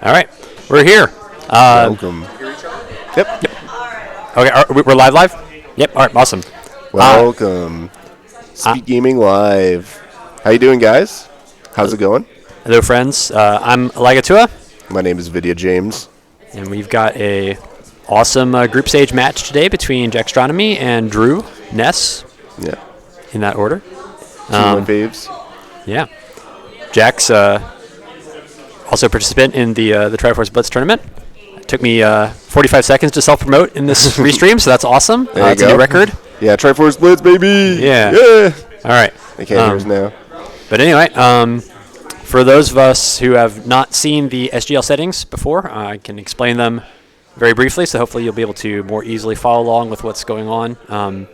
All right, we're here. Welcome. Yep. Okay, we're live? Yep, all right, awesome. Welcome. Speedgaming Live. How you doing, guys? How's it going? Hello, friends. I'm Ligatua. My name is Vidya James. And we've got a awesome group stage match today between jaxstronomy and drooness. Yeah. In that order. Two of my faves. Yeah. Jax, also participant in the Triforce Blitz tournament. It took me 45 seconds to self-promote in this restream, so that's awesome. It's a new record. Yeah, Triforce Blitz, baby! Yeah. All right. I can't hear us now. But anyway, for those of us who have not seen the SGL settings before, I can explain them very briefly, so hopefully you'll be able to more easily follow along with what's going on.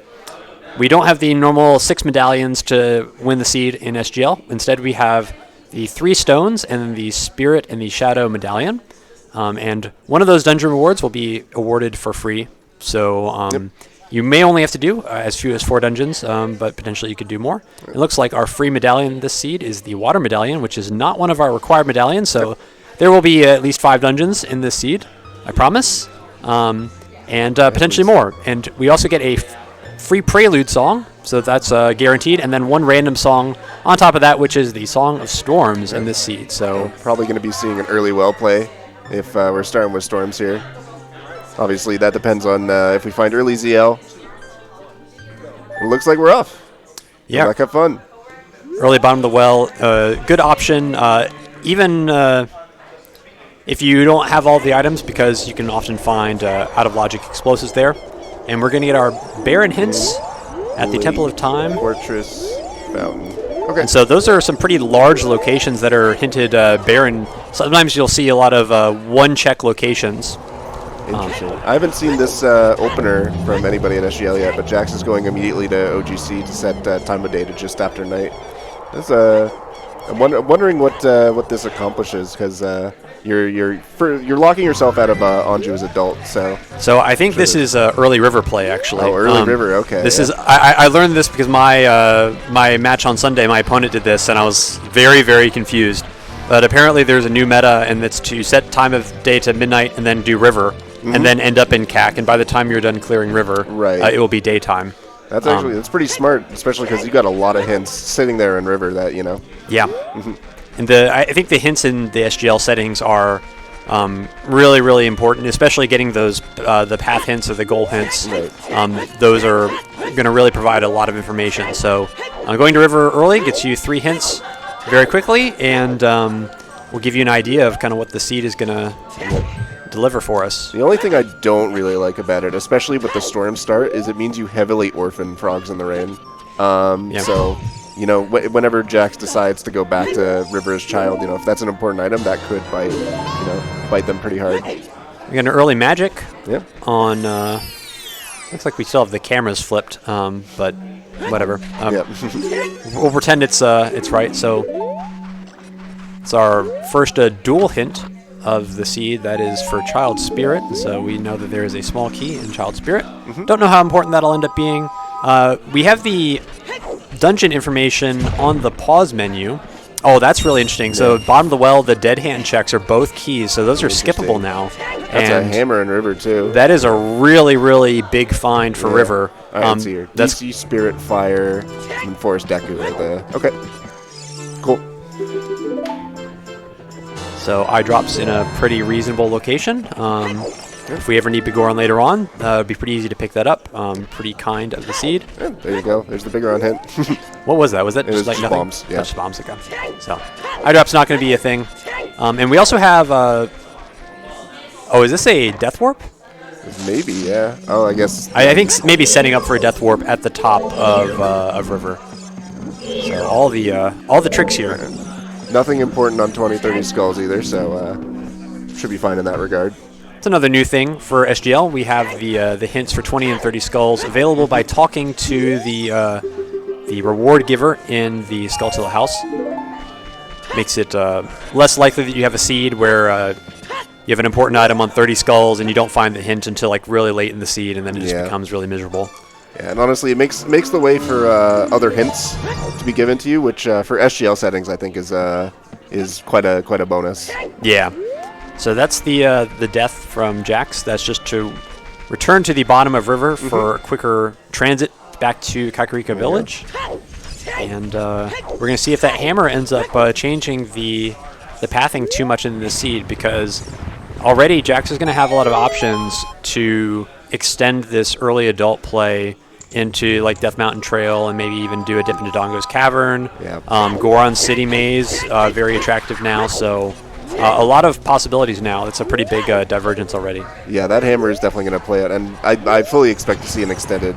We don't have the normal 6 medallions to win the seed in SGL. Instead, we have the 3 stones and the Spirit and the Shadow medallion. And one of those dungeon rewards will be awarded for free. So you may only have to do as few as 4 dungeons, but potentially you could do more. It looks like our free medallion this seed is the Water medallion, which is not one of our required medallions. So there will be at least 5 dungeons in this seed, I promise, and potentially more. And we also get a free prelude song, so that's guaranteed, and then 1 random song on top of that, which is the Song of Storms in this seed. So we're probably going to be seeing an early well play if we're starting with storms here. Obviously, that depends on if we find early ZL. It looks like we're off. Yeah. Back have fun. Early bottom of the well, good option. Even if you don't have all the items, because you can often find out of logic explosives there. And we're going to get our Baron hints at the Temple of Time. Fortress Fountain. Okay. And so those are some pretty large locations that are hinted Baron. Sometimes you'll see a lot of 1-check locations. Interesting. I haven't seen this opener from anybody at SGL yet, but Jax is going immediately to OGC to set time of day to just after night. That's I'm wondering what this accomplishes, because you're locking yourself out of Anju as adult. So I think this is early river play, actually. Oh, early river. Okay. This is I learned this because my match on Sunday, my opponent did this, and I was very, very confused. But apparently there's a new meta, and it's to set time of day to midnight and then do river, and then end up in CAC. And by the time you're done clearing river, it will be daytime. That's actually that's pretty smart, especially because you got a lot of hints sitting there in river that you know. Yeah. And I think the hints in the SGL settings are really, really important, especially getting those the path hints or the goal hints. Right. Those are going to really provide a lot of information. So going to river early gets you 3 hints very quickly, and will give you an idea of kind of what the seed is going to deliver for us. The only thing I don't really like about it, especially with the storm start, is it means you heavily orphan frogs in the rain. So, you know, whenever Jax decides to go back to River's Child, you know, if that's an important item, that could bite them pretty hard. We got an early magic. Yeah. On looks like we still have the cameras flipped, but whatever. We'll pretend it's right. So it's our first dual hint of the seed that is for Child Spirit, so we know that there is a small key in Child Spirit. Don't know how important that'll end up being. We have the dungeon information on the pause menu. Oh, that's really interesting. So bottom of the well, the dead hand checks are both keys, so those are skippable now. That's a hammer in river too. That is a really, really big find for river. Let's see here. DC, Spirit, Fire, and Forest Deku are the... Okay. Cool. So eye drops in a pretty reasonable location. If we ever need Bigoron later on, it would be pretty easy to pick that up. Pretty kind of the seed. Yeah, there you go. There's the Bigoron hint. What was that? Was that just like nothing? Bombs. Yeah. Just bombs. Okay. So eye drop's not going to be a thing. And we also have. Oh, is this a Death Warp? Maybe, yeah. Oh, I guess. I think maybe setting up for a Death Warp at the top of river. So all the tricks here. Nothing important on 20-30 skulls either, so should be fine in that regard. It's another new thing for SGL. We have the hints for 20 and 30 skulls available by talking to the reward giver in the Skulltula house. Makes it less likely that you have a seed where you have an important item on 30 skulls and you don't find the hint until like really late in the seed, and then it just becomes really miserable. Yeah, and honestly, it makes the way for other hints to be given to you, which for SGL settings I think is quite a bonus. Yeah. So that's the death from Jax. That's just to return to the bottom of river for a quicker transit back to Kakariko Village. And we're going to see if that hammer ends up changing the pathing too much in the seed, because already Jax is going to have a lot of options to extend this early adult play into like Death Mountain Trail and maybe even do a dip into Dongo's Cavern. Goron's City Maze, very attractive now. So a lot of possibilities now. It's a pretty big divergence already. Yeah, that hammer is definitely going to play it, and I fully expect to see an extended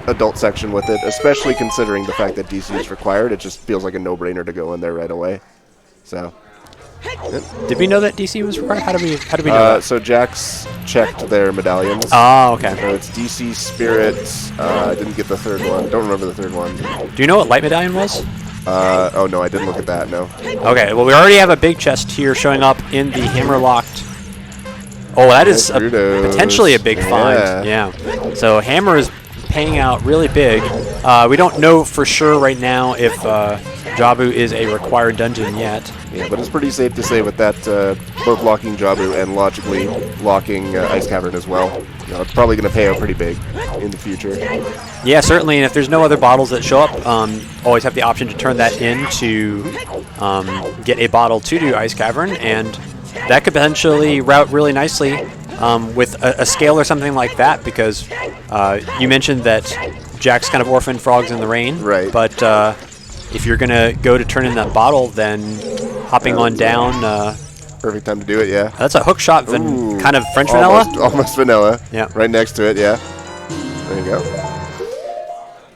adult section with it, especially considering the fact that DC is required. It just feels like a no-brainer to go in there right away. So. Did we know that DC was required? How do we know that? So Jax checked their medallions. Oh, okay. So it's DC, Spirit. I didn't get the third one. Don't remember the third one. Do you know what light medallion was? Oh no, I didn't look at that. No. Okay. Well, we already have a big chest here showing up in the hammer-locked. Oh, that is potentially a big find. Yeah. So hammer is paying out really big. We don't know for sure right now if Jabu is a required dungeon yet. Yeah, but it's pretty safe to say with that both locking Jabu and logically locking Ice Cavern as well. You know, it's probably going to pay out pretty big in the future. Yeah, certainly. And if there's no other bottles that show up, always have the option to turn that in to get a bottle to do Ice Cavern, and that could potentially route really nicely with a scale or something like that, because you mentioned that Jax kind of orphaned Frogs in the Rain. Right. But if you're going to go to turn in that bottle, then hopping on down. Perfect time to do it, yeah. That's a hook shot, kind of French vanilla? Almost vanilla. Yeah. Right next to it, yeah. There you go.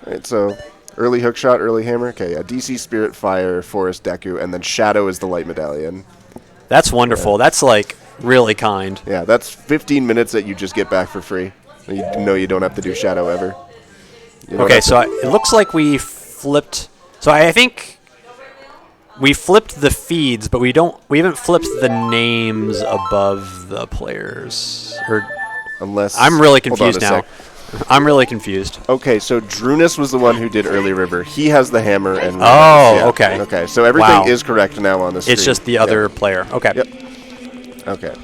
All right, so early hook shot, early hammer. Okay, yeah. DC, Spirit, Fire, Forest, Deku, and then Shadow is the light medallion. That's wonderful. Yeah. That's like really kind. Yeah, that's 15 minutes that you just get back for free. You know you don't have to do Shadow ever. Okay, so it looks like we flipped. So I think we flipped the feeds, but we haven't flipped the names above the players. Unless I'm really confused now. I'm really confused. Okay, so Drooness was the one who did early river. He has the hammer and okay. Okay, so everything is correct now on the screen. It's just the other player. Okay. Yep. Okay.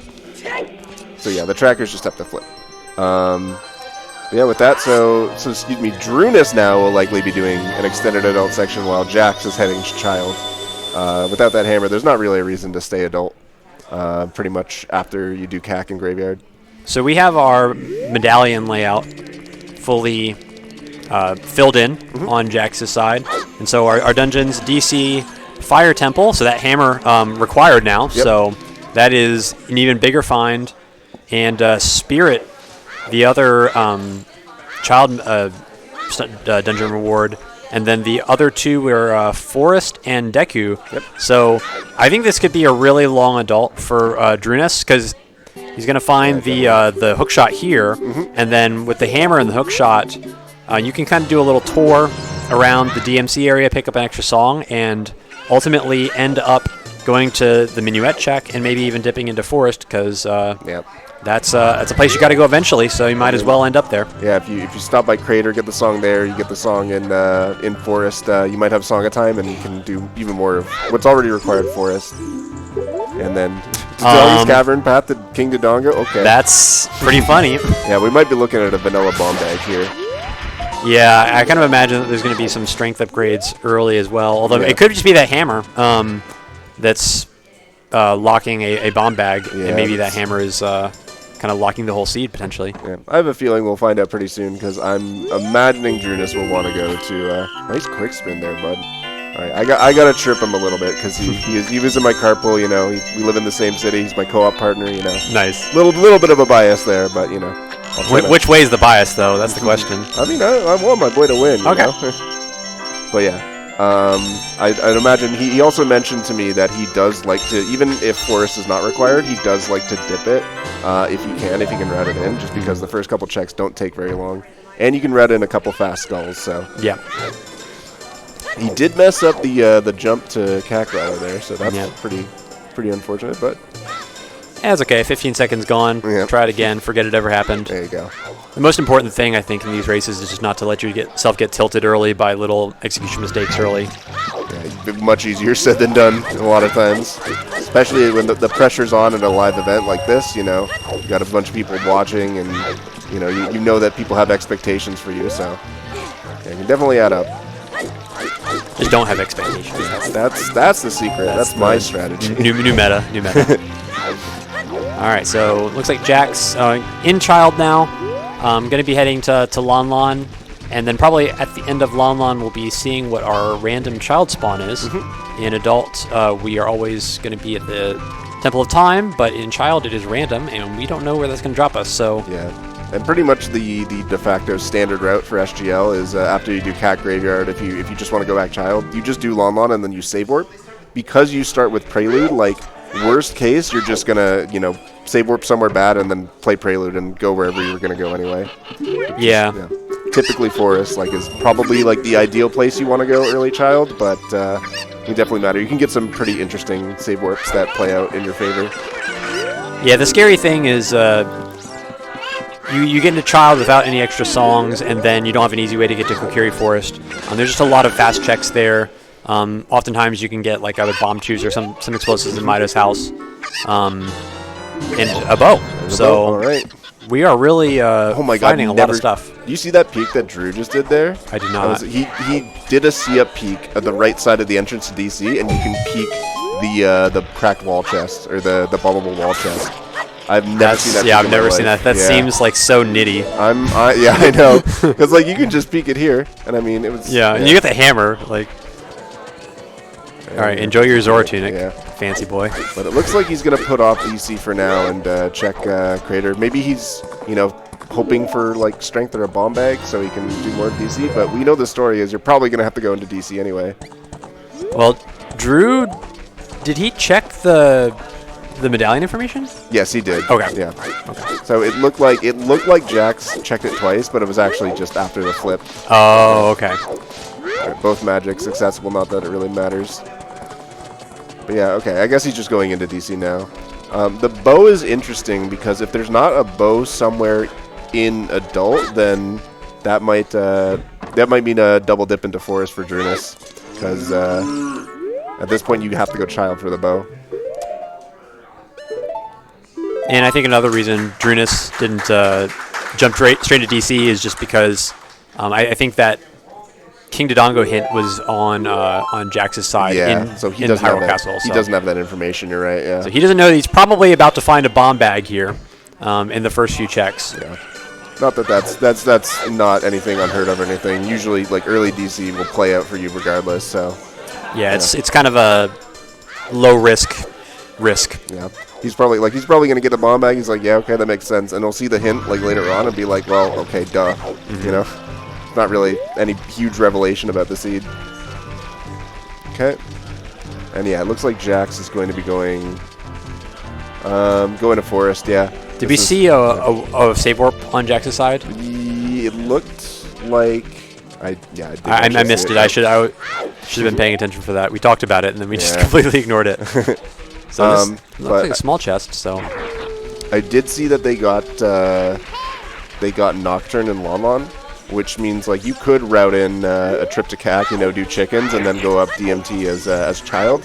So yeah, the trackers just have to flip. Yeah, with that, so excuse me, Drooness now will likely be doing an extended adult section while Jax is heading to child. Without that hammer, there's not really a reason to stay adult. Pretty much after you do CAC and Graveyard. So we have our medallion layout fully filled in on Jax's side. And so our dungeons, DC, Fire Temple, so that hammer required now. Yep. So that is an even bigger find. And Spirit, the other child dungeon reward. And then the other two were Forest and Deku. Yep. So I think this could be a really long adult for Drooness, because he's going to find the hook shot here, and then with the hammer and the hook shot, you can kind of do a little tour around the DMC area, pick up an extra song, and ultimately end up going to the Minuet check and maybe even dipping into Forest, because that's a place you got to go eventually, so you might as well end up there. Yeah, if you stop by Crater, get the song there, you get the song in Forest, you might have Song of Time, and you can do even more of what's already required Forest. And then Dongo's Cavern, Path to King Dodongo. Okay. That's pretty funny. Yeah, we might be looking at a vanilla bomb bag here. Yeah, I kind of imagine that there's going to be some strength upgrades early as well. Although it could just be that hammer that's locking a bomb bag, and maybe that hammer is kind of locking the whole seed potentially. Yeah, I have a feeling we'll find out pretty soon, because I'm imagining Drooness will want to go to nice quick spin there, bud. All right, I got to trip him a little bit, because he was in my carpool. You know, we live in the same city. He's my co-op partner. You know, nice. Little bit of a bias there, but you know. Which way is the bias, though? That's the question. I mean, I want my boy to win. You know? But yeah. I'd imagine he also mentioned to me that he does like to, even if Forest is not required, he does like to dip it if he can route it in, just because the first couple checks don't take very long. And you can route in a couple fast skulls, so. Yeah. He did mess up the jump to CAC rather there, so that's pretty unfortunate, but. Yeah, it's okay. 15 seconds gone. Yeah. Try it again. Forget it ever happened. There you go. The most important thing, I think, in these races is just not to let yourself get tilted early by little execution mistakes early. Yeah, much easier said than done a lot of times. especially when the pressure's on at a live event like this. You know, you got a bunch of people watching, and you know that people have expectations for you. So yeah, you can definitely add up. Just don't have expectations. That's the secret. That's my strategy. New meta. All right, so looks like Jax in child now. Going to be heading to Lon Lon, and then probably at the end of Lon Lon we'll be seeing what our random child spawn is. In adult, we are always going to be at the Temple of Time, but in child it is random, and we don't know where that's going to drop us. So yeah, and pretty much the de facto standard route for SGL is after you do Cat Graveyard, if you just want to go back child, you just do Lon Lon and then you save warp. Because you start with Prelude, like worst case, you're just gonna save warp somewhere bad and then play Prelude and go wherever you were gonna go anyway. Yeah. Typically Forest is probably like the ideal place you want to go early child, but it definitely matter. You can get some pretty interesting save warps that play out in your favor. Yeah, the scary thing is you get into child without any extra songs, and then you don't have an easy way to get to Kokiri Forest. There's just a lot of fast checks there. Oftentimes you can get like either bomb tubes or some explosives in Mido's house, and a bow. So all right. We are really finding a lot of stuff. Do you see that peek that Drew just did there? I did not. He did a see-up peek at the right side of the entrance to DC, and you can peek the cracked wall chest, or the bombable wall chest. I've never seen that. Yeah, I've never seen that. That seems like so nitty. Yeah, I know. Because like you can just peek it here, and I mean it was. Yeah, and you get the hammer, like. All right, enjoy your Zora tunic, fancy boy. But it looks like he's going to put off DC for now and check Crater. Maybe he's, hoping for like strength or a bomb bag so he can do more DC. But we know the story is you're probably going to have to go into DC anyway. Well, Drew, did he check the medallion information? Yes, he did. Okay. Yeah. Okay. So it looked like Jax checked it twice, but it was actually just after the flip. Oh, okay. Right, both magics accessible. Not that it really matters. But yeah, okay, I guess he's just going into DC now. The bow is interesting because if there's not a bow somewhere in adult, then that might mean a double dip into Forest for Drooness, because at this point you have to go child for the bow. And I think another reason Drooness didn't jump straight to DC is just because I think that King Dodongo hint was on Jax's side so he in doesn't Hyrule have Castle. He doesn't have that information, you're right, yeah. So he doesn't know that he's probably about to find a bomb bag here in the first few checks. Yeah. Not that that's not anything unheard of or anything. Usually, like, early DC will play out for you regardless, so. Yeah, it's kind of a low risk. Yeah. He's probably going to get the bomb bag. He's like, yeah, okay, that makes sense. And he'll see the hint, like, later on and be like, well, okay, duh, Not really any huge revelation about the seed. Okay. And yeah, it looks like Jax is going to be going to Forest, yeah. Did we see a save warp on Jax's side? It looked like I missed it. I should have been paying attention for that. We talked about it and then we just completely ignored it. So this looks like a small chest, so I did see that they got Nocturne and Lon Lon, which means like you could route in a trip to CAC, do chickens, and then go up DMT as child.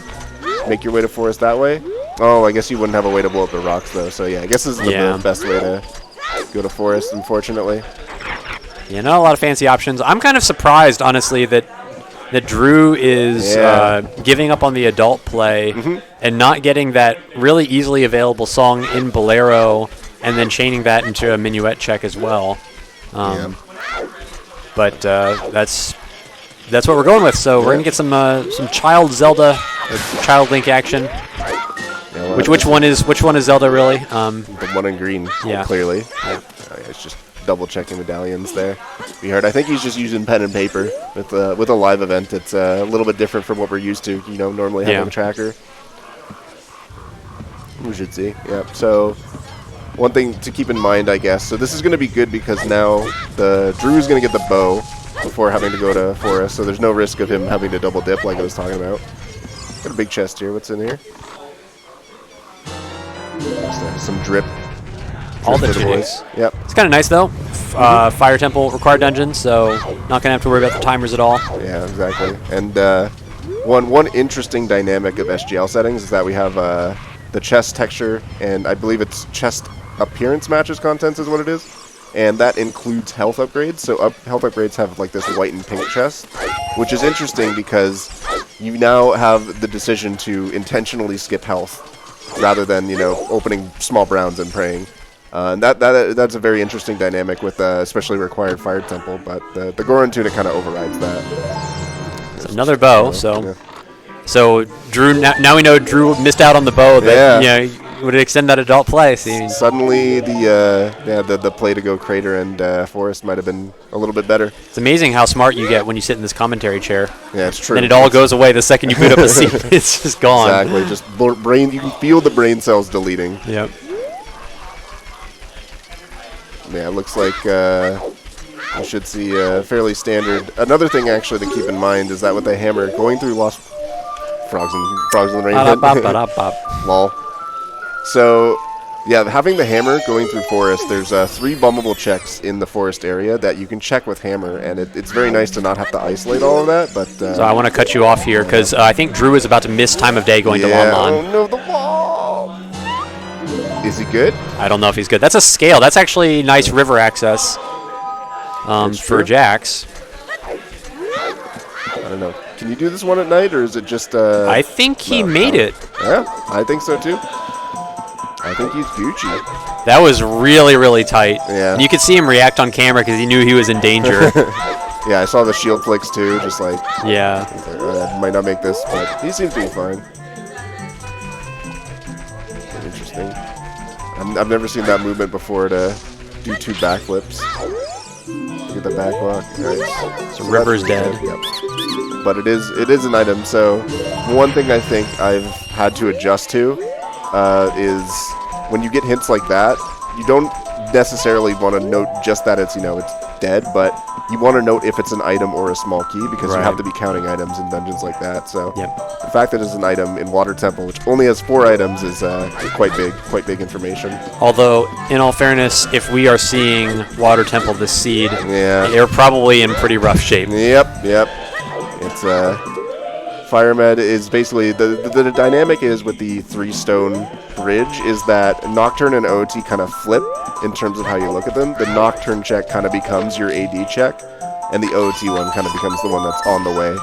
Make your way to Forest that way. Oh, I guess you wouldn't have a way to blow up the rocks though. So yeah, I guess this is the best way to go to Forest, unfortunately. Yeah, not a lot of fancy options. I'm kind of surprised, honestly, that Drew is giving up on the adult play and not getting that really easily available song in Bolero and then chaining that into a minuet check as well. But that's what we're going with. So we're gonna get some child Zelda or child Link action. Yeah, which one is Zelda really? The one in green. Yeah. Clearly. Yeah. It's just double checking medallions there. We heard. I think he's just using pen and paper with a live event. It's a little bit different from what we're used to. Normally having a tracker. We should see. Yeah. So one thing to keep in mind, I guess. So this is going to be good because now Drew's going to get the bow before having to go to Forest. So there's no risk of him having to double dip like I was talking about. Got a big chest here. What's in here? Some drip. All the tunics. Yep. It's kind of nice though. Fire Temple required dungeon, so not gonna have to worry about the timers at all. Yeah, exactly. And One interesting dynamic of SGL settings is that we have the chest texture, and I believe it's chest appearance matches contents is what it is. And that includes health upgrades. So health upgrades have like this white and pink chest, which is interesting because you now have the decision to intentionally skip health rather than, you know, opening small browns and praying. And that's a very interesting dynamic with especially required fire temple, but the Goron tunic kind of overrides that. It's another bow, so yeah. so Drew. Now we know Drew missed out on the bow that you know would extend that adult play. See. Suddenly the play to go crater and forest might have been a little bit better. It's amazing how smart you get when you sit in this commentary chair. Yeah, it's true. And it all goes away the second you boot up a seat. It's just gone. Exactly. Just brain. You can feel the brain cells deleting. Yep. Yeah, it looks like I should see fairly standard. Another thing actually to keep in mind is that with the hammer going through Lost Frogs in the Rain. Lol. So, yeah, having the hammer going through forest, there's 3 bummable checks in the forest area that you can check with hammer, and it's very nice to not have to isolate all of that. But so I want to cut you off here because I think Drew is about to miss time of day going to Lon Lon. Oh no, the wall! Is he good? I don't know if he's good. That's a scale. That's actually nice river access for Jax. I don't know. Can you do this one at night, or is it just... I think he made it. Yeah, I think so too. I think he's Gucci. That was really, really tight. Yeah. And you could see him react on camera because he knew he was in danger. Yeah, I saw the shield flicks too, just like... Yeah. Like, might not make this, but he seems to be fine. Interesting. I've never seen that movement before to do 2 backflips. Get the backwalk. Nice. So River's dead. Yep. But it is an item, so one thing I think I've had to adjust to is when you get hints like that, you don't necessarily want to note just that it's, you know, it's dead, but you want to note if it's an item or a small key because you have to be counting items in dungeons like that. So the fact that it's an item in Water Temple, which only has 4 items, is quite big information. Although, in all fairness, if we are seeing Water Temple this seed, they're probably in pretty rough shape. Yep. It's Fire Med is basically the dynamic is with the 3-stone bridge is that Nocturne and OOT kind of flip in terms of how you look at them. The Nocturne check kind of becomes your AD check, and the OOT one kind of becomes the one that's on the way.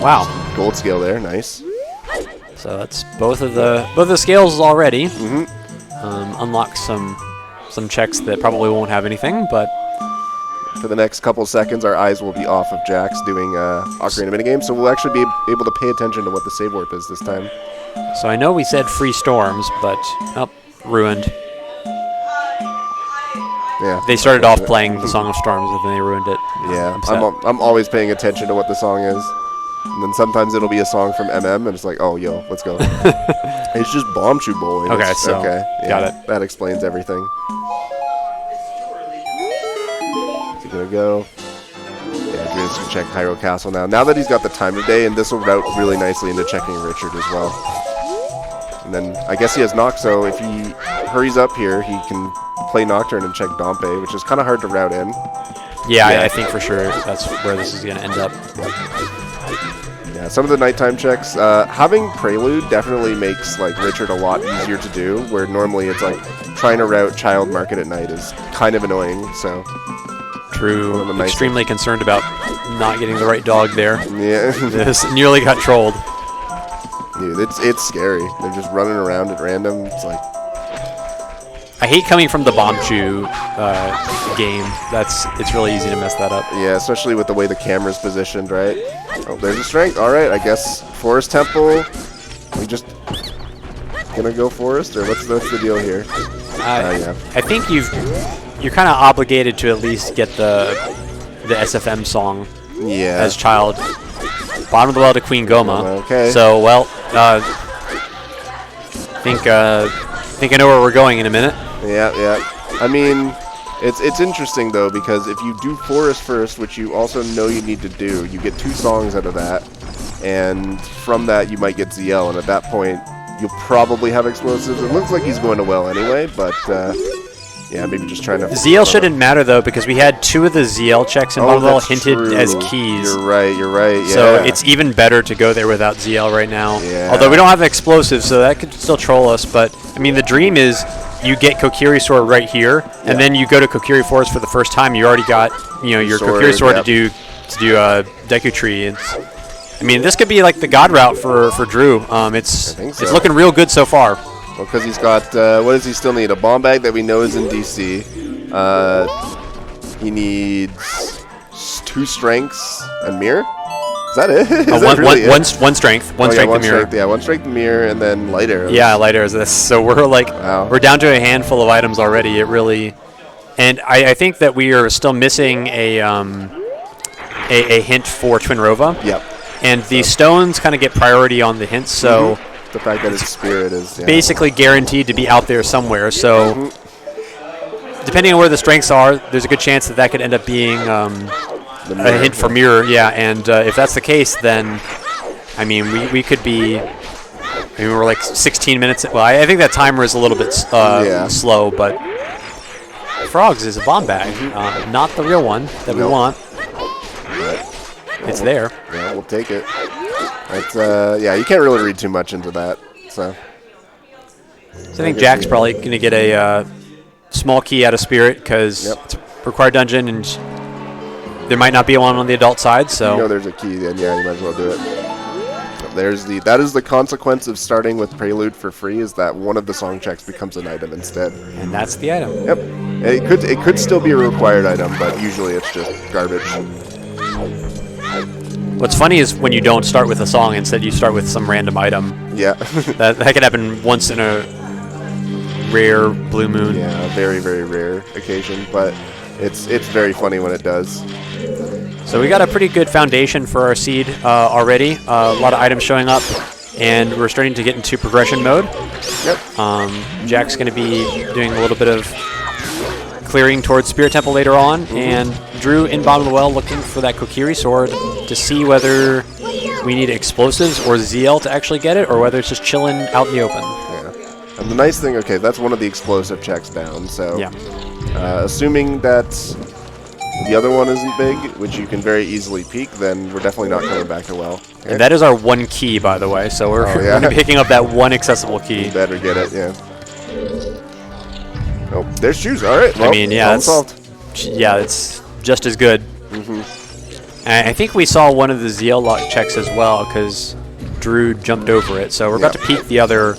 Wow, gold scale there, nice. So that's both of the scales already. Unlock some checks that probably won't have anything, but. For the next couple seconds, our eyes will be off of Jax doing Ocarina minigame, so we'll actually be able to pay attention to what the save warp is this time. So I know we said free storms, but ruined. Yeah. They started off playing the Song of Storms, and then they ruined it. Yeah, I'm always paying attention to what the song is, and then sometimes it'll be a song from MM, and it's like, oh, yo, let's go. It's just Bomb Shoe Boy. Okay, so got it. That explains everything. Gonna go. Yeah, Drooness can check Hyrule Castle now. Now that he's got the time of day, and this will route really nicely into checking Richard as well. And then I guess he has Noct, so if he hurries up here, he can play Nocturne and check Dompe, which is kind of hard to route in. Yeah, I think for sure that's where this is gonna end up. Yeah, some of the nighttime checks. Having Prelude definitely makes like Richard a lot easier to do, where normally it's like trying to route Child Market at night is kind of annoying. So. True. Extremely concerned about not getting the right dog there. Yeah. This nearly got trolled. Dude, it's scary. They're just running around at random. It's like... I hate coming from the Bomb Chew game. It's really easy to mess that up. Yeah, especially with the way the camera's positioned, right? Oh, there's a strength. All right, I guess Forest Temple. We just gonna go Forest, or what's the deal here? Yeah. I think you're kind of obligated to at least get the SFM song as Child. Bottom of the well to Queen Goma. Okay. So, well, I think I know where we're going in a minute. Yeah. I mean, it's interesting, though, because if you do Forest first, which you also know you need to do, you get 2 songs out of that. And from that, you might get ZL. And at that point, you'll probably have explosives. It looks like he's going to well anyway, but... Yeah, maybe just trying to... ZL shouldn't matter, though, because we had 2 of the ZL checks in bottom of the well hinted true. as keys. You're right, yeah. So it's even better to go there without ZL right now. Yeah. Although we don't have explosives, so that could still troll us. But, I mean, the dream is you get Kokiri Sword right here, and then you go to Kokiri Forest for the first time. You already got, your Kokiri Sword to do Deku Tree. I mean, this could be like the god route for Drew. It's looking real good so far. Well, because he's got, what does he still need? A bomb bag that we know is in DC. He needs 2 strengths and mirror. Is that it? One strength. One strength and mirror. Yeah, 1 strength and mirror, and then light arrows. Yeah, light arrows. So we're we're down to a handful of items already. It really, and I think that we are still missing a hint for Twin Rova. Yep. And the stones kind of get priority on the hints, so the fact that its spirit is basically guaranteed to be out there somewhere. So depending on where the strengths are, there's a good chance that could end up being a hint for mirror. Yeah, and if that's the case, then I mean we could be. I mean we're like 16 minutes. Well, I think that timer is a little bit slow, but Frogs is a bomb bag, not the real one that we want. It's there. Yeah, we'll take it. It's, you can't really read too much into that. So I think Jack's probably going to get a small key out of Spirit because it's a required dungeon and there might not be one on the adult side. So there's a key, then you might as well do it. That is the consequence of starting with Prelude for free, is that one of the song checks becomes an item instead. And that's the item. Yep. It could still be a required item, but usually it's just garbage. What's funny is when you don't start with a song, instead you start with some random item. Yeah. that could happen once in a rare blue moon. Yeah, a very, very rare occasion, but it's very funny when it does. So we got a pretty good foundation for our seed already. A lot of items showing up, and we're starting to get into progression mode. Yep. Jack's going to be doing a little bit of clearing towards Spirit Temple later on, and Drew in bottom of the well looking for that Kokiri Sword to see whether we need explosives or ZL to actually get it, or whether it's just chilling out in the open. Yeah. And the nice thing, okay, that's one of the explosive checks down, so yeah. Assuming that the other one isn't big, which you can very easily peek, then we're definitely not coming back to well. Okay. And that is our 1 key, by the way, so we're going to be picking up that 1 accessible key. You better get it, yeah. Oh, there's shoes. All right. Well, I mean, yeah, it's just as good. I think we saw one of the ZL lock checks as well because Drew jumped over it. So we're about to peek the other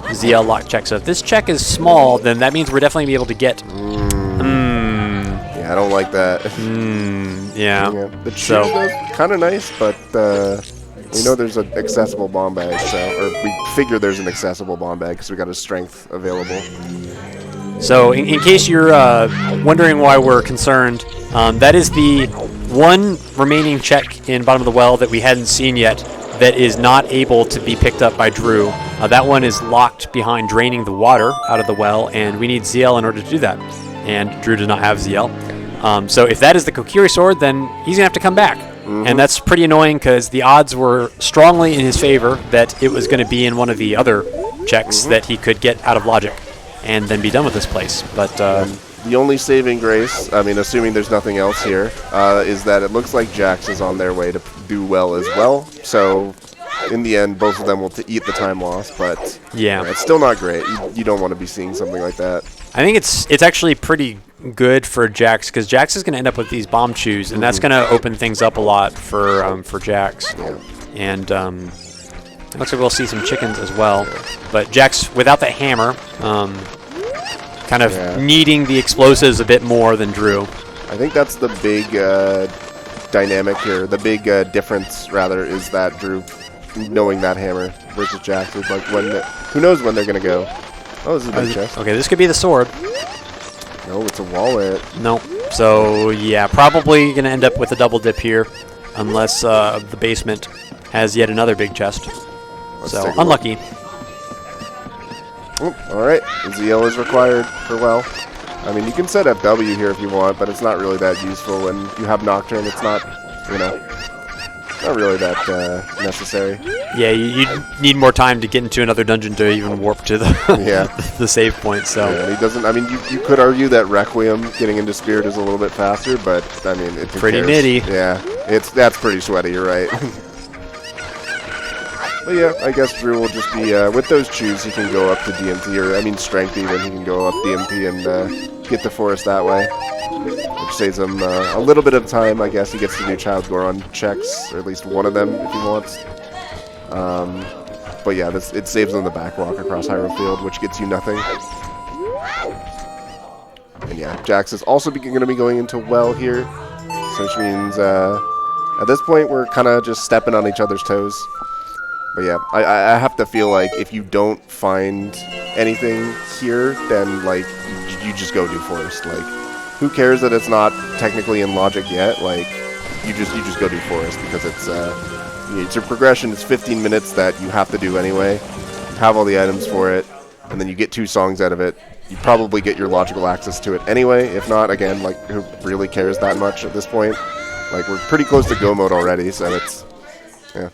ZL lock check. So if this check is small, then that means we're definitely be able to get. Yeah, I don't like that. Yeah. The shoes kind of nice, but we know there's an accessible bomb bag, or we figure there's an accessible bomb bag because we got a strength available. So in case you're wondering why we're concerned, that is the 1 remaining check in bottom of the well that we hadn't seen yet that is not able to be picked up by Drew. That one is locked behind draining the water out of the well, and we need ZL in order to do that. And Drew does not have ZL. So if that is the Kokiri Sword, then he's going to have to come back. And that's pretty annoying because the odds were strongly in his favor that it was going to be in one of the other checks that he could get out of logic and then be done with this place. But the only saving grace, I mean, assuming there's nothing else here, is that it looks like Jax is on their way to do well as well. So in the end, both of them will eat the time loss, but yeah, it's still not great. You don't want to be seeing something like that. I think it's actually pretty good for Jax because Jax is going to end up with these bomb chews, and that's going to open things up a lot for Jax. Yeah. And looks like we'll see some chickens as well. But Jax, without that hammer, kind of needing the explosives a bit more than Drew. I think that's the big dynamic here. The big difference, rather, is that Drew knowing that hammer versus Jax is like who knows when they're going to go. Oh, this is a big chest. Okay, this could be the sword. No, it's a wallet. Nope. So, yeah, probably going to end up with a double dip here unless the basement has yet another big chest. So, unlucky. All right. ZL is required for well. I mean, you can set up W here if you want, but it's not really that useful. When you have Nocturne, it's not, not really that necessary. Yeah, you need more time to get into another dungeon to even warp to the the save point. So yeah, he doesn't. I mean, you could argue that Requiem getting into Spirit is a little bit faster, but I mean, it's pretty nitty. Yeah, that's pretty sweaty. You're right. But yeah, I guess Drew will just be with those chews. He can go up to DMT, or I mean Strength even. He can go up DMT and get the Forest that way, which saves him a little bit of time. I guess he gets to do Child Goron checks, or at least one of them if he wants. But yeah, it saves him the backwalk across Hyrule Field, which gets you nothing. And yeah, Jax is also going to be going into Well here, which means at this point we're kind of just stepping on each other's toes. But yeah, I have to feel like if you don't find anything here, then like you just go do Forest. Like, who cares that it's not technically in logic yet? Like, you just go do Forest because it's your progression. It's 15 minutes that you have to do anyway. You have all the items for it, and then you get 2 songs out of it. You probably get your logical access to it anyway. If not, again, like, who really cares that much at this point? Like, we're pretty close to go mode already, so it's yeah.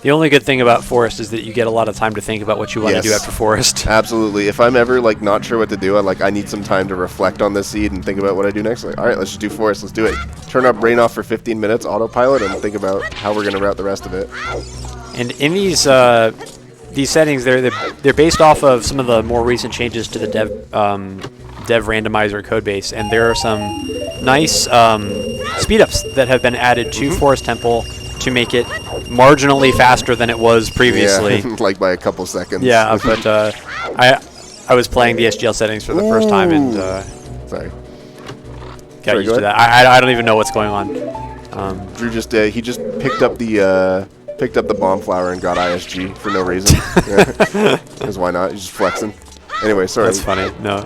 The only good thing about Forest is that you get a lot of time to think about what you want to do after Forest. Absolutely. If I'm ever like not sure what to do, I need some time to reflect on this seed and think about what I do next. Like, all right, let's just do Forest. Let's do it. Turn our brain off for 15 minutes, autopilot, and think about how we're going to route the rest of it. And in these settings, they're based off of some of the more recent changes to the dev randomizer code base, and there are some nice speedups that have been added to Forest Temple to make it marginally faster than it was previously. Yeah, like by a couple seconds. Yeah, but I was playing the SGL settings for the first time and got used to that. I don't even know what's going on. Drew just he just picked up the bomb flower and got ISG for no reason. Because why not? He's just flexing. Anyway, sorry. That's funny. No.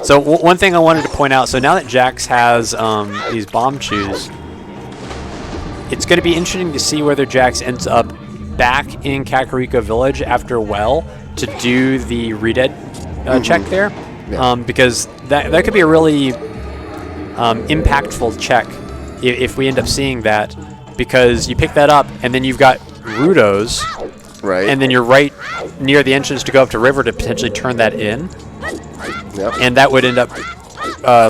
So one thing I wanted to point out. So now that Jax has these bomb chews, it's going to be interesting to see whether Jax ends up back in Kakariko Village after Well to do the Redead check there, because that could be a really impactful check if we end up seeing that, because you pick that up and then you've got Rudos, right, and then you're right near the entrance to go up to River to potentially turn that in, and that would end up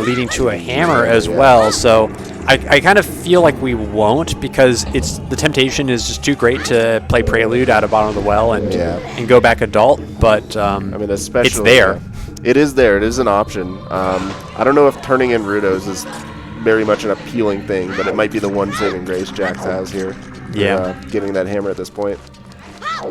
leading to a hammer as well. So I kind of feel like we won't, because the temptation is just too great to play Prelude out of Bottom of the Well and go back adult, but I mean, especially it's there. It is there. It is an option. I don't know if turning in Rudos is very much an appealing thing, but it might be the one saving grace Jax has here. Yeah. Getting that hammer at this point.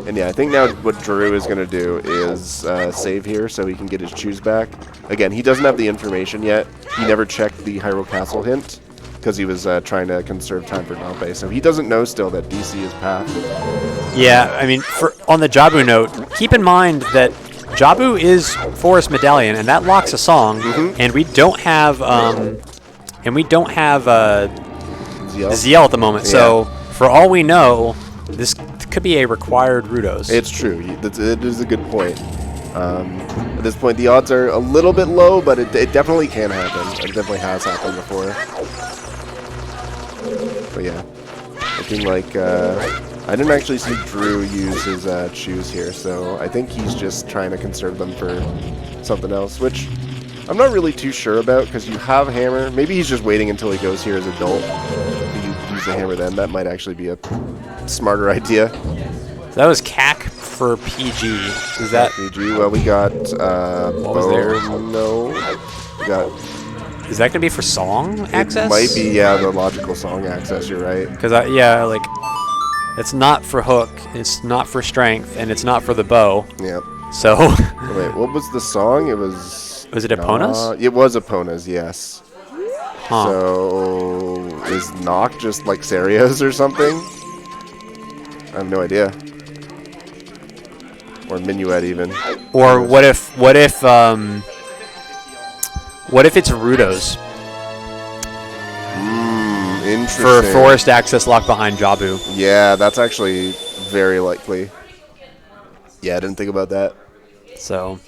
And yeah, I think now what Drew is going to do is save here so he can get his chews back. Again, he doesn't have the information yet. He never checked the Hyrule Castle hint, because he was trying to conserve time for Nampe. So he doesn't know still that DC is path. Yeah, I mean, on the Jabu note, keep in mind that Jabu is Forest Medallion, and that locks a song, and we don't have ZL at the moment. Yeah. So for all we know, this could be a required Rudos. It's true. It is a good point. At this point, the odds are a little bit low, but it definitely can happen. It definitely has happened before. But yeah, looking like I didn't actually see Drew use his chews here, so I think he's just trying to conserve them for something else, which I'm not really too sure about, because you have Hammer. Maybe he's just waiting until he goes here as adult. You use the Hammer then. That might actually be a smarter idea. That was CAC for PG. Is that PG? Well, we got what was there? No, we got. Is that gonna be for song access? It might be, yeah, the logical song access. You're right. Because yeah, like it's not for hook, it's not for strength, and it's not for the bow. Yep. So. Wait, what was the song? It was. Was it Epona's? It was Epona's, yes. Huh. So is Nock just like Seria's or something? I have no idea. Or Minuet even. Or what if it's Rudos? Interesting. For forest access locked behind Jabu. Yeah, that's actually very likely. Yeah, I didn't think about that. So.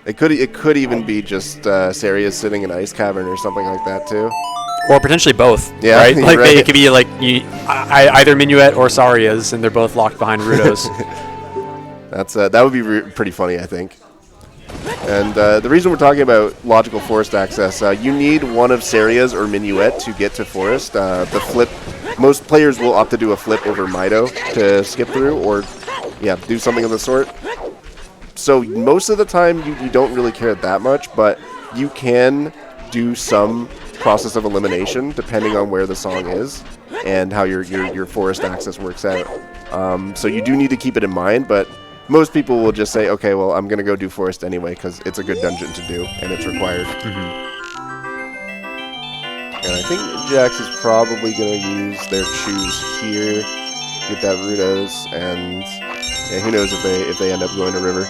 It could even be just Saria sitting in Ice Cavern or something like that too. Or potentially both, Yeah, right? you're Like right. it could be like either Minuet or Sarias, and they're both locked behind Rudos. That would be pretty funny, I think. And the reason we're talking about logical forest access, you need one of Sarias or Minuet to get to forest. The flip, most players will opt to do a flip over Mido to skip through, or do something of the sort. So most of the time you don't really care that much, but you can do some process of elimination depending on where the song is and how your forest access works out. So you do need to keep it in mind, but most people will just say, okay, well, I'm going to go do forest anyway because it's a good dungeon to do and it's required. And I think Jax is probably going to use their choose here, get that Rudos, and who knows if they end up going to river.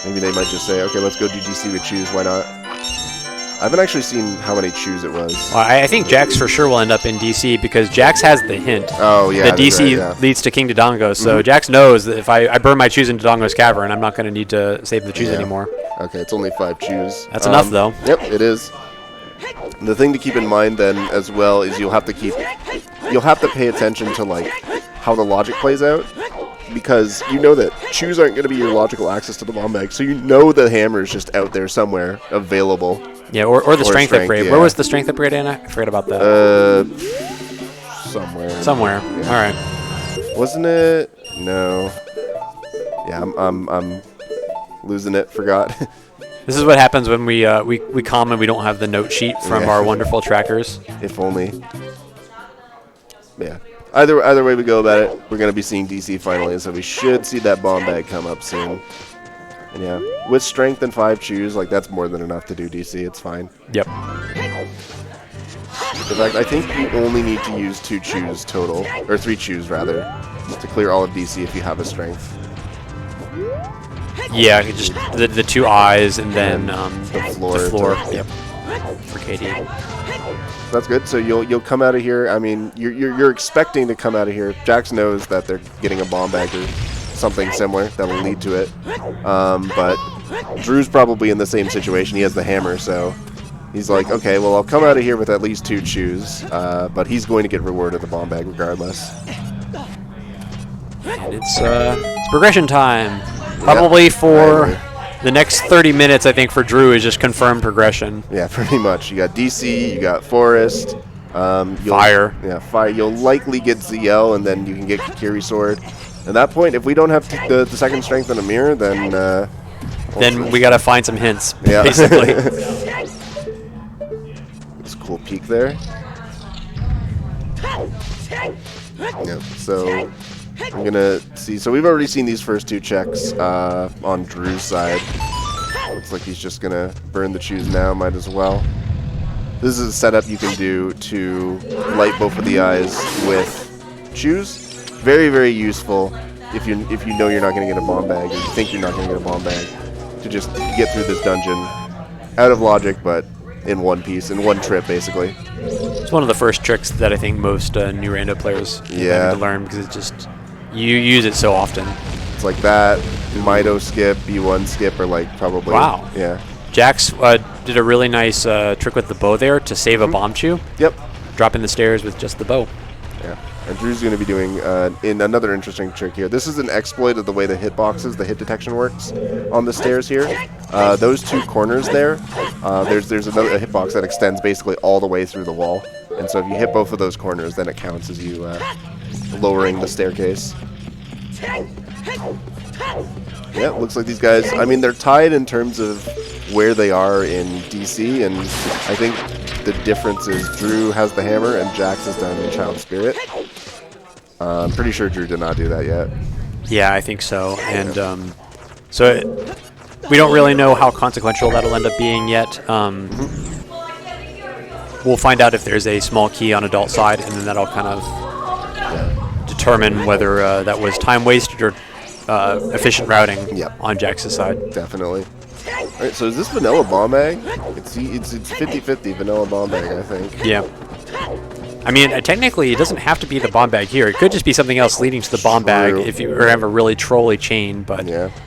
Maybe they might just say, okay, let's go do DC with choose, why not? I haven't actually seen how many choose it was. Well, I think Jax for sure will end up in DC because Jax has the hint. Oh, yeah. That DC leads to King Dodongo, so Jax knows that if I burn my choose in Dodongo's Cavern, I'm not going to need to save the choose anymore. Okay, it's only 5 choose. That's enough, though. Yep, it is. The thing to keep in mind then as well is you'll have to pay attention to like how the logic plays out, because you know that choose aren't going to be your logical access to the bomb bag, so you know the hammer is just out there somewhere available. Yeah, or the strength upgrade. Yeah. Where was the strength upgrade, Anna? I forgot about that. Somewhere. Yeah. All right. Wasn't it? No. Yeah, I'm losing it. Forgot. This is what happens when we come and we don't have the note sheet from our wonderful trackers. If only. Yeah. Either way we go about it, we're going to be seeing DC finally, so we should see that bomb bag come up soon. And yeah, with strength and 5 choose, like that's more than enough to do DC. It's fine. Yep. In fact, I think you only need to use 2 choose total, or 3 choose rather, to clear all of DC if you have a strength. Yeah, just the 2 eyes and then the floor. Yep. For KD. That's good. So you'll come out of here. I mean, you're expecting to come out of here. Jax knows that they're getting a bomb bag or something similar that will lead to it. But Drew's probably in the same situation. He has the hammer, so he's like, okay, well, I'll come out of here with at least 2 choose, but he's going to get rewarded the bomb bag regardless. And it's progression time. Probably for the next 30 minutes, I think, for Drew is just confirmed progression. Yeah, pretty much. You got DC, you got Forest. Fire. Yeah, Fire. You'll likely get ZL, and then you can get Kiri Sword. At that point, if we don't have the second strength in a mirror, then we gotta find some hints, yeah. basically. It's a cool peek there. Yep, so I'm gonna see. So we've already seen these first 2 checks on Drew's side. Looks like he's just gonna burn the choose now. Might as well. This is a setup you can do to light both of the eyes with choose. Very, very useful if you know you're not going to get a bomb bag, or you think you're not going to get a bomb bag, to just get through this dungeon out of logic, but in one piece, in one trip, basically. It's one of the first tricks that I think most new rando players have to learn, because it's just you use it so often. It's like that, Mido skip, B1 skip, or like probably. Wow. Yeah. Jax did a really nice trick with the bow there to save a bomb chew. Yep. Dropping the stairs with just the bow. Yeah. And Drew's going to be doing in another interesting trick here. This is an exploit of the way the hitboxes, the hit detection works on the stairs here. Those 2 corners there, there's another hitbox that extends basically all the way through the wall. And so if you hit both of those corners, then it counts as you lowering the staircase. Yeah, looks like these guys, I mean, they're tied in terms of where they are in DC, and I think the difference is Drew has the hammer and Jax has done Child Spirit. I'm pretty sure Drew did not do that yet. Yeah, I think so. And we don't really know how consequential that'll end up being yet. We'll find out if there's a small key on adult side, and then that'll kind of determine whether that was time wasted or efficient routing on Jax's side. Definitely. All right, so is this vanilla bomb bag? It's 50-50 vanilla bomb bag, I think. Yeah. I mean, technically, it doesn't have to be the bomb bag here. It could just be something else leading to the bomb bag if you have a really trolly chain. But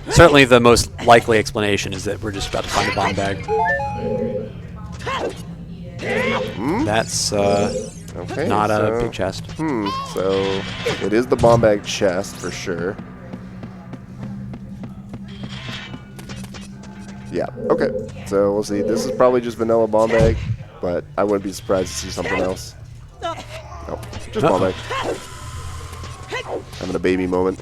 certainly the most likely explanation is that we're just about to find a bomb bag. That's Okay, not so, a big chest. So it is the bomb bag chest for sure. Yeah, okay. So we'll see. This is probably just vanilla bomb bag, but I wouldn't be surprised to see something else. No, just bomb bag. Having a baby moment.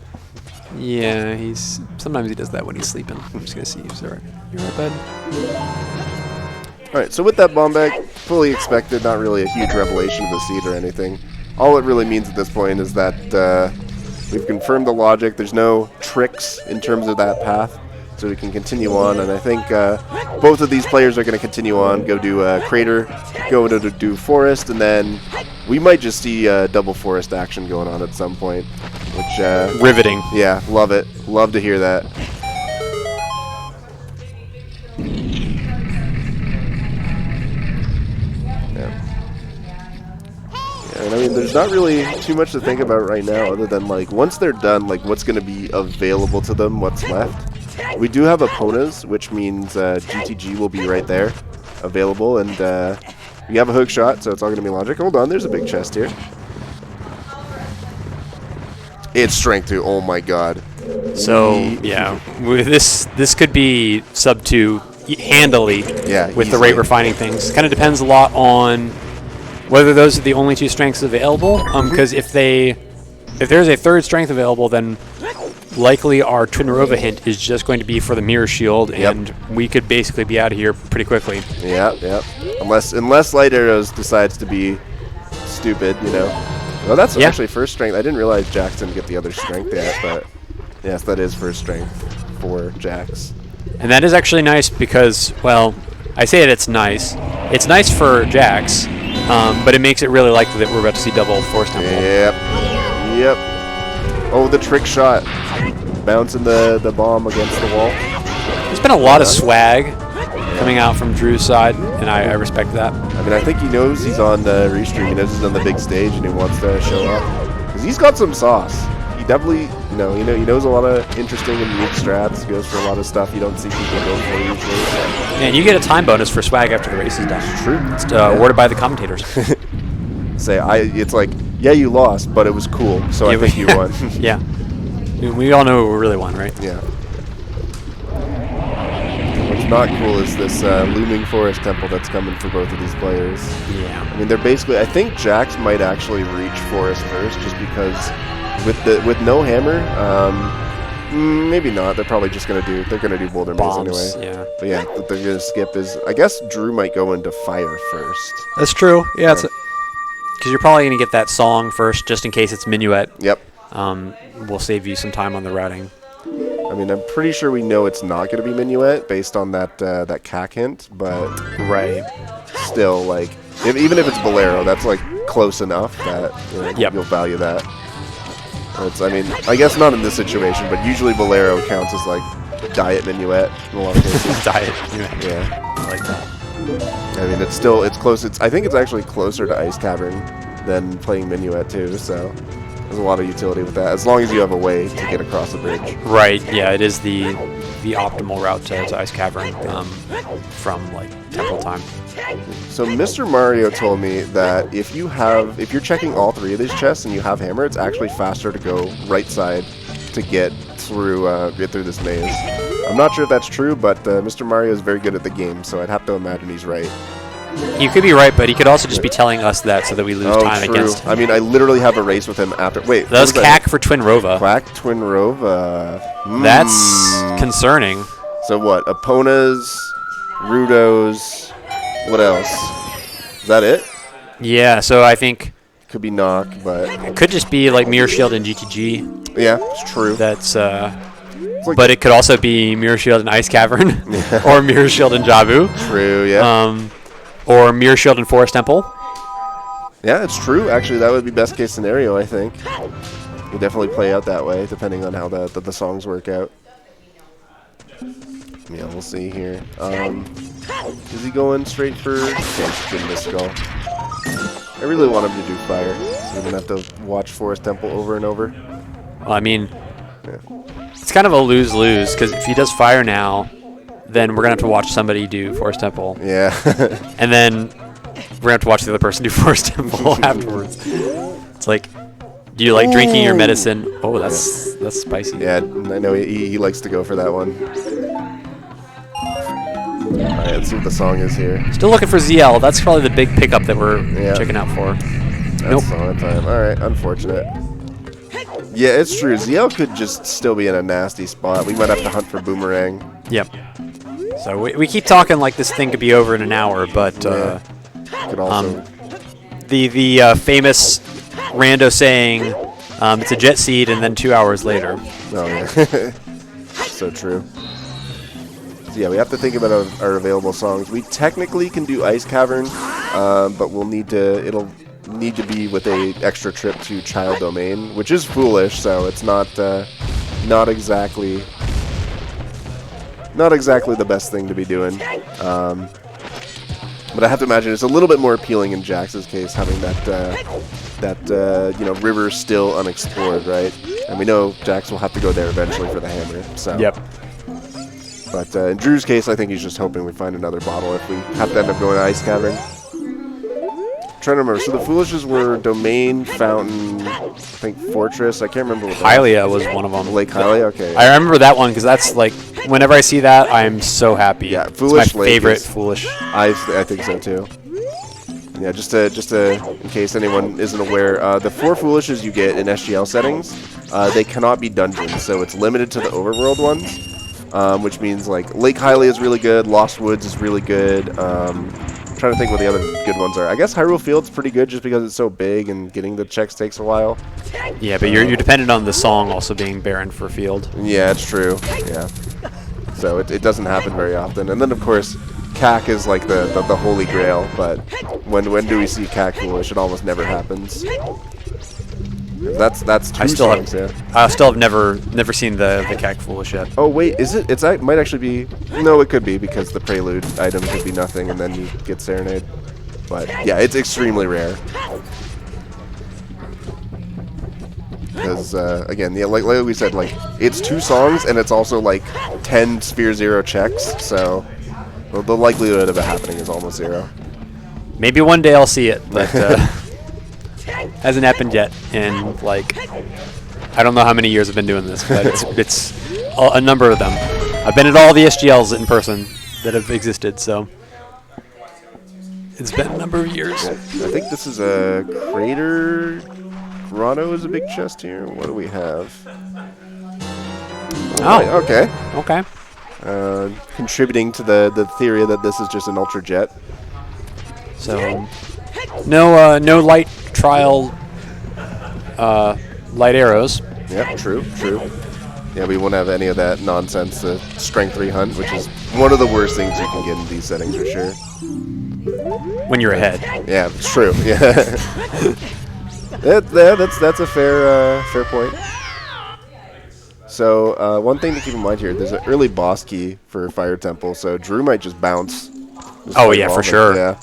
Yeah, sometimes he does that when he's sleeping. I'm just gonna see if you're right, bud. Alright, so with that bomb bag, fully expected, not really a huge revelation of the seed or anything. All it really means at this point is that we've confirmed the logic. There's no tricks in terms of that path, so we can continue on. And I think both of these players are going to continue on, go do Crater, go to do Forest, and then we might just see double Forest action going on at some point. Which Riveting. Yeah, love it. Love to hear that. And I mean, there's not really too much to think about right now other than, like, once they're done, like, what's going to be available to them, what's left. We do have Eponas, which means GTG will be right there, available, and we have a hook shot, so it's all going to be logic. Hold on, there's a big chest here. It's strength 2, oh my god. So, yeah, this could be sub 2 handily with the rate we're finding things. Kind of depends a lot on whether those are the only 2 strengths available, because if there's a third strength available, then likely our Twin Rova hint is just going to be for the mirror shield, and we could basically be out of here pretty quickly. Yep. Unless Light Arrows decides to be stupid, you know. Well, that's actually first strength. I didn't realize Jax didn't get the other strength yet, but yes, that is first strength for Jax. And that is actually nice because, well, I say it's nice. It's nice for Jax. But it makes it really likely that we're about to see double Force Temple. Yep. Oh, the trick shot. Bouncing the bomb against the wall. There's been a lot of swag coming out from Drew's side, and I respect that. I mean, I think he knows he's on the restream. He knows he's on the big stage, and he wants to show up. Because he's got some sauce. He definitely, he knows a lot of interesting and unique strats. He goes for a lot of stuff you don't see people go for usually. And you get a time bonus for swag after the race is done. It's true. It's awarded by the commentators. It's like, yeah, you lost, but it was cool, so I think you won. Yeah. We all know what we really won, right? Yeah. What's not cool is this looming Forest Temple that's coming for both of these players. Yeah. I mean, they're basically, I think Jax might actually reach Forest first, just because with no hammer, maybe not. They're probably just gonna do boulder maze anyway. Yeah. But yeah, what they're gonna skip is, I guess Drew might go into fire first. That's true. Yeah, because you're probably gonna get that song first, just in case it's minuet. Yep. We'll save you some time on the routing. I mean, I'm pretty sure we know it's not gonna be minuet based on that CAC hint, but still, like, even if it's Bolero, that's like close enough that you'll value that. I mean, I guess not in this situation, but usually Bolero counts as like diet minuet in a lot of cases. Diet minuet. Yeah. I like that. I mean, it's close. I think it's actually closer to Ice Cavern than playing minuet too, so there's a lot of utility with that, as long as you have a way to get across the bridge. Right, yeah, it is the optimal route to Ice Cavern from like temple time. So Mr. Mario told me that if you're checking all 3 of these chests and you have hammer, it's actually faster to go right side to get through this maze. I'm not sure if that's true, but Mr. Mario is very good at the game, so I'd have to imagine he's right. You could be right, but he could also just be telling us that so that we lose time against him. I mean, I literally have a race with him after. Wait, that was CAC for Twin Rova. CAC Twin Rova. That's concerning. So what? Eponas, Rudos. What else? Is that it? Yeah. So I think could be knock, but it could just be like Mirror Shield and GTG. Yeah, it's true. That's but it could also be Mirror Shield and Ice Cavern, or Mirror Shield and Jabu. True. Yeah. Or Mirror Shield and Forest Temple. Yeah, it's true. Actually, that would be best case scenario, I think. Would definitely play out that way, depending on how the songs work out. Yeah, we'll see here. Is he going straight for... Yeah, getting this skull. I really want him to do fire, so we don't have to watch Forest Temple over and over. Well, I mean, it's kind of a lose-lose, because if he does fire now, then we're gonna have to watch somebody do Forest Temple. Yeah. And then we're gonna have to watch the other person do Forest Temple afterwards. It's like, do you like drinking your medicine? Oh, that's spicy. Yeah, I know he likes to go for that one. Alright, let's see what the song is here. Still looking for ZL. That's probably the big pickup that we're checking out for. That's song time. Alright, unfortunate. Yeah, it's true. ZL could just still be in a nasty spot. We might have to hunt for Boomerang. Yep. So we keep talking like this thing could be over in an hour, but Could also the famous rando saying, it's a jet seed, and then 2 hours later. Oh yeah. So true. So yeah, we have to think about our available songs. We technically can do Ice Cavern, but it'll need to be with a extra trip to Child Domain, which is foolish. So it's not exactly the best thing to be doing. But I have to imagine it's a little bit more appealing in Jax's case, having that river still unexplored, right? And we know Jax will have to go there eventually for the hammer. So. Yep. But in Drew's case, I think he's just hoping we find another bottle if we have to end up going to Ice Cavern. Trying to remember. So the Foolishes were Domain, Fountain, I think Fortress. I can't remember what Hylia was one of them. Lake Hylia? Okay. I remember that one because that's like, whenever I see that, I'm so happy. Yeah, it's Foolish my Lake favorite is- Foolish. I think so too. Yeah, just in case anyone isn't aware, the 4 Foolishes you get in SGL settings, they cannot be dungeons, so it's limited to the overworld ones, which means like Lake Hylia is really good, Lost Woods is really good. Trying to think what the other good ones are. I guess Hyrule Field's pretty good just because it's so big and getting the checks takes a while. Yeah, but you're dependent on the song also being barren for field. Yeah, it's true. Yeah. So it doesn't happen very often. And then of course, CAC is like the holy grail, but when do we see CAC Foolish? It almost never happens. That's two songs, yeah. I still have never seen the CAC Foolish yet. Oh wait, is it? It might actually be. No, it could be because the prelude item could be nothing, and then you get Serenade. But yeah, it's extremely rare. Because again, yeah, like we said, like it's 2 songs, and it's also like 10 Sphere 0 checks. So the likelihood of it happening is almost 0. Maybe one day I'll see it, but hasn't happened yet. And like, I don't know how many years I've been doing this, but it's a number of them. I've been at all the SGLs in person that have existed, so it's been a number of years. Yeah. I think this is a crater. Grotto is a big chest here. What do we have? Oh, right, okay. Okay. Contributing to the theory that this is just an Ultra Jet. So, no light trial, light arrows. Yeah, true. Yeah, we won't have any of that nonsense, the Strength 3 hunt, which is one of the worst things you can get in these settings for sure. When you're ahead. Yeah, it's true. Yeah. That's a fair point. So one thing to keep in mind here, there's an early boss key for Fire Temple, so Drew might just bounce. Oh yeah, for sure. Yeah.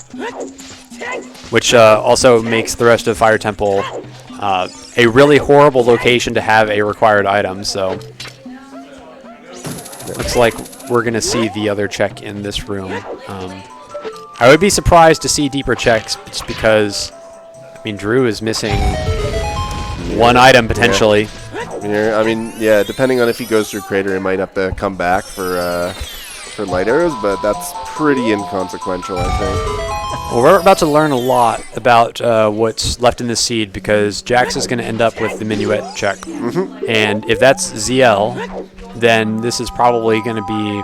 Which also makes the rest of Fire Temple a really horrible location to have a required item. So looks like we're gonna see the other check in this room. I would be surprised to see deeper checks, just because I mean Drew is missing one item potentially. Yeah. I mean, yeah. Depending on if he goes through Crater, he might have to come back for light arrows, but that's pretty inconsequential, I think. Well, we're about to learn a lot about what's left in this seed, because Jax is going to end up with the Minuet check. Mm-hmm. And if that's ZL, then this is probably going to be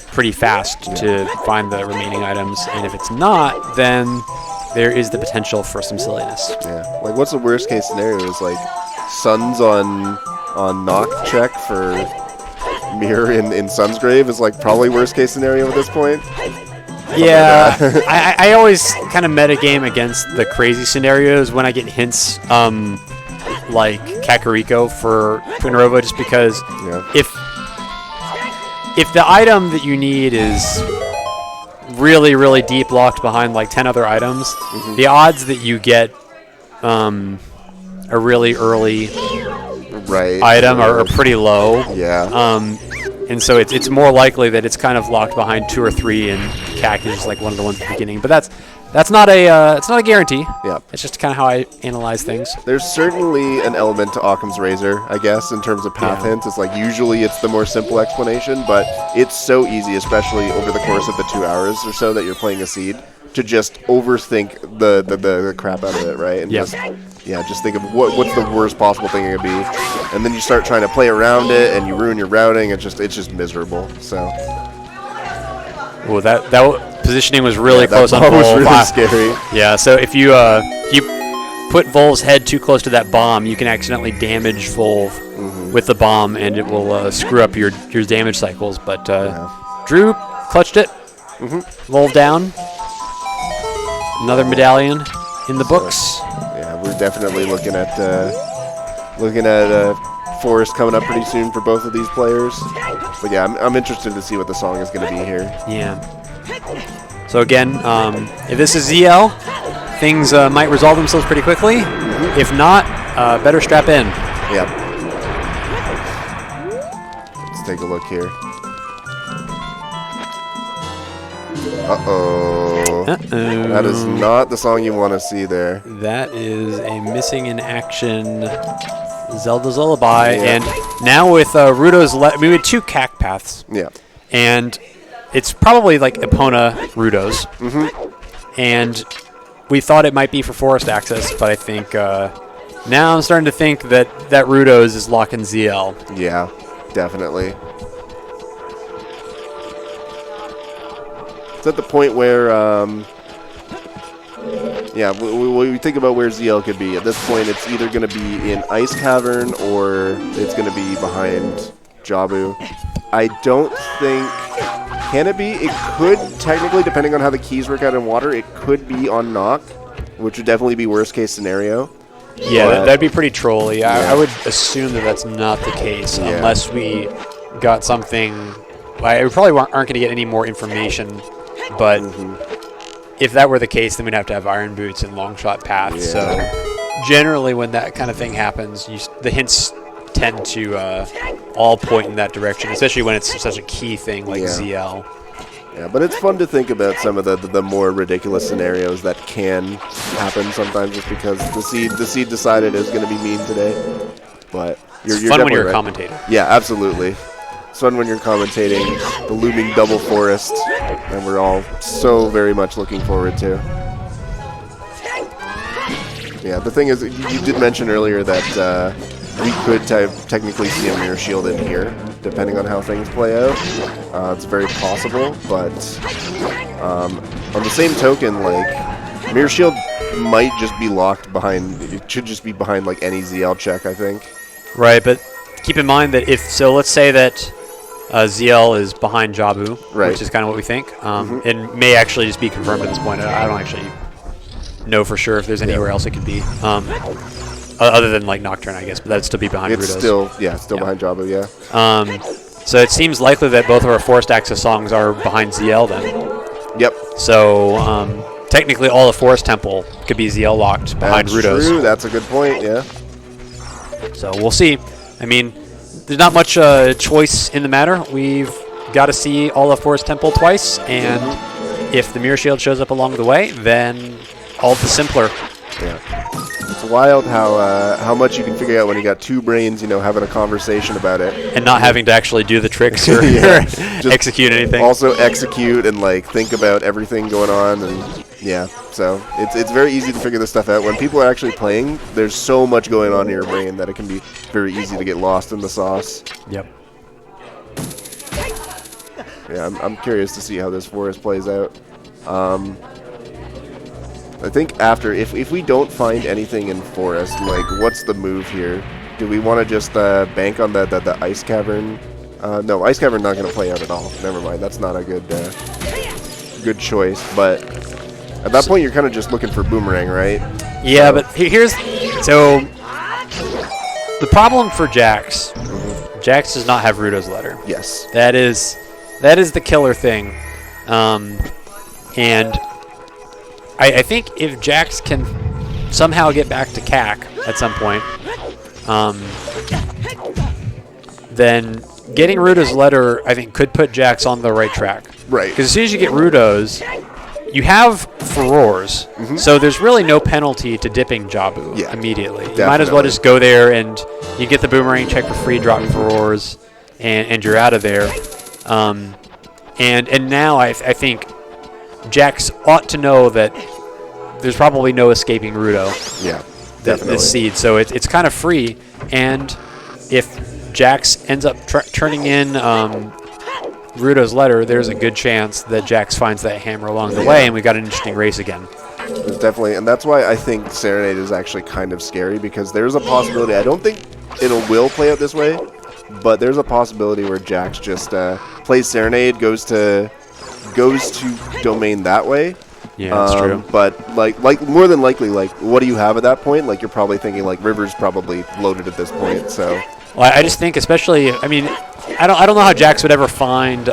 pretty fast to find the remaining items. And if it's not, then there is the potential for some silliness. Yeah. Like, what's the worst case scenario? Is like Suns on knock check for Mirror in Sun's Grave is like probably worst case scenario at this point. Yeah, I always kind of metagame against the crazy scenarios when I get hints like Kakariko for Punarova, just because if the item that you need is really, really deep locked behind like 10 other items, the odds that you get a really early item are pretty low. Yeah. And so it's more likely that it's kind of locked behind 2 or 3, and CAC is like one of the ones at the beginning. But that's not a it's not a guarantee. Yeah. It's just kind of how I analyze things. There's certainly an element to Occam's razor, I guess, in terms of path hints. It's like usually it's the more simple explanation, but it's so easy, especially over the course of the 2 hours or so that you're playing a seed, to just overthink the crap out of it, right? And just think of what's the worst possible thing it could be, and then you start trying to play around it, and you ruin your routing. It's just miserable. So. Well, that positioning was really close on That Volv. was really scary. Yeah, so if you put Volv's head too close to that bomb, you can accidentally damage Volv with the bomb, and it will screw up your damage cycles. But Drew clutched it. Volv down. Another medallion in the books. Yeah, we're definitely looking at Forest coming up pretty soon for both of these players. But yeah, I'm interested to see what the song is going to be here. Yeah. So again, if this is ZL, things might resolve themselves pretty quickly. If not, better strap in. Yep. Let's take a look here. Uh-oh. That is not the song you want to see there. That is a missing in action Zelda's Lullaby. And now with Rudo's, we had 2 CAC paths. Yeah. And it's probably like Epona Rudo's. And we thought it might be for forest access, but I think now I'm starting to think that Rudo's is locking ZL. Yeah, definitely. It's at the point where, we think about where ZL could be. At this point, it's either going to be in Ice Cavern or it's going to be behind Jabu. I don't think... Can it be? It could, technically, depending on how the keys work out in water, it could be on Knock, which would definitely be worst case scenario. Yeah, that'd be pretty trolly. I would assume that that's not the case unless we got something... we probably aren't going to get any more information, but if that were the case, then we'd have to have Iron Boots and Long Shot Paths. So generally when that kind of thing happens, the hints tend to all point in that direction, especially when it's such a key thing like ZL. Yeah, but it's fun to think about some of the more ridiculous scenarios that can happen sometimes just because the seed decided it was going to be mean today. But you're fun when you're right. a commentator. Yeah, absolutely. It's fun when you're commentating the looming double forest, and we're all so very much looking forward to. Yeah, the thing is, you did mention earlier that we could technically see a mirror shield in here, depending on how things play out. It's very possible, but on the same token, like, mirror shield might just be locked behind, it should just be behind like any ZL check, I think. Right, but keep in mind that let's say that ZL is behind Jabu, which is kind of what we think. It may actually just be confirmed at this point. I don't actually know for sure if there's anywhere else it could be. Other than like Nocturne, I guess, but that'd still be behind Rudo's. Still behind Jabu, yeah. So it seems likely that both of our forced access songs are behind ZL then. Yep. So technically all the Forest Temple could be ZL locked behind Rudo's. True. That's a good point, yeah. So we'll see. I mean, there's not much choice in the matter. We've got to see all of Forest Temple twice, and if the Mirror Shield shows up along the way, then all the simpler. Yeah. It's wild how much you can figure out when you got 2 brains, having a conversation about it. And not having to actually do the tricks or execute anything. Also execute and think about everything going on, and so it's very easy to figure this stuff out. When people are actually playing, there's so much going on in your brain that it can be very easy to get lost in the sauce. Yep. Yeah, I'm curious to see how this forest plays out. I think if we don't find anything in forest, what's the move here? Do we want to just bank on the ice cavern? No, ice cavern not going to play out at all. Never mind, that's not a good choice. But at that point, you're kind of just looking for boomerang, right? Yeah, but here's the problem for Jax. Jax does not have Rudo's letter. Yes, that is the killer thing, and I think if Jax can somehow get back to CAC at some point, then getting Rudo's letter, I think, could put Jax on the right track. Right. Because as soon as you get Rudo's, you have furores, so there's really no penalty to dipping Jabu immediately. You might as well just go there and you get the boomerang check for free, drop furores, and you're out of there. And now I think Jax ought to know that there's probably no escaping Rudo. Yeah, definitely. This seed, so it's kind of free. And if Jax ends up turning in Rudo's letter, there's a good chance that Jax finds that hammer along the way, and we got an interesting race again. There's definitely, and that's why I think Serenade is actually kind of scary, because there's a possibility. I don't think it will play out this way, but there's a possibility where Jax just plays Serenade, goes to domain that way. Yeah, that's true. But like more than likely, like, what do you have at that point? Like, you're probably thinking like River's probably loaded at this point. So, well, I just think, especially, I mean, I don't know how Jax would ever find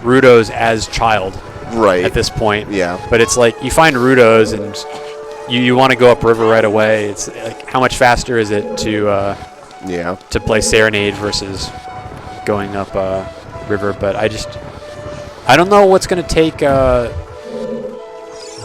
Rudo's as child. Right. At this point. Yeah. But it's like you find Rudo's and you want to go up river right away. It's like, how much faster is it to play Serenade versus going up river? But I don't know what's going to take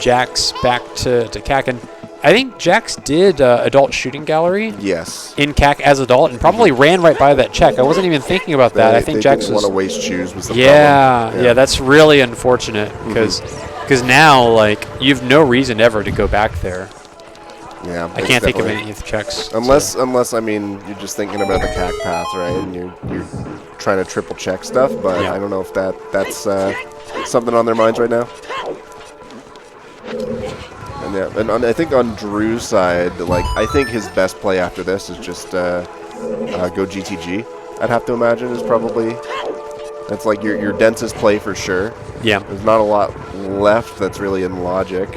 Jax back to CAC. And I think Jax did adult shooting gallery. Yes. In CAC as adult, and probably ran right by that check. I wasn't even thinking about that. I think Jax didn't want to waste choose was the problem. Yeah, that's really unfortunate because now like you've no reason ever to go back there. Yeah, I can't think of any of the checks. Unless I mean you're just thinking about the CAC path, right? And you're trying to triple check stuff, but I don't know if that's something on their minds right now. And I think on Drew's side, like, I think his best play after this is just go GTG. I'd have to imagine is probably that's like your densest play for sure. Yeah, there's not a lot left that's really in logic.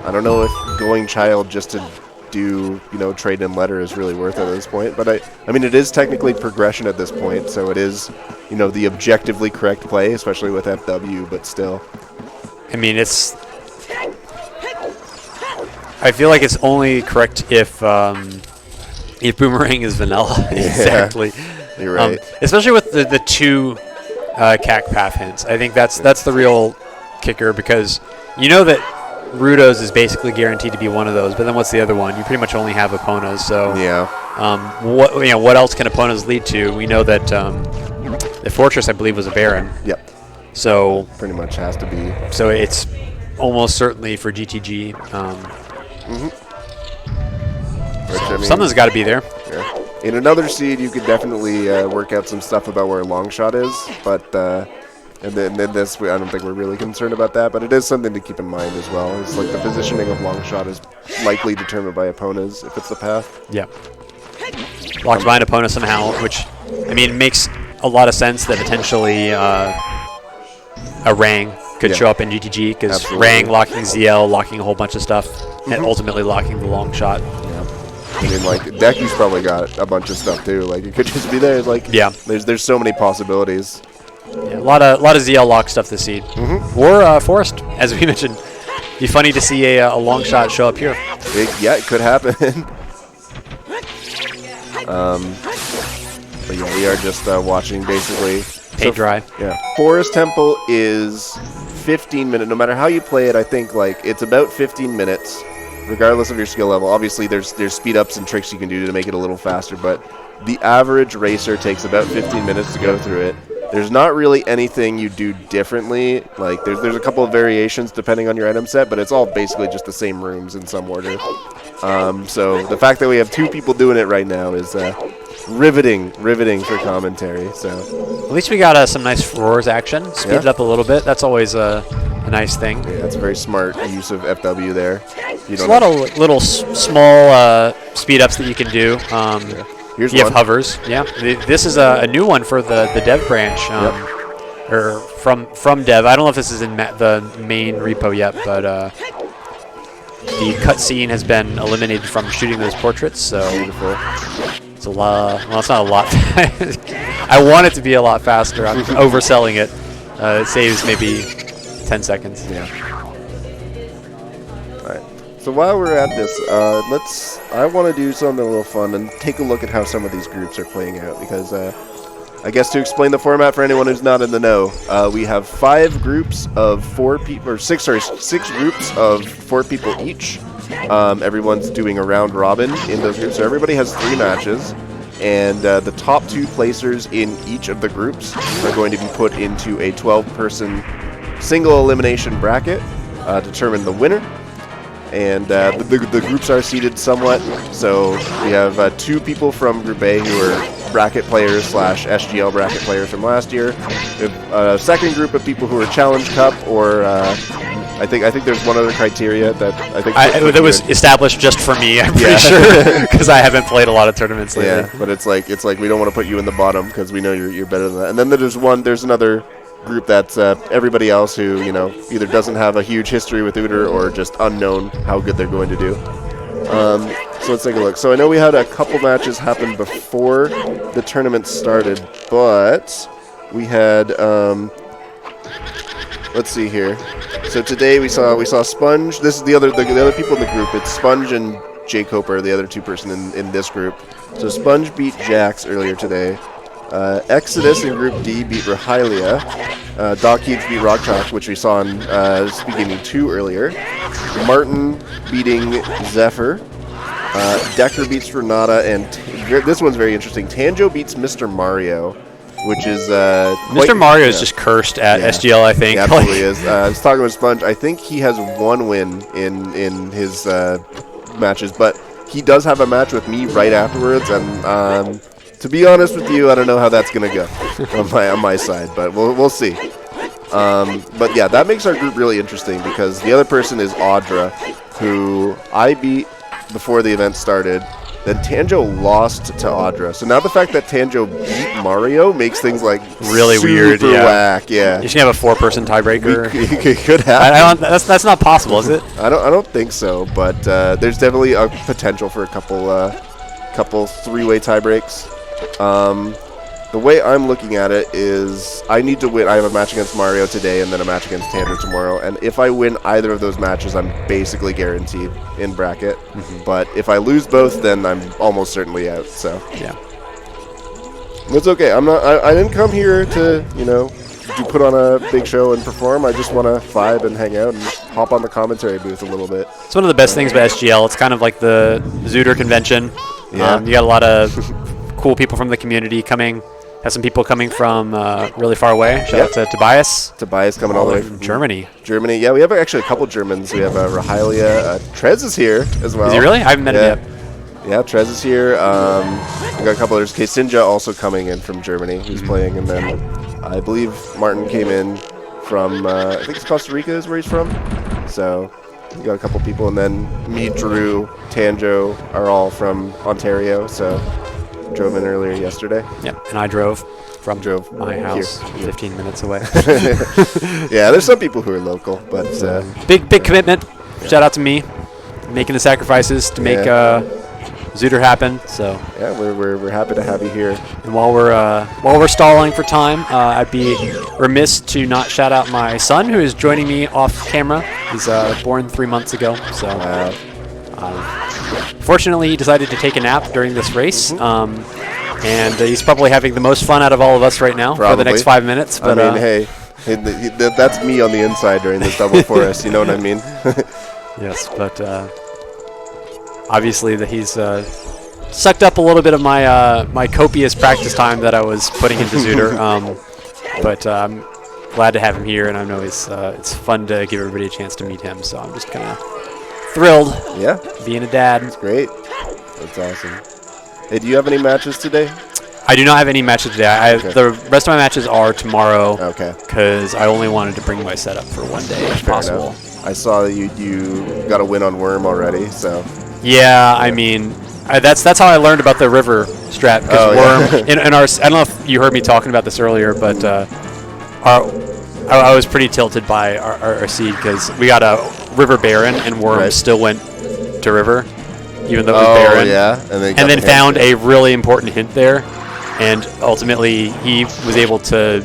I don't know if going child just to do trade in letter is really worth it at this point. But I mean it is technically progression at this point, so it is the objectively correct play, especially with FW. But still, I mean I feel like it's only correct if boomerang is vanilla. Exactly. You're right. Especially with the two CAC path hints. I think that's the real kicker, because that Rudo's is basically guaranteed to be one of those. But then what's the other one? You pretty much only have Eponas. So yeah. What else can Eponas lead to? We know that the Fortress, I believe, was a Baron. Yep. So pretty much has to be. So it's almost certainly for GTG. Which, I mean, something's got to be there. Yeah. In another seed, you could definitely work out some stuff about where Longshot is, but and then this, I don't think we're really concerned about that. But it is something to keep in mind as well. It's like the positioning of Longshot is likely determined by opponents if it's the path. Yeah. Locked behind opponent somehow, which I mean makes a lot of sense that potentially a Rang could show up in GTG, because Rang locking ZL, locking a whole bunch of stuff, and ultimately locking the long shot. Yeah. I mean, like, Decky's probably got a bunch of stuff too. Like, it could just be there. Like, there's so many possibilities. Yeah, a lot of ZL lock stuff this seed. Or Forest, as we mentioned. Be funny to see a long shot show up here. It could happen. But yeah, we are just watching basically. Paint dry. Yeah. Forest Temple is 15 minutes. No matter how you play it, I think like it's about 15 minutes, regardless of your skill level. Obviously, there's speed ups and tricks you can do to make it a little faster, but the average racer takes about 15 minutes to go through it. There's not really anything you do differently. Like there's a couple of variations depending on your item set, but it's all basically just the same rooms in some order. So the fact that we have two people doing it right now is riveting for commentary. So at least we got some nice furores action. Speed it up a little bit. That's always a nice thing. Yeah, that's a very smart use of FW there. There's a lot of little small speed ups that you can do. Here's you have hovers. Yeah, this is a new one for the dev branch, or from dev. I don't know if this is in the main repo yet, but the cutscene has been eliminated from shooting those portraits. So beautiful. It's a lot. Well, it's not a lot. I want it to be a lot faster. I'm overselling it. It saves maybe 10 seconds. Yeah. All right. So while we're at this, I want to do something a little fun and take a look at how some of these groups are playing out, because I guess to explain the format for anyone who's not in the know, we have 5 groups of 4 people, or 6 groups of 4 people each. Everyone's doing a round robin in those groups, so everybody has 3 matches, and the top 2 placers in each of the groups are going to be put into a 12-person single elimination bracket, determine the winner. And the groups are seeded somewhat, so we have 2 people from Group A who are bracket players / SGL bracket players from last year. We have a second group of people who are Challenge Cup, or I think there's one other criteria that I think that was established just for me. I'm pretty sure, because I haven't played a lot of tournaments lately. Yeah, but it's like we don't want to put you in the bottom because we know you're better than that. And then there's another group that's everybody else who, you know, either doesn't have a huge history with Ooter or just unknown how good they're going to do. So let's take a look. So I know we had a couple matches happen before the tournament started, but we had let's see here. So today we saw Sponge. This is the other people in the group. It's Sponge and Jake Hoper, the other 2 person in this group. So Sponge beat Jax earlier today. Exodus in Group D beat Rahylia. Doc Keats beat Rock Chalk, which we saw in Speedgaming 2 earlier. Martin beating Zephyr. Decker beats Renata, and this one's very interesting. Tanjo beats Mr. Mario, which is Mr. Mario is just cursed at SGL, I think. He absolutely is. I was talking with Sponge. I think he has 1 win in his matches, but he does have a match with me right afterwards, and to be honest with you, I don't know how that's going to go on my side, but we'll see. But yeah, that makes our group really interesting because the other person is Audra, who I beat before the event started. Then Tanjo lost to Audra. So now the fact that Tanjo beat Mario makes things like really super weird. Whack. Yeah. You should have a 4-person tiebreaker. It could happen. That's not possible, is it? I don't think so. But there's definitely a potential for a couple 3-way tiebreaks. The way I'm looking at it is I need to win. I have a match against Mario today and then a match against Tanner tomorrow. And if I win either of those matches, I'm basically guaranteed in bracket. But if I lose both, then I'm almost certainly out. So yeah, it's okay. I didn't come here to, you know, to put on a big show and perform. I just want to vibe and hang out and hop on the commentary booth a little bit. It's one of the best things about SGL. It's kind of like the Zooter convention. Yeah. You got a lot of cool people from the community coming. Have some people coming from really far away. Shout out to Tobias. Tobias coming all the way from Germany. Germany. Yeah, we have actually a couple Germans. We have Rahylia. Trez is here as well. Is he really? I haven't met him yet. Yeah, Trez is here. We got a couple others. Ksinja also coming in from Germany. He's playing. And then I believe Martin came in from, I think it's Costa Rica is where he's from. So we got a couple people. And then me, Drew, Tanjo are all from Ontario. So drove in earlier yesterday. Yep, and I drove from my house here. 15 minutes away. Yeah, there's some people who are local, but big commitment. Shout out to me, making the sacrifices to make Zooter happen. So yeah, we're happy to have you here. And while we're stalling for time, I'd be remiss to not shout out my son, who is joining me off camera. He's born 3 months ago, so. Fortunately, he decided to take a nap during this race, and he's probably having the most fun out of all of us right now for the next 5 minutes. But I mean, hey, that's me on the inside during this double forest. You know what I mean? Yes, but obviously he's sucked up a little bit of my copious practice time that I was putting into Zooter. But I'm glad to have him here, and I know it's fun to give everybody a chance to meet him. So I'm just kind of thrilled. Yeah, being a dad. That's great. That's awesome. Hey, do you have any matches today? I do not have any matches today. The rest of my matches are tomorrow. Okay. Because I only wanted to bring my setup for one day, if possible. Enough. I saw that you got a win on Worm already, so. Yeah, I mean, that's how I learned about the river strat. Because Worm, in our, I don't know if you heard me talking about this earlier, but I was pretty tilted by our seed because we got a River Baron and Worm still went to River, even though it was Baron. Yeah, and then found a really important hint there, and ultimately he was able to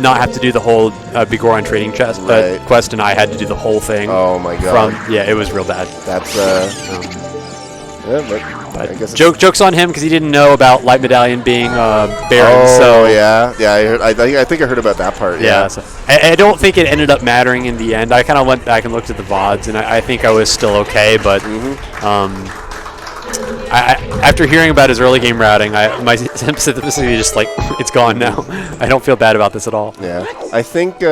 not have to do the whole Bigoron trading quest, and I had to do the whole thing. Oh my god! It was real bad. That's yeah, but I guess Joke's on him because he didn't know about Light Medallion being Baron. Oh, so yeah. I think I heard about that part. yeah. So I don't think it ended up mattering in the end. I kind of went back and looked at the VODs, and I think I was still okay. But after hearing about his early game routing, my sympathy just like it's gone now. I don't feel bad about this at all. Yeah, I think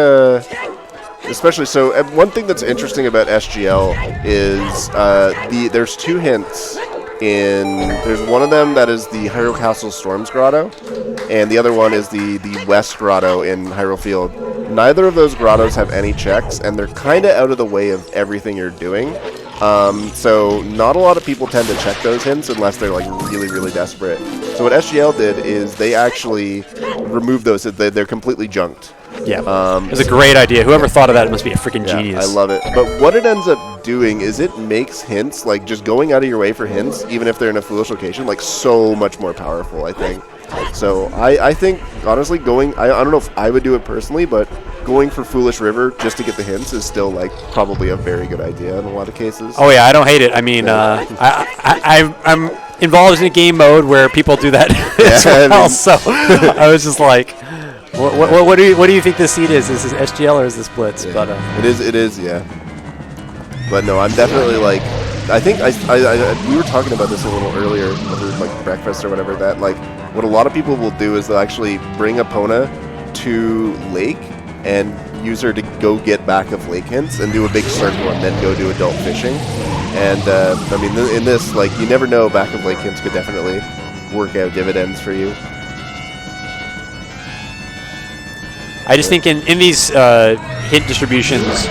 especially so. One thing that's interesting about SGL is there's 2 hints. There's one of them that is the Hyrule Castle Storms Grotto, and the other one is the West Grotto in Hyrule Field. Neither of those grottos have any checks, and they're kind of out of the way of everything you're doing. So not a lot of people tend to check those hints unless they're like really, really desperate. So what SGL did is they actually removed those. They're completely junked. Yeah, it was a great idea. Whoever thought of that must be a freaking genius. I love it. But what it ends up doing is it makes hints, like just going out of your way for hints, even if they're in a foolish location, like so much more powerful, I think. So I think, honestly, I don't know if I would do it personally, but going for Foolish River just to get the hints is still like probably a very good idea in a lot of cases. Oh yeah, I don't hate it. I mean, I'm involved in a game mode where people do that as well. So I was just like, what do you think this seed is? Is this SGL or is this Blitz? Yeah. But it is, yeah. But no, I'm definitely like, I think we were talking about this a little earlier, whether like breakfast or whatever. That like what a lot of people will do is they'll actually bring Epona to Lake and use her to go get back of Lake hints and do a big circle and then go do adult fishing. And I mean, in this, like, you never know, back of Lake hints could definitely work out dividends for you. I just think in these hint distributions,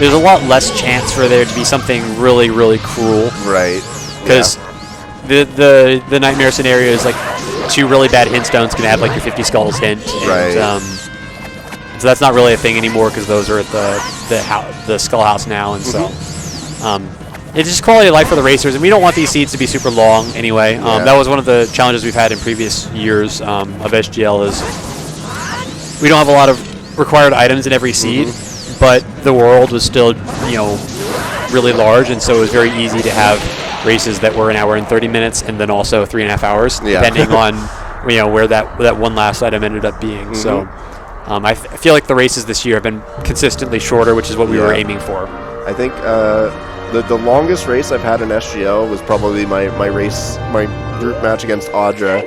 there's a lot less chance for there to be something really, really cruel. Right. Because the nightmare scenario is like 2 really bad hint stones can have like your 50 skulls hint. Right. And, so that's not really a thing anymore because those are at the Skull House now, and so it's just quality of life for the racers. And we don't want these seeds to be super long anyway. That was one of the challenges we've had in previous years of SGL is we don't have a lot of required items in every seed, but the world was still really large, and so it was very easy to have races that were 1 hour and 30 minutes, and then also 3.5 hours, depending on where that one last item ended up being. So. I feel like the races this year have been consistently shorter, which is what we were aiming for. I think the longest race I've had in SGL was probably my group match against Audra,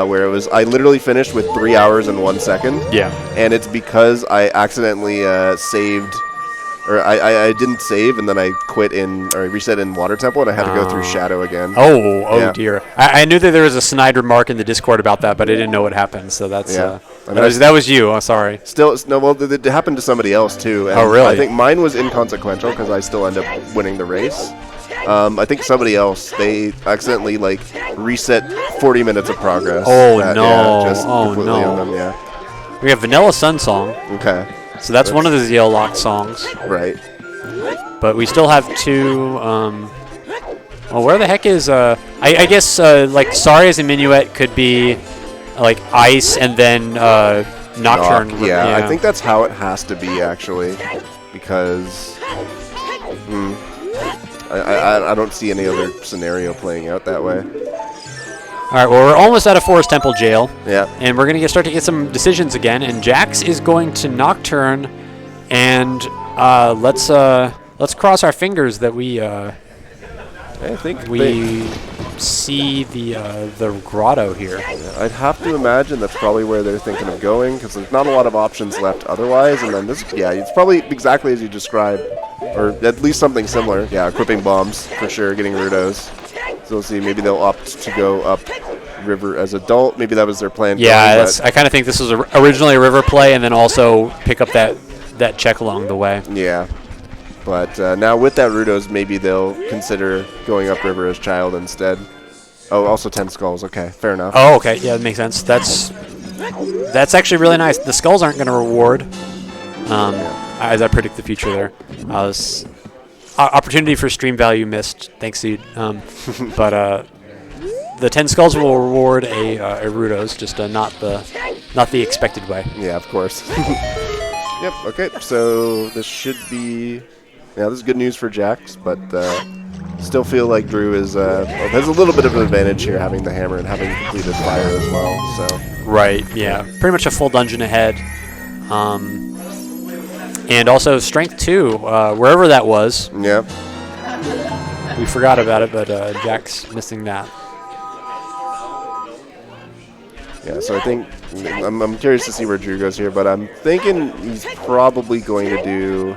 where I literally finished with 3 hours and 1 second. Yeah. And it's because I accidentally saved, or I didn't save, and then I reset in Water Temple, and I had to go through Shadow again. Oh dear. I knew that there was a snide remark in the Discord about that, but I didn't know what happened. So that's that was you. I'm sorry. Still, no. Well, it happened to somebody else too. And really? I think mine was inconsequential because I still end up winning the race. I think somebody else, they accidentally reset 40 minutes of progress. Oh no! Just completely on them, We have Vanilla Sun Song. Okay. So that's one of the ZL Lock songs. Right. But we still have 2. Well, where the heck is I guess Saria's and Minuet could be like Ice and then Nocturne. Yeah, I think that's how it has to be actually, because I don't see any other scenario playing out that way. All right, well, we're almost out of Forest Temple Jail. Yeah. And we're going to start to get some decisions again. And Jax is going to Nocturne. And let's cross our fingers that we see the grotto here. Yeah, I'd have to imagine that's probably where they're thinking of going, because there's not a lot of options left otherwise. And then it's probably exactly as you described, or at least something similar. Yeah, equipping bombs for sure, getting Rudos. So we'll see. Maybe they'll opt to go up river as adult. Maybe that was their plan. Yeah, I kind of think this was originally a river play, and then also pick up that check along the way. Yeah, but now with that Rudos, maybe they'll consider going up river as child instead. Oh, also 10 skulls. Okay, fair enough. Oh, okay. Yeah, that makes sense. That's actually really nice. The skulls aren't going to reward, as I predict the future there. Opportunity for stream value missed. Thanks, Seed. But the 10 skulls will reward a Rudos, just not the expected way. Yeah, of course. Yep. Okay. So this should be. Yeah, this is good news for Jax, but still feel like Drew is has a little bit of an advantage here, having the hammer and having completed fire as well. So Right, yeah. Pretty much a full dungeon ahead. And also strength 2, wherever that was. yeah. We forgot about it, but Jack's missing that. Yeah, so I think I'm curious to see where Drew goes here, but I'm thinking he's probably going to do.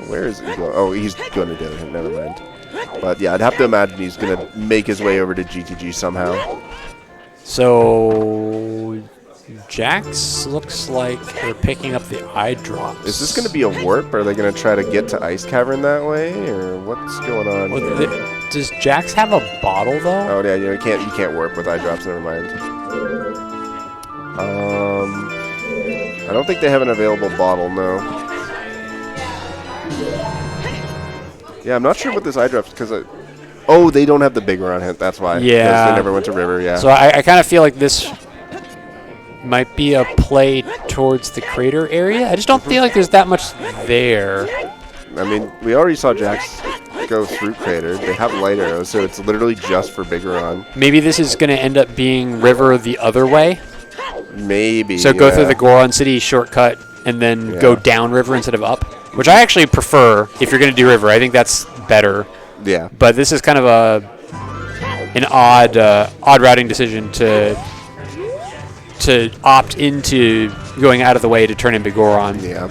Where is he going? Oh, he's going to do it. Never mind. But yeah, I'd have to imagine he's going to make his way over to GTG somehow. So Jax looks like they're picking up the eye drops. Is this going to be a warp? Are they going to try to get to Ice Cavern that way, or what's going on? Here? Does Jax have a bottle though? Oh yeah, you can't warp with eye drops. Never mind. I don't think they have an available bottle. No. Yeah, I'm not sure what this eye drops because oh, they don't have the big run hit. That's why. Yeah. 'Cause they never went to river. Yeah. So I kind of feel like this might be a play towards the crater area. I just don't feel like there's that much there. I mean, we already saw Jax go through crater. They have light arrows, so it's literally just for Bigoron. Maybe this is going to end up being river the other way. Maybe. So go through the Goron City shortcut and then go down river instead of up, which I actually prefer if you're going to do river. I think that's better. Yeah. But this is kind of an odd routing decision to opt into going out of the way to turn in Bigoron. Yeah.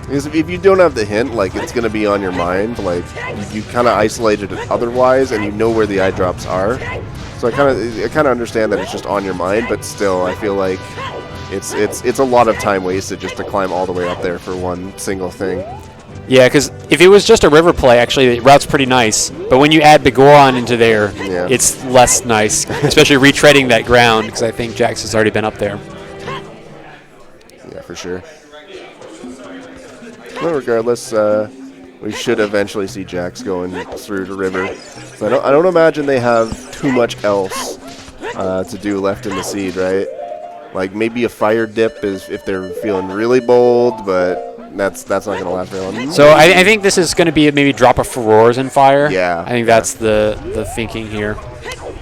Because if you don't have the hint, like, it's going to be on your mind. Like, you kind of isolated it otherwise, and you know where the eye drops are. So I kind of understand that it's just on your mind, but still, I feel like it's a lot of time wasted just to climb all the way up there for one single thing. Yeah, because if it was just a river play, actually, the route's pretty nice. But when you add Bigoron into there, it's less nice, especially retreading that ground, because I think Jax has already been up there. Yeah, for sure. Well, regardless, we should eventually see Jax going through the river. So I don't imagine they have too much else to do left in the seed, right? Like maybe a fire dip is if they're feeling really bold, but that's not going to last very long. So I think this is going to be maybe drop a Furores in fire. Yeah. I think that's the thinking here.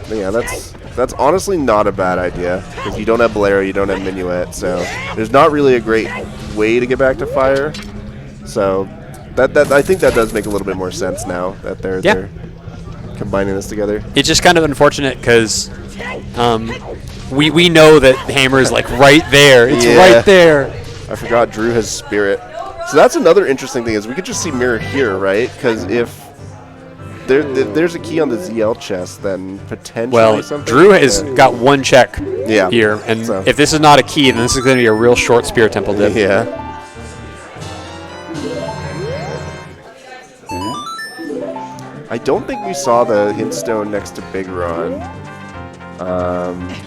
Yeah, that's honestly not a bad idea because you don't have Bolero, you don't have Minuet, so there's not really a great way to get back to fire. So that I think that does make a little bit more sense now that they're combining this together. It's just kind of unfortunate because we know that Hammer is like right there. It's right there. I forgot Drew has Spirit. So that's another interesting thing is we could just see Mirror here, right? Because if there's a key on the ZL chest, then potentially something. Drew has got one check here, and so if this is not a key, then this is going to be a real short Spirit Temple dip. Yeah. I don't think we saw the hint stone next to Bigoron.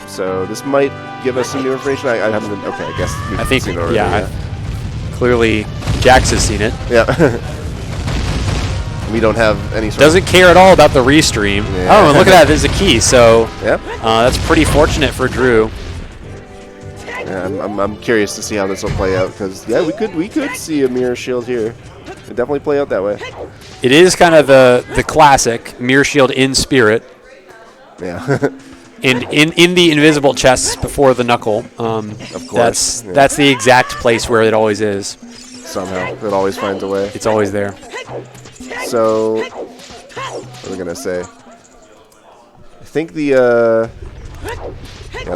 So this might give us some new information. I haven't been, okay, I guess we've seen it already. Clearly Jax has seen it. Yeah. We don't have any sort Doesn't care at all about the restream. Yeah. Oh, and look at that, there's a key, so yep. That's pretty fortunate for Drew. Yeah, I'm curious to see how this will play out, because, yeah, we could see a Mirror Shield here. It definitely play out that way. It is kind of the classic Mirror Shield in Spirit. Yeah. And in the invisible chests before the knuckle. Of course. That's the exact place where it always is. Somehow. It always finds a way. It's always there. So, what are we going to say? I think the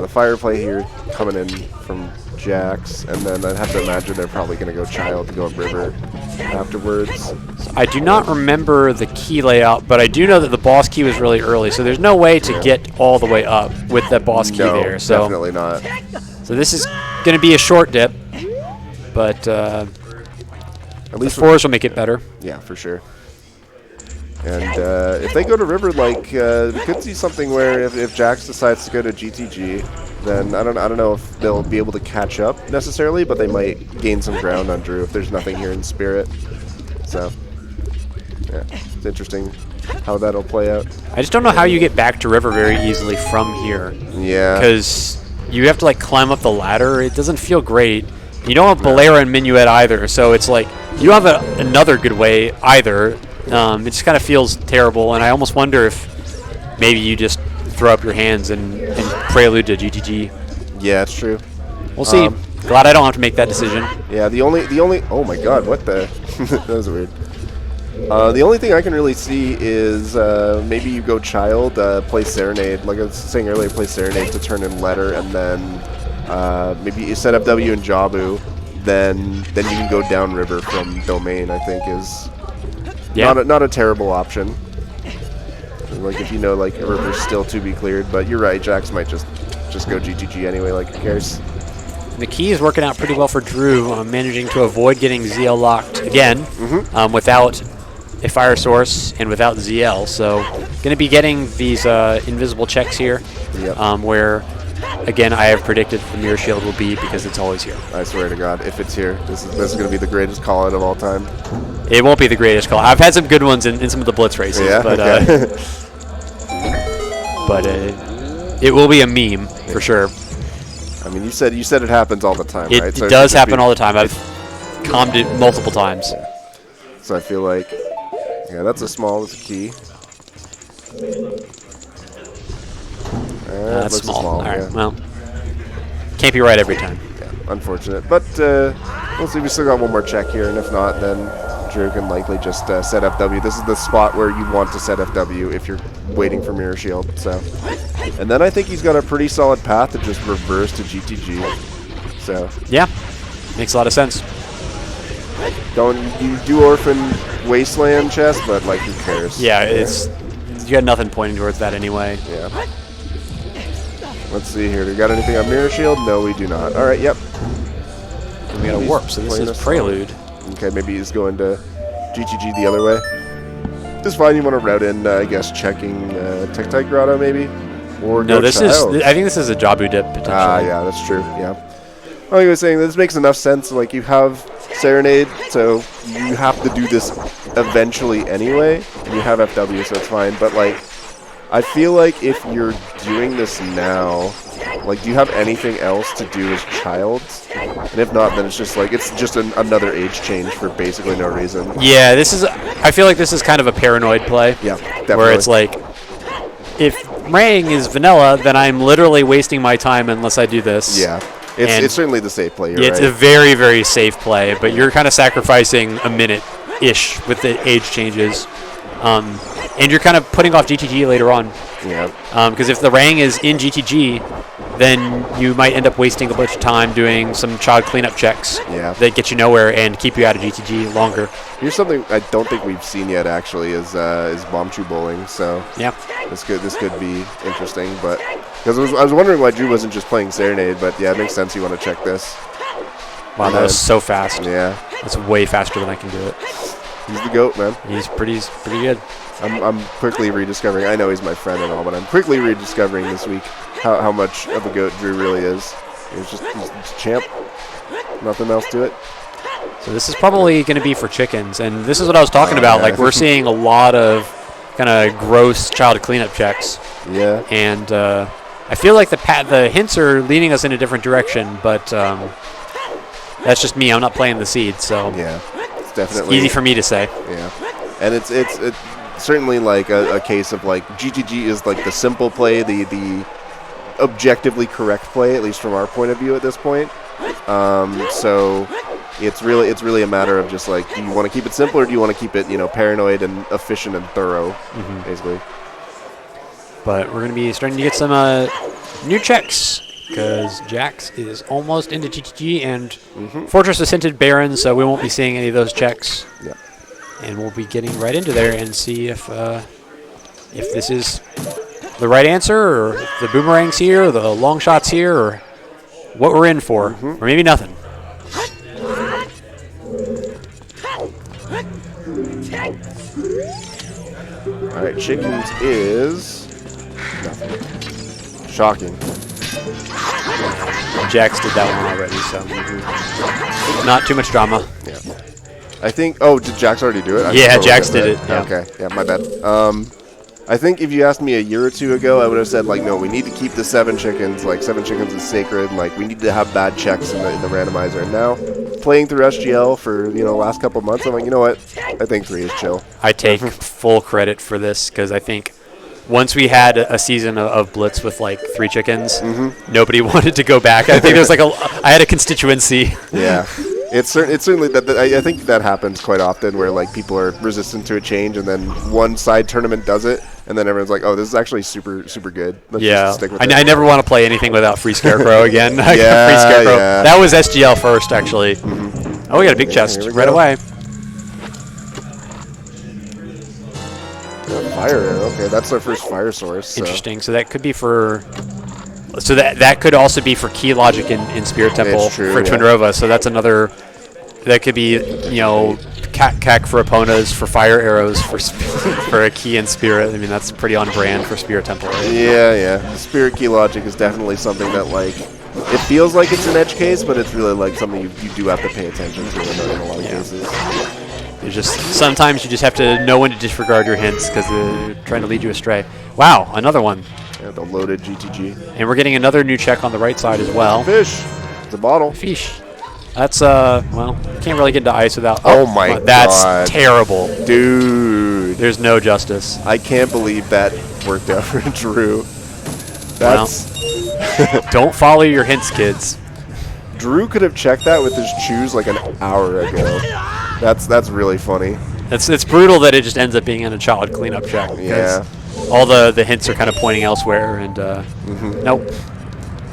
fire play here coming in from Jax, and then I'd have to imagine they're probably going to go Child to go up River afterwards. I do not remember the key layout, but I do know that the boss key was really early, so there's no way to get all the way up with that boss key there. So definitely not. So this is going to be a short dip, but at least the fours will make it better. Yeah, for sure. And if they go to River, like we could see something where if Jax decides to go to GTG, then I don't know if they'll be able to catch up necessarily, but they might gain some ground on Drew if there's nothing here in Spirit. So yeah, it's interesting how that'll play out. I just don't know how you get back to River very easily from here. Yeah. Because you have to like climb up the ladder. It doesn't feel great. You don't have Bolero and Minuet either, so it's like you don't have another good way either. It just kind of feels terrible, and I almost wonder if maybe you just throw up your hands and prelude to GTG. Yeah, it's true. We'll see. Glad I don't have to make that decision. Yeah, the only oh my god, what the that was weird. The only thing I can really see is maybe you go Child, play Serenade, like I was saying earlier, play Serenade to turn in Letter, and then maybe you set up W and Jabu, then you can go downriver from Domain. I think is not a terrible option. Like if you know like a river's still to be cleared, but you're right, Jax might just go GGG anyway. Like who cares? The key is working out pretty well for Drew, managing to avoid getting ZL locked again without a fire source and without ZL. So going to be getting these invisible checks here, where, again, I have predicted the Mirror Shield will be because it's always here. I swear to God, if it's here, this is going to be the greatest call-out of all time. It won't be the greatest call. I've had some good ones in some of the Blitz races, but but it will be a meme for sure. I mean, you said it happens all the time, right? So it does happen all the time. I've calmed it multiple times. Yeah. So I feel like, that's a key. That's small. All right, yeah. well, can't be right every time. Yeah, unfortunate. But we'll see. We still got one more check here, and if not, then Drew can likely just set FW. This is the spot where you want to set FW if you're waiting for Mirror Shield. So, and then I think he's got a pretty solid path to just reverse to GTG. So yeah, makes a lot of sense. You do Orphan Wasteland chest, but like who cares? Yeah, you got nothing pointing towards that anyway. Yeah. Let's see here. Do we got anything on Mirror Shield? No, we do not. All right. Yep. And we got a warp, so this is Prelude. Okay, maybe he's going to GTG the other way. It's fine. You want to route in, I guess, checking Tektite Grotto maybe, or no? I think this is a Jabu dip potentially. Yeah, that's true. Yeah. Well, you were saying this makes enough sense. Like you have Serenade, so you have to do this eventually anyway. And you have FW, so it's fine. But like, I feel like if you're doing this now, like, do you have anything else to do as Childs? And if not, then it's just like another age change for basically no reason. Yeah, I feel like this is kind of a paranoid play. Yeah, definitely. Where it's like, if Rang is vanilla, then I'm literally wasting my time unless I do this. Yeah. It's certainly the safe play. It's a very, very safe play, but you're kind of sacrificing a minute-ish with the age changes. And you're kind of putting off GTG later on. Yeah. Because if the Rang is in GTG, then you might end up wasting a bunch of time doing some child cleanup checks that get you nowhere and keep you out of GTG longer. Here's something I don't think we've seen yet, actually, is Bombchu Bowling. So yeah, this could be interesting, but because I was wondering why Drew wasn't just playing Serenade, but yeah, it makes sense you want to check this. Wow, that was so fast. Yeah, that's way faster than I can do it. He's the GOAT, man. He's pretty good. I'm quickly rediscovering. I know he's my friend and all, but I'm quickly rediscovering this week how much of a GOAT Drew really is. He's a champ. Nothing else to it. So this is probably going to be for chickens, and this is what I was talking about. Like, we're seeing a lot of kind of gross child cleanup checks. Yeah. And I feel like the hints are leading us in a different direction, but that's just me. I'm not playing the seed, so yeah, it's definitely easy for me to say. Yeah, and it's certainly like a case of like GTG is like the simple play, the objectively correct play, at least from our point of view at this point. So it's really a matter of just like, do you want to keep it simple or do you want to keep it paranoid and efficient and thorough, basically. But we're going to be starting to get some new checks because Jax is almost into GTG and Fortress is hinted Baron, so we won't be seeing any of those checks. Yeah. And we'll be getting right into there and see if this is the right answer, or if the boomerang's here, or the long shot's here, or what we're in for, or maybe nothing. All right, chickens is nothing. Shocking. Jax did that one already, so not too much drama. Yeah. I think. Oh, did Jax already do it? Yeah, Jax did it. Yeah. Okay. Yeah, my bad. I think if you asked me a year or two ago, I would have said like, no, we need to keep the 7 chickens. Like 7 chickens is sacred. Like we need to have bad checks in the randomizer. And now, playing through SGL for last couple months, I'm like, you know what? I think 3 is chill. I take full credit for this because I think once we had a season of Blitz with like 3 chickens, nobody wanted to go back. I think there's like I had a constituency. Yeah. It's certainly that I think that happens quite often where like people are resistant to a change and then one side tournament does it and then everyone's like, oh, this is actually super good. Let's just stick with it. I never want to play anything without Free Scarecrow again. Yeah, Free Scarecrow. yeah. That was SGL first, actually. Oh, we got a big chest here we right go. away. Fire arrow. Okay, that's our first fire source. So. Interesting. So that could be for. So that could also be for Key Logic in Spirit Temple true, for yeah. Twinrova. So that's another. That could be cac for Eponas for fire arrows for a Key and Spirit. I mean that's pretty on brand for Spirit Temple. Right? Yeah. The Spirit Key Logic is definitely something that like it feels like it's an edge case, but it's really like something you do have to pay attention to in a lot of cases. You sometimes you just have to know when to disregard your hints because they're trying to lead you astray. Wow, another one. Yeah, the loaded GTG. And we're getting another new check on the right side as well. Fish. It's a bottle. Fish. That's well, you can't really get into ice without. Oh my god. That's terrible, dude. There's no justice. I can't believe that worked out for Drew. That's. Don't follow your hints, kids. Drew could have checked that with his choose like an hour ago. That's really funny. It's brutal that it just ends up being in a child cleanup check. Yeah. All the hints are kind of pointing elsewhere, and nope.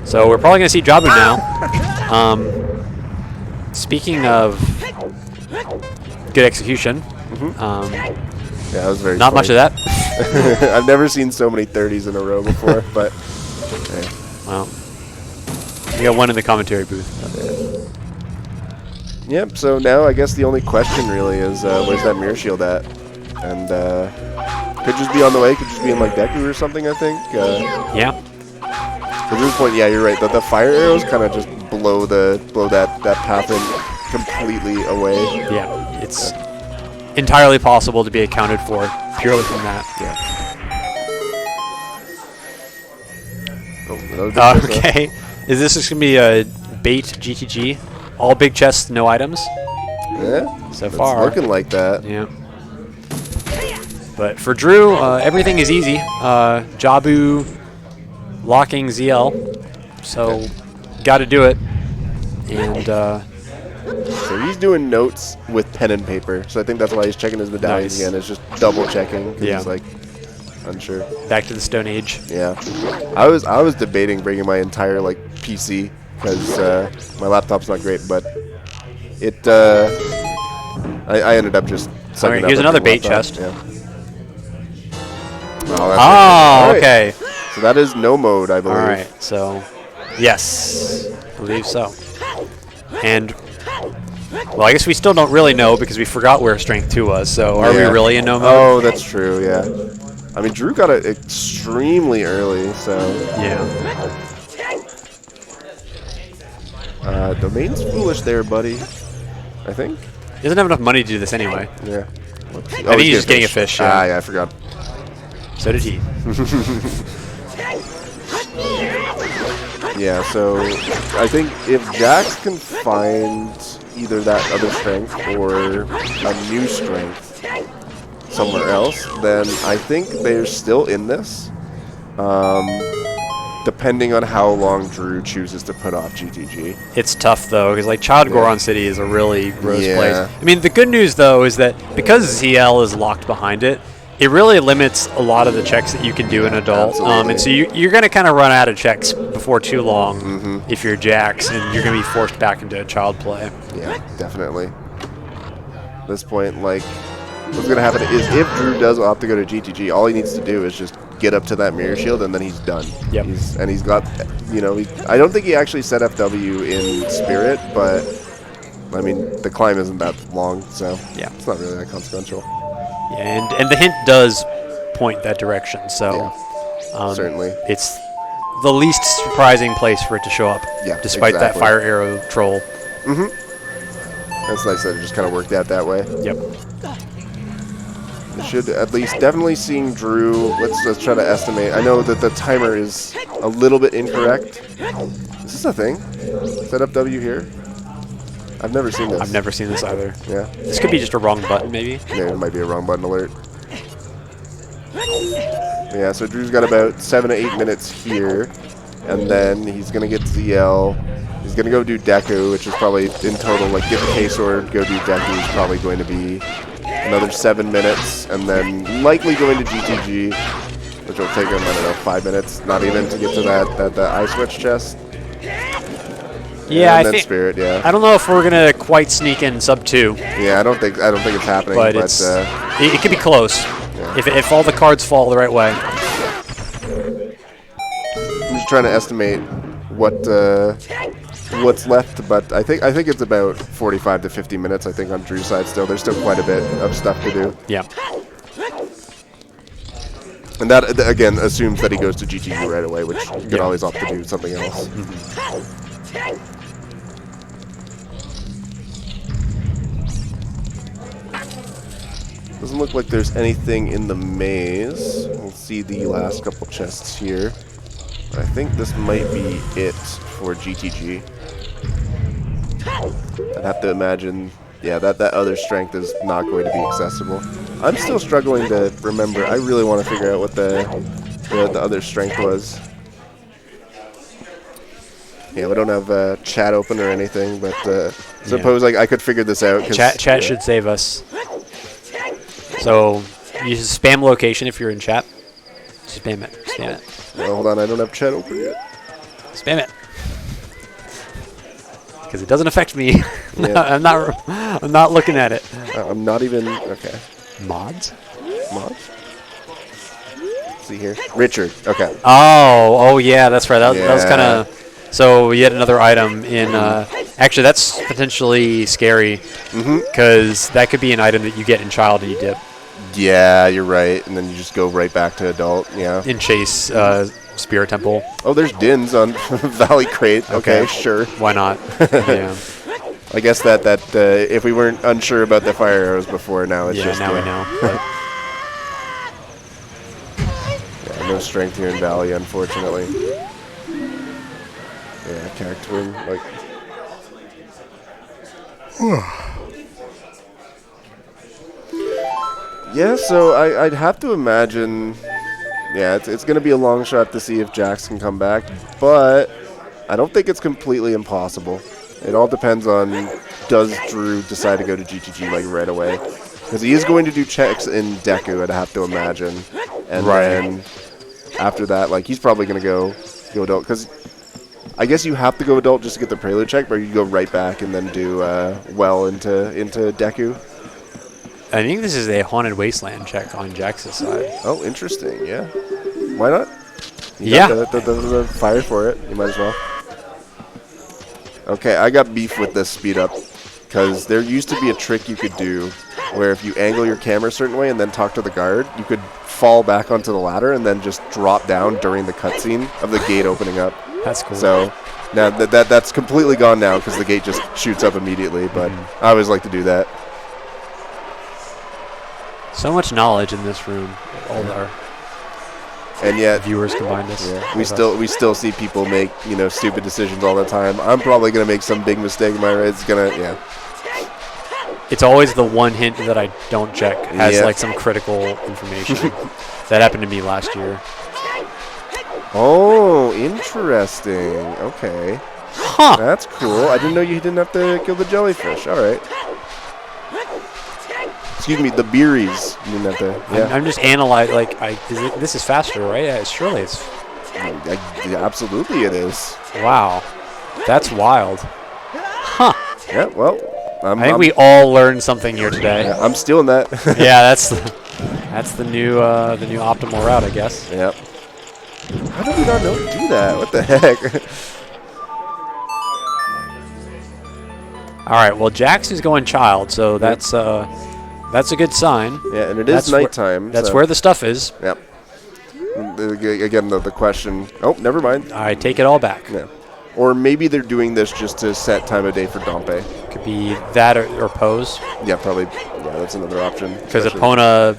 So we're probably going to see Jabu now. Speaking of good execution, yeah, that was very. Not funny. much of that. I've never seen so many 30s in a row before, but. Hey. Well, we got one in the commentary booth. Yep, so now I guess the only question really is where's that mirror shield at? And could just be on the way, could just be in like Deku or something, I think. Yeah. At this point, yeah, you're right. The fire arrows kind of just blow that path in completely away. Yeah, it's entirely possible to be accounted for purely from that. Yeah. Oh, another big chest, Okay. Is this just going to be a bait GTG? All big chests, no items? Yeah, so it's far. looking like that. Yeah. But for Drew, everything is easy. Jabu locking ZL. So, got to do it. And so he's doing notes with pen and paper. So I think that's why he's checking his medallions again. It's just double checking because he's like unsure. Back to the Stone Age. Yeah. I was debating bringing my entire like PC because my laptop's not great, but it I ended up just sucking Alright, up here's with another the bait laptop. chest. Yeah. Oh, that's Oh, okay. So that is no mode, I believe. All right, so yes, I believe so. And well, I guess we still don't really know because we forgot where Strength 2 was. So are we really in no mode? Oh, that's true. Yeah. I mean, Drew got it extremely early, so Yeah. Domain's foolish there, buddy. I think. He doesn't have enough money to do this anyway. Yeah. I think he's just getting a fish. Yeah. Ah, yeah, I forgot. So did he. Yeah, so I think if Jax can find either that other strength or a new strength somewhere else, then I think they're still in this. Depending on how long Drew chooses to put off GTG. It's tough though, because like Child Goron City is a really gross Yeah. place. I mean, the good news though is that because ZL is locked behind it, it really limits a lot of the checks that you can do in adult. And so you're going to kind of run out of checks before too long if you're Jax, and you're going to be forced back into child play. Yeah, definitely. At this point, like, what's going to happen is if Drew does opt to go to GTG, all he needs to do is just get up to that mirror shield, and then he's done. Yep. He's got, you know, I don't think he actually set FW in Spirit, but, I mean, the climb isn't that long, so Yeah. it's not really that consequential. Yeah, and the hint does point that direction, so Certainly. it's the least surprising place for it to show up, despite that fire arrow troll. That's nice that it just kind of worked out that way. Yep. We should at least definitely seeing Drew. Let's try to estimate. I know that the timer is a little bit incorrect. Is this a thing? Set up W here? I've never seen this. I've never seen this either. Yeah. This could be just a wrong button, maybe. Yeah, it might be a wrong button alert. Yeah, so Drew's got about 7 to 8 minutes here, and then he's going to get ZL. He's going to go do Deku, which is probably in total, like get the K-Sword, go do Deku is probably going to be another 7 minutes, and then likely going to GTG, which will take him, I don't know, 5 minutes, not even to get to that I-Switch chest. Yeah, and I then think. Spirit, yeah. I don't know if we're gonna quite sneak in sub 2. Yeah, I don't think it's happening. But it could be close. Yeah. If all the cards fall the right way. I'm just trying to estimate what's left, but I think it's about 45 to 50 minutes. I think on Drew's side still. There's still quite a bit of stuff to do. Yeah. And that again assumes that he goes to GTG right away, which you could always opt to do something else. Doesn't look like there's anything in the maze. We'll see the last couple chests here. I think this might be it for GTG. I'd have to imagine, yeah, that other strength is not going to be accessible. I'm still struggling to remember. I really want to figure out what the other strength was. Yeah, we don't have chat open or anything, but suppose I could figure this out. Chat should save us. So use spam location if you're in chat. Spam it. Spam it. No, hold on, I don't have chat open yet. Spam it. Because it doesn't affect me. Yeah. I'm not looking at it. I'm not even okay. Mods? Mods? Let's see here. Richard. Okay. Oh yeah, that's right. That was Yeah. kind of. So yet another item in. Actually, that's potentially scary. Because that could be an item that you get in child and you dip. Yeah, you're right. And then you just go right back to adult. Yeah. In Chase Spirit Temple. Oh, there's Dins on Valley Crate. Okay, sure. Why not? Yeah. I guess that if we weren't unsure about the fire arrows before, now it's just now we know. But yeah, no strength here in Valley, unfortunately. Yeah, character wing, like. Yeah, so I'd have to imagine. Yeah, it's going to be a long shot to see if Jax can come back, but I don't think it's completely impossible. It all depends on, does Drew decide to go to GTG like right away? Because he is going to do checks in Deku, I'd have to imagine. And then after that, like, he's probably going to go adult. Because I guess you have to go adult just to get the prelude check, but you go right back and then do well into Deku. I think this is a Haunted Wasteland check on Jax's side. Oh, interesting. Yeah. Why not? You Yeah. got the fire for it. You might as well. Okay, I got beef with this speed up because there used to be a trick you could do where if you angle your camera a certain way and then talk to the guard, you could fall back onto the ladder and then just drop down during the cutscene of the gate opening up. That's cool. So now that's completely gone now because the gate just shoots up immediately. But I always like to do that. So much knowledge in this room. All our And yet, viewers combined us. yeah, we still see people make stupid decisions all the time. I'm probably gonna make some big mistake. Am I right? It's gonna It's always the one hint that I don't check as Yeah. like some critical information. That happened to me last year. Oh, interesting. Okay, Huh. that's cool. I didn't know you didn't have to kill the jellyfish. All right. Excuse me, the Beeries. You didn't have to. Yeah. I'm just analyzing. Like, this is faster, right? Yeah, surely it's. Absolutely, it is. Wow, that's wild. Huh. Yeah. Well, I think we all learned something here today. Yeah, I'm stealing that. Yeah, that's the new optimal route, I guess. Yep. How did we not know to do that? What the heck? All right. Well, Jax is going child, so that's a good sign. Yeah, and it is nighttime. That's so. where the stuff is. Yep. Again, the question. Oh, never mind. I take it all back. Yeah. Or maybe they're doing this just to set time of day for Dompe. Could be that or pose. Yeah, probably. Yeah, that's another option. Because Epona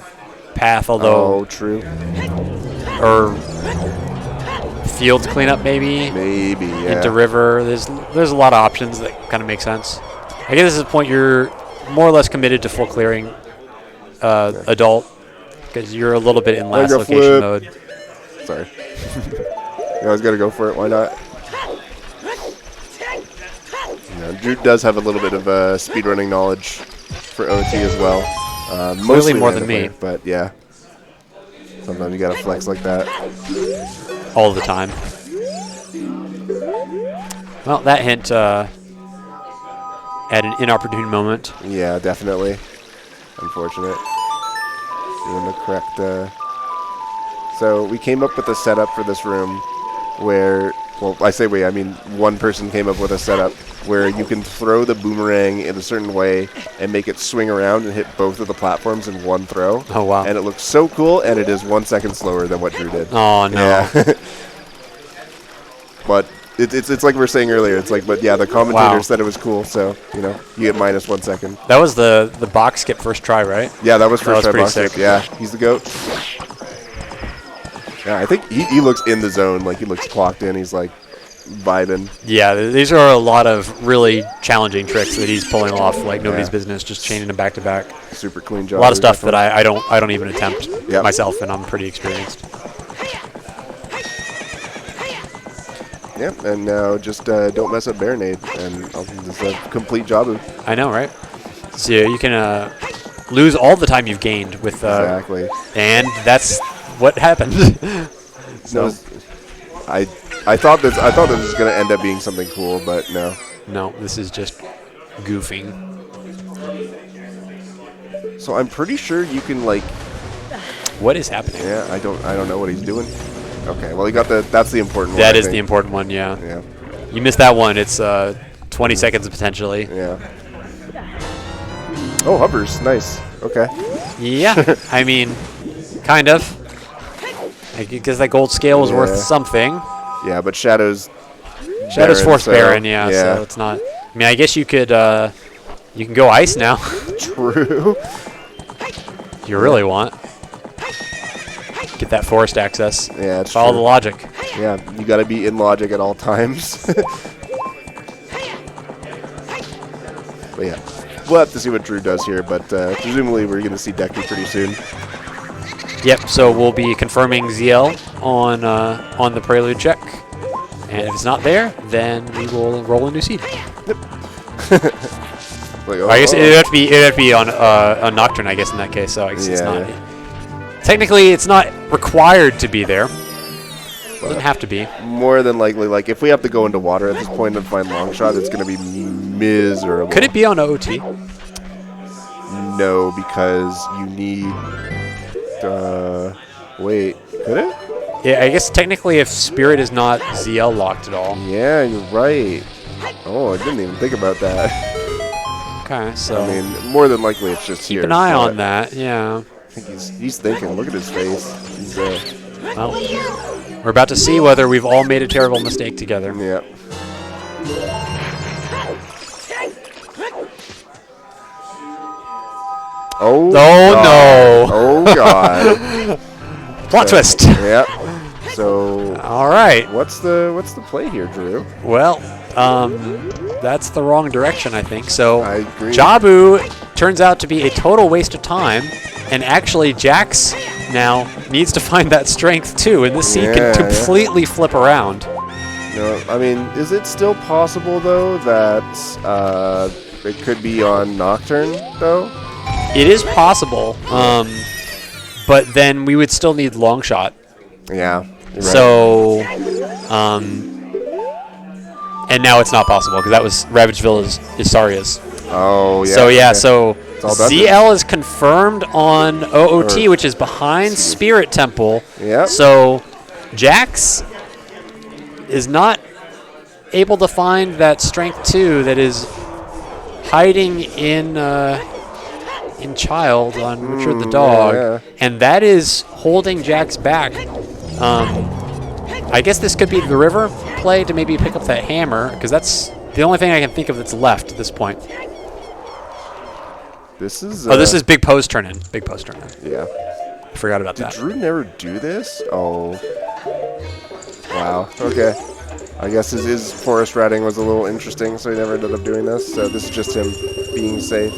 path, although. Oh, true. Or fields cleanup, maybe. Maybe, yeah. Into river. There's a lot of options that kind of make sense. I guess this is the point you're more or less committed to full clearing adult, because you're a little bit in last location flip. mode. Sorry. You always got to go for it. Why not? Drew does have a little bit of speedrunning knowledge for OT as well. Clearly Mostly more than me. But yeah. Sometimes you got to flex like that. All the time. Well, that hint at an inopportune moment. Yeah, definitely. Unfortunate. Doing the correct... So we came up with a setup for this room where... Well, I say we, I mean one person came up with a setup where you can throw the boomerang in a certain way and make it swing around and hit both of the platforms in one throw. Oh, wow. And it looks so cool, and it is 1 second slower than what Drew did. Oh, no. Yeah. But it's like we were saying earlier. It's like, but yeah, the commentator said it was cool, so, you know, you get minus 1 second. That was the box skip first try, right? Yeah, that was first try pretty box sick. skip. Yeah, he's the GOAT. Yeah, I think he looks in the zone. Like, he looks clocked in. He's, like, vibing. Yeah, these are a lot of really challenging tricks that he's pulling off like nobody's Yeah. business, just chaining them back to back. Super clean job. A lot of stuff that I don't even attempt Yep. myself, and I'm pretty experienced. Yep, and now just don't mess up Baronade, and this is a complete job. I know, right? So you can lose all the time you've gained with Exactly. and that's what happened. So I thought this was gonna end up being something cool, but no. no, this is just goofing. So I'm pretty sure you can like. What is happening? Yeah, I don't know what he's doing. Okay, well he got that's the important one. That I is think. the important one, yeah. Yeah. You missed that one. It's 20 seconds potentially. Yeah. Oh, hovers, nice. Okay. Yeah, I mean, kind of. Because that gold scale was worth something. Yeah, but Shadow's Force Baron, yeah. so it's not. I mean, I guess you could. You can go ice now. True. If you really want. Get that forest access. Yeah, it's Follow true. the logic. Yeah, you got to be in logic at all times. But yeah, we'll have to see what Drew does here, but presumably we're going to see Deku pretty soon. Yep. So we'll be confirming ZL on the prelude check, and if it's not there, then we will roll a new seed. Like, I guess it'd have to be on Nocturne. I guess in that case, so I guess it's not. Technically, it's not required to be there. Doesn't have to be. More than likely, like if we have to go into water at this point and find long shot, it's going to be miserable. Could it be on OOT? No, because you need. Wait, could it? Yeah, I guess technically, if Spirit is not ZL locked at all. Yeah, you're right. Oh, I didn't even think about that. Okay, so I mean, more than likely, it's just keep here. an eye but on that. Yeah. I think he's thinking. Look at his face. He's Well, we're about to see whether we've all made a terrible mistake together. yeah. Oh no! Oh god! Plot twist. Yeah. So All right. what's the play here, Drew? Well, that's the wrong direction, I think. So I agree. Jabu turns out to be a total waste of time, and actually Jax now needs to find that strength too, and this seed can completely flip around. No, I mean, is it still possible though that it could be on Nocturne though? It is possible, but then we would still need long shot. Yeah. You're right. So, and now it's not possible because that was Ravageville is Saria's. Oh yeah. So yeah, okay. so all done ZL is confirmed on OOT, which is behind Spirit Temple. Yep. So Jax is not able to find that strength 2 that is hiding in Child on Richard the Dog, and that is holding Jax back. I guess this could be the river play to maybe pick up that hammer, because that's the only thing I can think of that's left at this point. This is. This is big pose turn in. Big pose turn in. Yeah. I forgot about Did that. Drew never do this? Oh. Wow. Okay. I guess his forest routing was a little interesting, so he never ended up doing this. So this is just him being safe.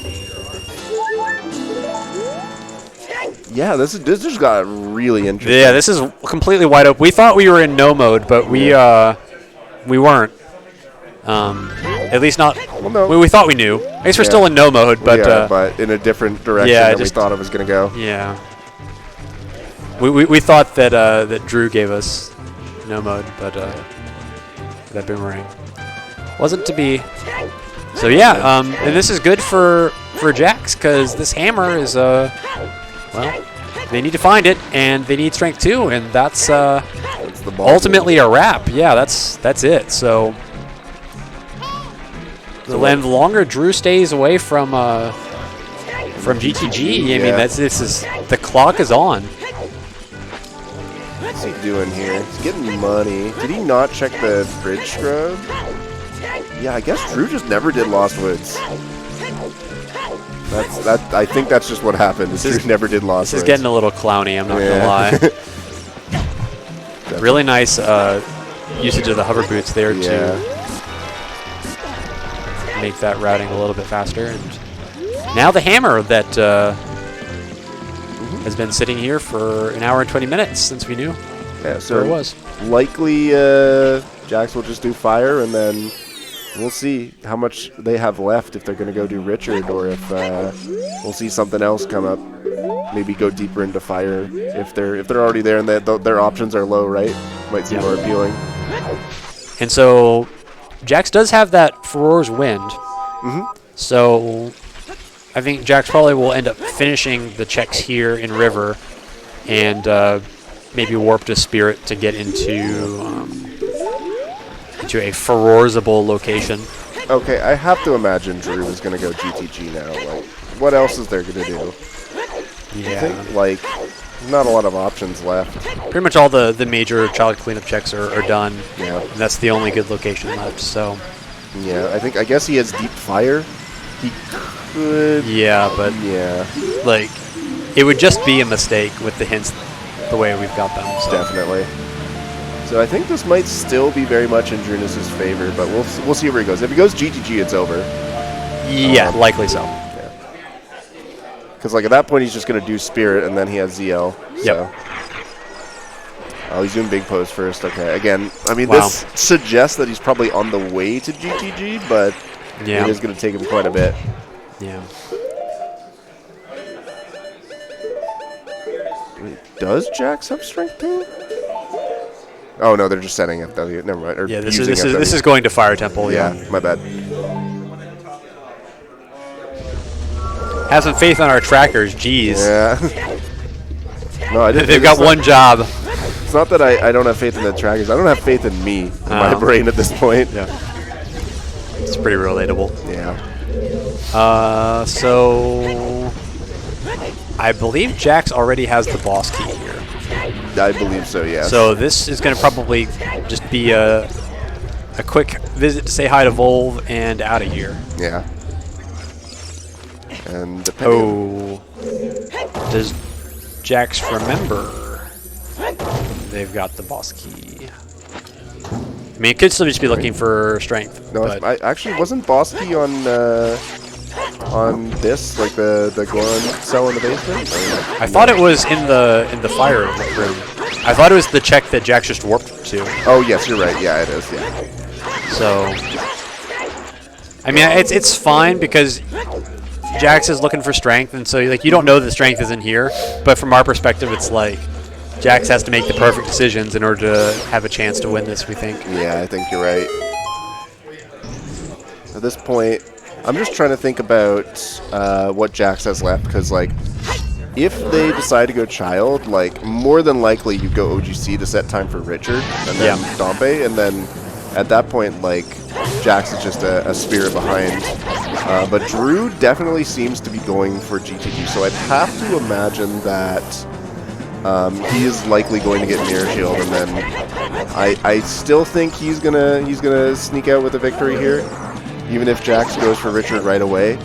Yeah, this just got really interesting. Yeah, this is completely wide open. We thought we were in no mode, but we weren't. At least not. Well, no. We thought we knew. I guess we're still in no mode, but but in a different direction than we thought it was going to go. Yeah. We thought that that Drew gave us no mode, but that boomerang wasn't to be. So yeah, and this is good for Jax because this hammer is well, they need to find it and they need strength too, and that's ultimately a wrap. Yeah, that's it. So the longer Drew stays away from GTG, I mean the clock is on. What's he doing here? He's getting money. Did he not check the bridge scrub? Yeah, I guess Drew just never did Lost Woods. I think that's just what happened. Drew never did Lost Woods. This is getting a little clowny, I'm not gonna lie. Really nice usage of the hover boots there to make that routing a little bit faster. And now the hammer that has been sitting here for an hour and 20 minutes since we knew where it was. Likely Jax will just do fire, and then we'll see how much they have left, if they're going to go do Richard, or if we'll see something else come up. Maybe go deeper into fire if they're already there and their options are low, right? Might seem more appealing. And so Jax does have that Furor's Wind. So I think Jax probably will end up finishing the checks here in River and maybe warp to Spirit to get into a Furor'sable location. Okay, I have to imagine Drew is going to go GTG now. Like, what else is there going to do? Yeah. I think, like, not a lot of options left. Pretty much all the major child cleanup checks are done. Yeah. And that's the only good location left, so. Yeah, I guess he has Deep Fire. He could. Yeah, but. Yeah. Like, it would just be a mistake with the hints the way we've got them. So. Definitely. So I think this might still be very much in Drooness' favor, but we'll see where he goes. If he goes GTG, it's over. Yeah, likely so. Because like at that point, he's just going to do Spirit, and then he has ZL. Yep. Oh, he's doing Big Pose first. Okay. Again, I mean, this suggests that he's probably on the way to GTG, but it is going to take him quite a bit. Yeah. Does Jax have strength too? Oh no, they're just setting FW. Never mind. Or yeah, this is going to Fire Temple. Yeah, my bad. Have some faith on our trackers, jeez. Yeah. No, I didn't. They've got one job. It's not that I don't have faith in the trackers. I don't have faith in me, in my brain at this point. Yeah. It's pretty relatable. Yeah. So I believe Jax already has the boss key here. I believe so, yeah. So this is going to probably just be a quick visit to say hi to Volve and out of here. Yeah. And does Jax remember they've got the boss key? I mean, it could still just be looking for strength. No, I actually wasn't boss key on this, like the Goron cell in the basement. I thought it was in the fire room. I thought it was the check that Jax just warped to. Oh yes, you're right. Yeah, it is. Yeah. So, I mean, it's fine because Jax is looking for strength, and so like you don't know that the strength isn't here. But from our perspective, it's like Jax has to make the perfect decisions in order to have a chance to win this. We think. Yeah, I think you're right. At this point, I'm just trying to think about what Jax has left, because like, if they decide to go Child, like more than likely you go OGC to set time for Richard and then Dompe, and then at that point like Jax is just a spirit behind. But Drew definitely seems to be going for GTG, so I'd have to imagine that he is likely going to get Mirror Shield, and then I still think he's gonna sneak out with a victory here, even if Jax goes for Richard right away.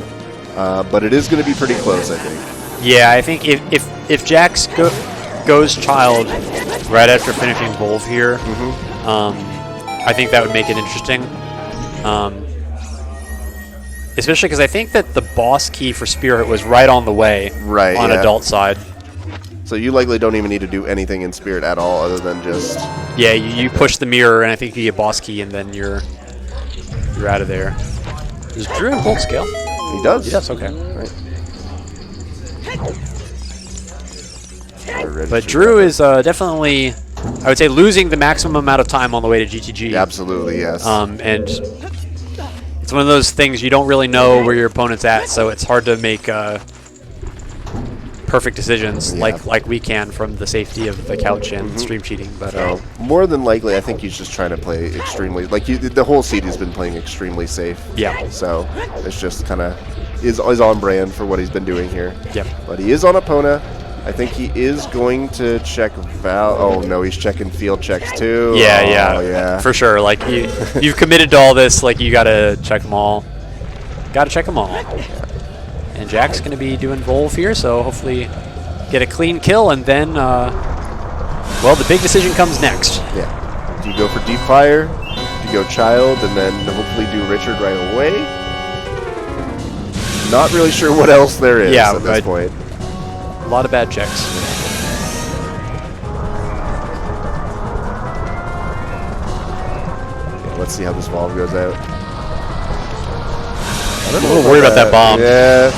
But it is going to be pretty close, I think. Yeah, I think if Jax goes Child right after finishing Volve here, I think that would make it interesting. Especially because I think that the boss key for Spirit was right on the way on adult side. So you likely don't even need to do anything in Spirit at all other than just... Yeah, you push the mirror, and I think you get boss key, and then you're out of there. Does Drew have Bolt Scale? He does. He does, okay. Right. But Drew is definitely, I would say, losing the maximum amount of time on the way to GTG. Absolutely, yes. And it's one of those things you don't really know where your opponent's at, so it's hard to make perfect decisions like we can from the safety of the couch and stream cheating. But more than likely, I think he's just trying to play extremely, like the whole seed has been playing extremely safe. Yeah. So it's just kind of is on brand for what he's been doing here. Yep. But he is on Epona. I think he is going to check Val. Oh no, he's checking field checks too. Yeah, for sure. Like you've committed to all this. Like you gotta check them all. Gotta check them all. And Jack's gonna be doing Volv here, so hopefully get a clean kill, and then well, the big decision comes next. Yeah. Do you go for Deep Fire? Do you go Child, and then hopefully do Richard right away? Not really sure what else there is at this point. A lot of bad checks. Okay, let's see how this Volv goes out. I don't know. I'm a little worried about that bomb. Yeah.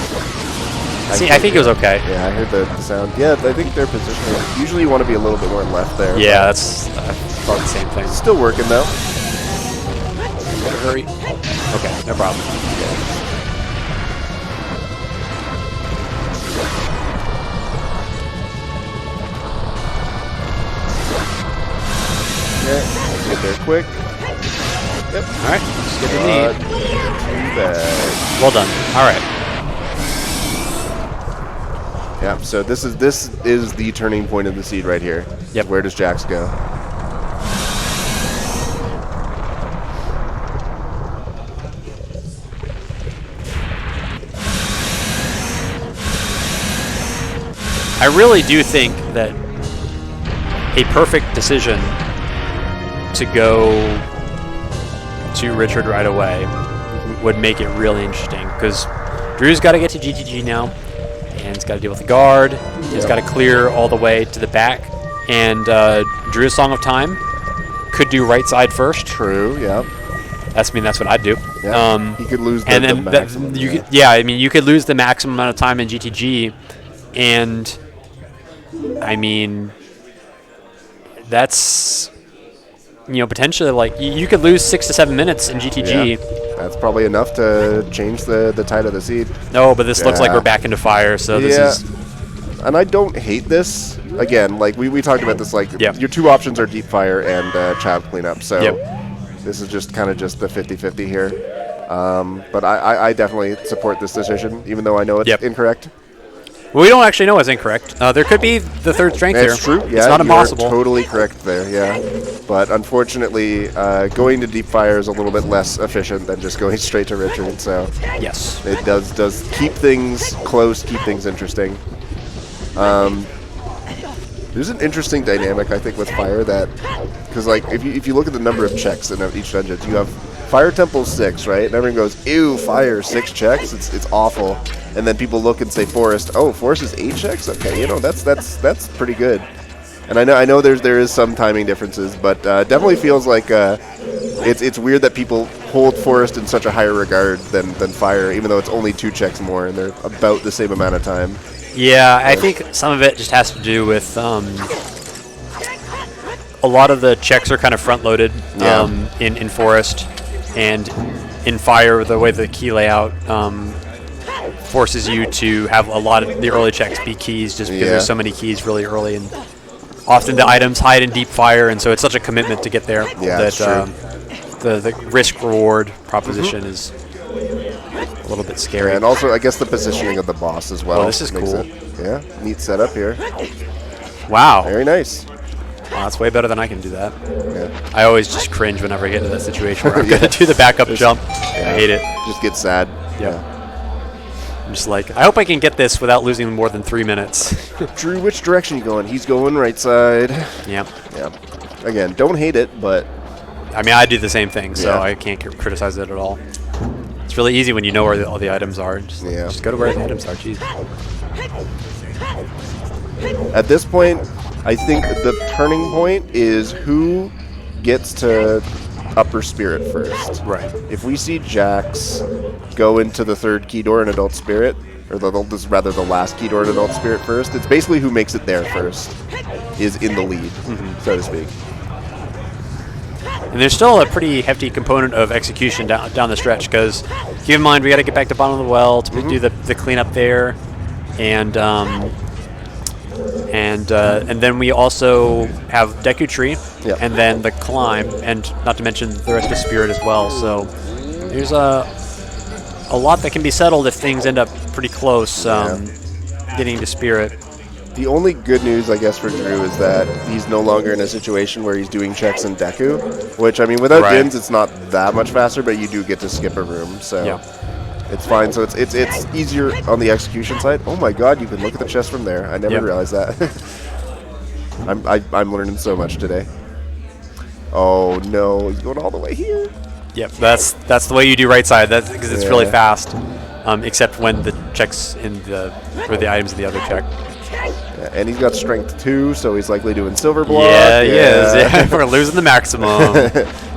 I think it was okay. Yeah, I heard the sound. Yeah, I think their position. Usually you want to be a little bit more left there. Yeah, that's probably the same thing. Still working though. Gotta hurry. Okay, no problem. Yeah, let's get there quick. Yep. All right, just get the knee. Too bad. Well done. All right. Yeah. So this is the turning point of the seed right here. Yep. Where does Jax go? I really do think that a perfect decision to go to Richard right away would make it really interesting, because Drew's got to get to GTG now, and he's got to deal with the guard. He's got to clear all the way to the back, and Drew's Song of Time could do right side first. True. Yeah. That's what I'd do. Yeah. He could lose the maximum. I mean, you could lose the maximum amount of time in GTG, and I mean, that's, potentially, like, you could lose 6 to 7 minutes in GTG. Yeah. That's probably enough to change the tide of the seed. No, but this looks like we're back into fire, so this is... And I don't hate this. Again, like, we talked about this, like, your two options are Deep Fire and Child Cleanup, so this is just kind of just the 50-50 here. But I definitely support this decision, even though I know it's incorrect. Well, we don't actually know it's incorrect. There could be the third strength here. That's true. Yeah, it's not impossible. You're totally correct there. Yeah, but unfortunately, going to Deep Fire is a little bit less efficient than just going straight to Richard. So yes, it does keep things close, keep things interesting. There's an interesting dynamic, I think, with Fire that, because like if you look at the number of checks in each dungeon, you have Fire Temple 6, right? And everyone goes, "Ew, Fire 6 checks. It's awful." And then people look and say Forest. Oh, Forest is 8 checks. Okay, that's pretty good. And I know there is some timing differences, but definitely feels like it's weird that people hold Forest in such a higher regard than Fire, even though it's only 2 checks more and they're about the same amount of time. Yeah, I think some of it just has to do with a lot of the checks are kind of front loaded in Forest, and in Fire the way the key layout forces you to have a lot of the early checks be keys, just because there's so many keys really early, and often the items hide in Deep Fire, and so it's such a commitment to get there that the risk-reward proposition is a little bit scary. And also, I guess the positioning of the boss as well. Oh, this is cool. Neat setup here. Wow. Very nice. Well, that's way better than I can do that. Yeah. I always just cringe whenever I get into that situation where I'm going to do the backup jump. I hate it. Just get sad. Yeah. I'm just like, I hope I can get this without losing more than 3 minutes. Drew, which direction you going? He's going right side. Yeah. Yeah. Again, don't hate it, but I mean, I do the same thing, so Yeah. I can't criticize it at all. It's really easy when you know where all the items are. Just go to where the items are. Jeez. At this point, I think the turning point is who gets to upper spirit first. Right. If we see Jax go into the third key door in Adult Spirit, or rather the last key door in Adult Spirit first, it's basically who makes it there first is in the lead, so to speak. And there's still a pretty hefty component of execution down the stretch, because keep in mind we got to get back to bottom of the well to do the cleanup there, and then we also have Deku Tree, and then the climb, and not to mention the rest of Spirit as well. So there's a lot that can be settled if things end up pretty close getting to Spirit. The only good news, I guess, for Drew is that he's no longer in a situation where he's doing checks in Deku, which, I mean, without Dins, it's not that much faster, but you do get to skip a room, so it's fine. So it's easier on the execution side. Oh my god, you can look at the chest from there. I never realized that. I'm learning so much today. Oh no, he's going all the way here. Yep, that's the way you do right side. That's because it's really fast, except when the checks or the items in the other check. Yeah, and he's got strength 2, so he's likely doing silver block. Yeah, he is. Yeah. We're losing the maximum.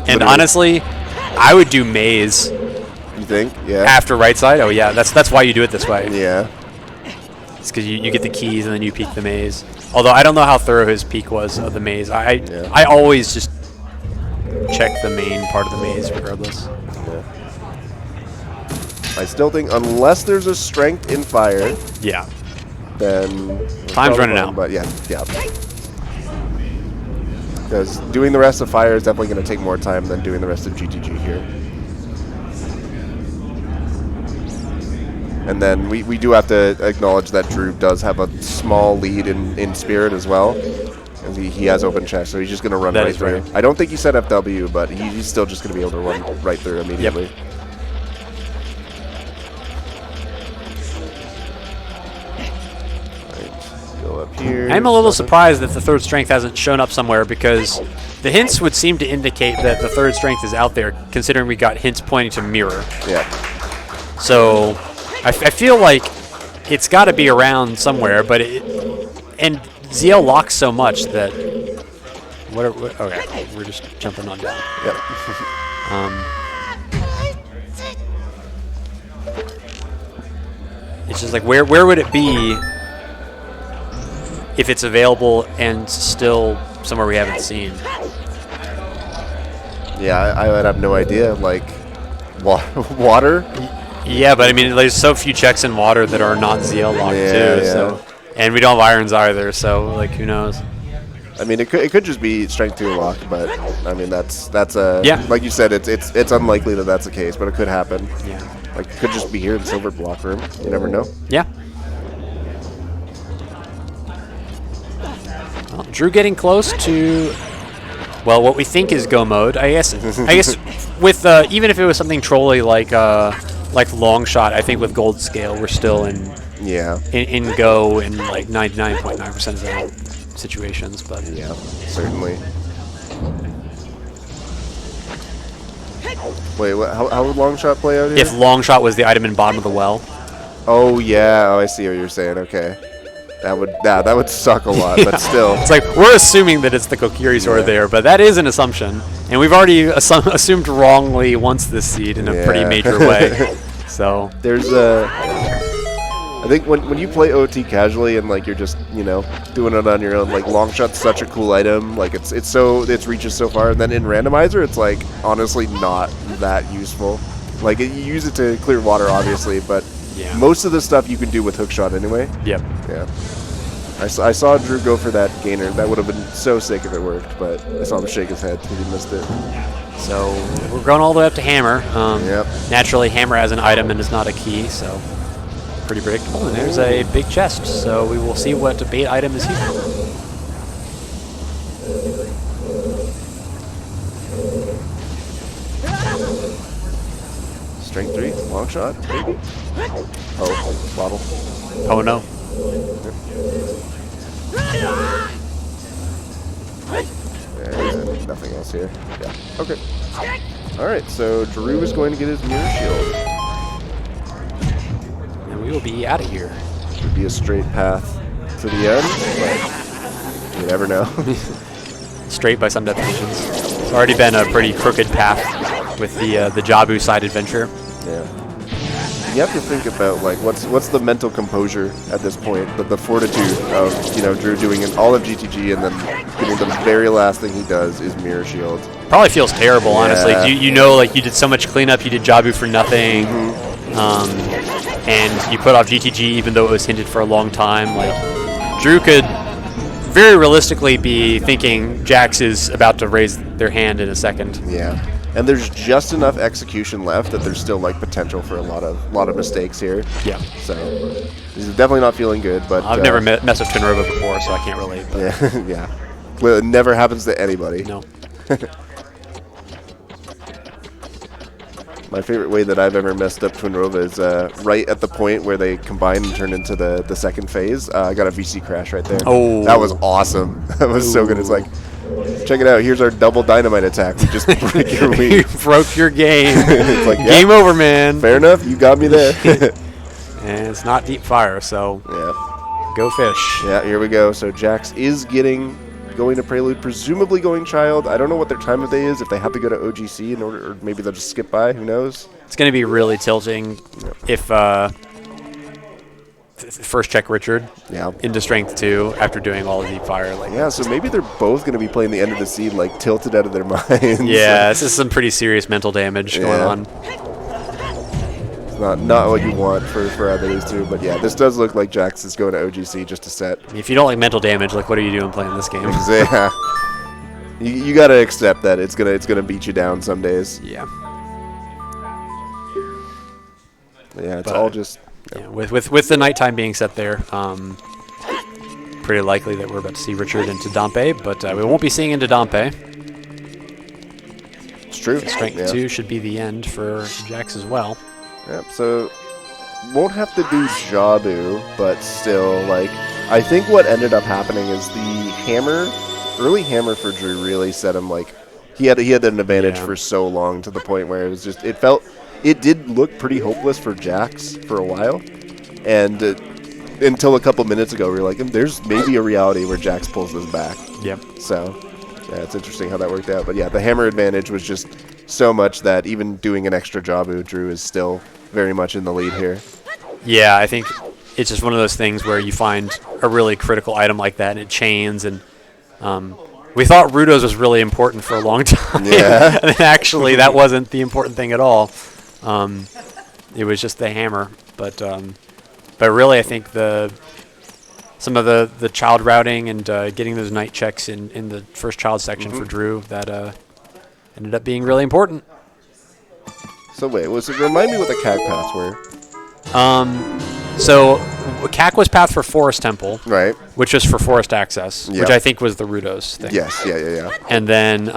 And honestly, I would do maze. You think? Yeah. After right side? Oh yeah, that's why you do it this way. Yeah. It's because you get the keys and then you peek the maze. Although I don't know how thorough his peek was of the maze. I always just check the main part of the maze regardless. Yeah. I still think unless there's a strength in fire. Yeah. Then time's running out. But yeah. Because doing the rest of fire is definitely going to take more time than doing the rest of GTG here. And then we do have to acknowledge that Drew does have a small lead in Spirit as well. And he has open chest, so he's just going to run right through. I don't think he said FW, but he's still just going to be able to run right through immediately. Yep. Up here. I'm a little surprised that the third strength hasn't shown up somewhere, because the hints would seem to indicate that the third strength is out there, considering we got hints pointing to mirror. Yeah. So I feel like it's got to be around somewhere, but and ZL locks so much that okay, we're just jumping on down. Yep. It's just like where would it be if it's available and still somewhere we haven't seen? Yeah, I would have no idea. Like, water? Yeah, but I mean, there's so few checks in water that are not ZL locked too. Yeah. So, and we don't have irons either. So, like, who knows? I mean, it could just be strength 2 locked, but I mean that's a like you said, it's unlikely that that's the case, but it could happen. Yeah. Like, it could just be here in silver block room. You never know. Yeah. Well, Drew getting close to, well, what we think is go mode. I guess with even if it was something trolly like long shot, I think with gold scale we're still in go in like 99.9% of the situations. But yeah, certainly. Wait, how would long shot play out here? If long shot was the item in bottom of the well. Oh yeah, I see what you're saying. Okay. That would suck a lot, but still. It's like we're assuming that it's the Kokiri sword there, but that is an assumption, and we've already assumed wrongly once this seed in a pretty major way. So there's I think when you play OT casually and like you're just doing it on your own, like long shot's such a cool item. Like its reaches so far, and then in randomizer it's like honestly not that useful. Like you use it to clear water, obviously, but. Yeah. Most of the stuff you can do with hookshot anyway. Yep. Yeah. I saw Drew go for that gainer. That would have been so sick if it worked, but I saw him shake his head because he missed it. So we're going all the way up to hammer. Yep. Naturally, hammer as an item and is not a key, so pretty predictable. And there's a big chest, so we will see what debate item is here. Strength 3, long shot, maybe? Oh, bottle. Oh no. nothing else here. Yeah. Okay. All right. So Drew is going to get his mirror shield. And we will be out of here. Would be a straight path to the end, but you never know. Straight by some definitions. It's already been a pretty crooked path with the Jabu side adventure. Yeah. You have to think about like what's the mental composure at this point, the fortitude of Drew doing all of GTG and then getting the very last thing he does is mirror shield. Probably feels terrible, honestly. You know, like you did so much cleanup, you did Jabu for nothing, and you put off GTG even though it was hinted for a long time. Like Drew could very realistically be thinking Jax is about to raise their hand in a second. Yeah. And there's just enough execution left that there's still like potential for a lot of mistakes here. Yeah. So this is definitely not feeling good. But I've never messed with Twinrova before, so I can't relate. But yeah, yeah. Well, it never happens to anybody. No. My favorite way that I've ever messed up Twinrova is right at the point where they combine and turn into the second phase. I got a VC crash right there. Oh. That was awesome. That was so good. It's like, check it out. Here's our double dynamite attack. We just break your wing. You broke your game. It's like, game over, man. Fair enough. You got me there. And it's not deep fire, so Yeah. go fish. Yeah, here we go. So Jax is going to Prelude, presumably going Child. I don't know what their time of day is, if they have to go to OGC in order, or maybe they'll just skip by. Who knows? It's going to be really tilting if first check Richard into Strength 2 after doing all of deep fire. Like, yeah, so maybe they're both going to be playing the end of the seed like tilted out of their minds. Yeah, this is some pretty serious mental damage going on. Not what you want for either of these two, but yeah, this does look like Jax is going to OGC just to set. If you don't like mental damage, like what are you doing playing this game? Yeah, you got to accept that it's gonna beat you down some days. Yeah. Yeah, it's all just. Yeah, with the nighttime being set there, pretty likely that we're about to see Richard into Dompe, but we won't be seeing into Dompe. It's true. Strength 2 should be the end for Jax as well. Yep, so won't have to do Jabu, but still, like, I think what ended up happening is the early hammer for Drew really set him, like, he had an advantage for so long to the point where it was just, it did look pretty hopeless for Jax for a while, and until a couple minutes ago, we were like, there's maybe a reality where Jax pulls this back. Yep. So, yeah, it's interesting how that worked out, but yeah, the hammer advantage was just so much that even doing an extra Jabu, Drew is still very much in the lead here. Yeah, I think it's just one of those things where you find a really critical item like that and it chains, and we thought Rudo's was really important for a long time. Yeah. And actually that wasn't the important thing at all. It was just the hammer. But really I think some of the child routing and getting those night checks in the first child section for Drew that ended up being really important. So wait, remind me what the CAC paths were. So CAC was path for Forest Temple, right? Which was for forest access, which I think was the Rudos thing. Yes, yeah. And then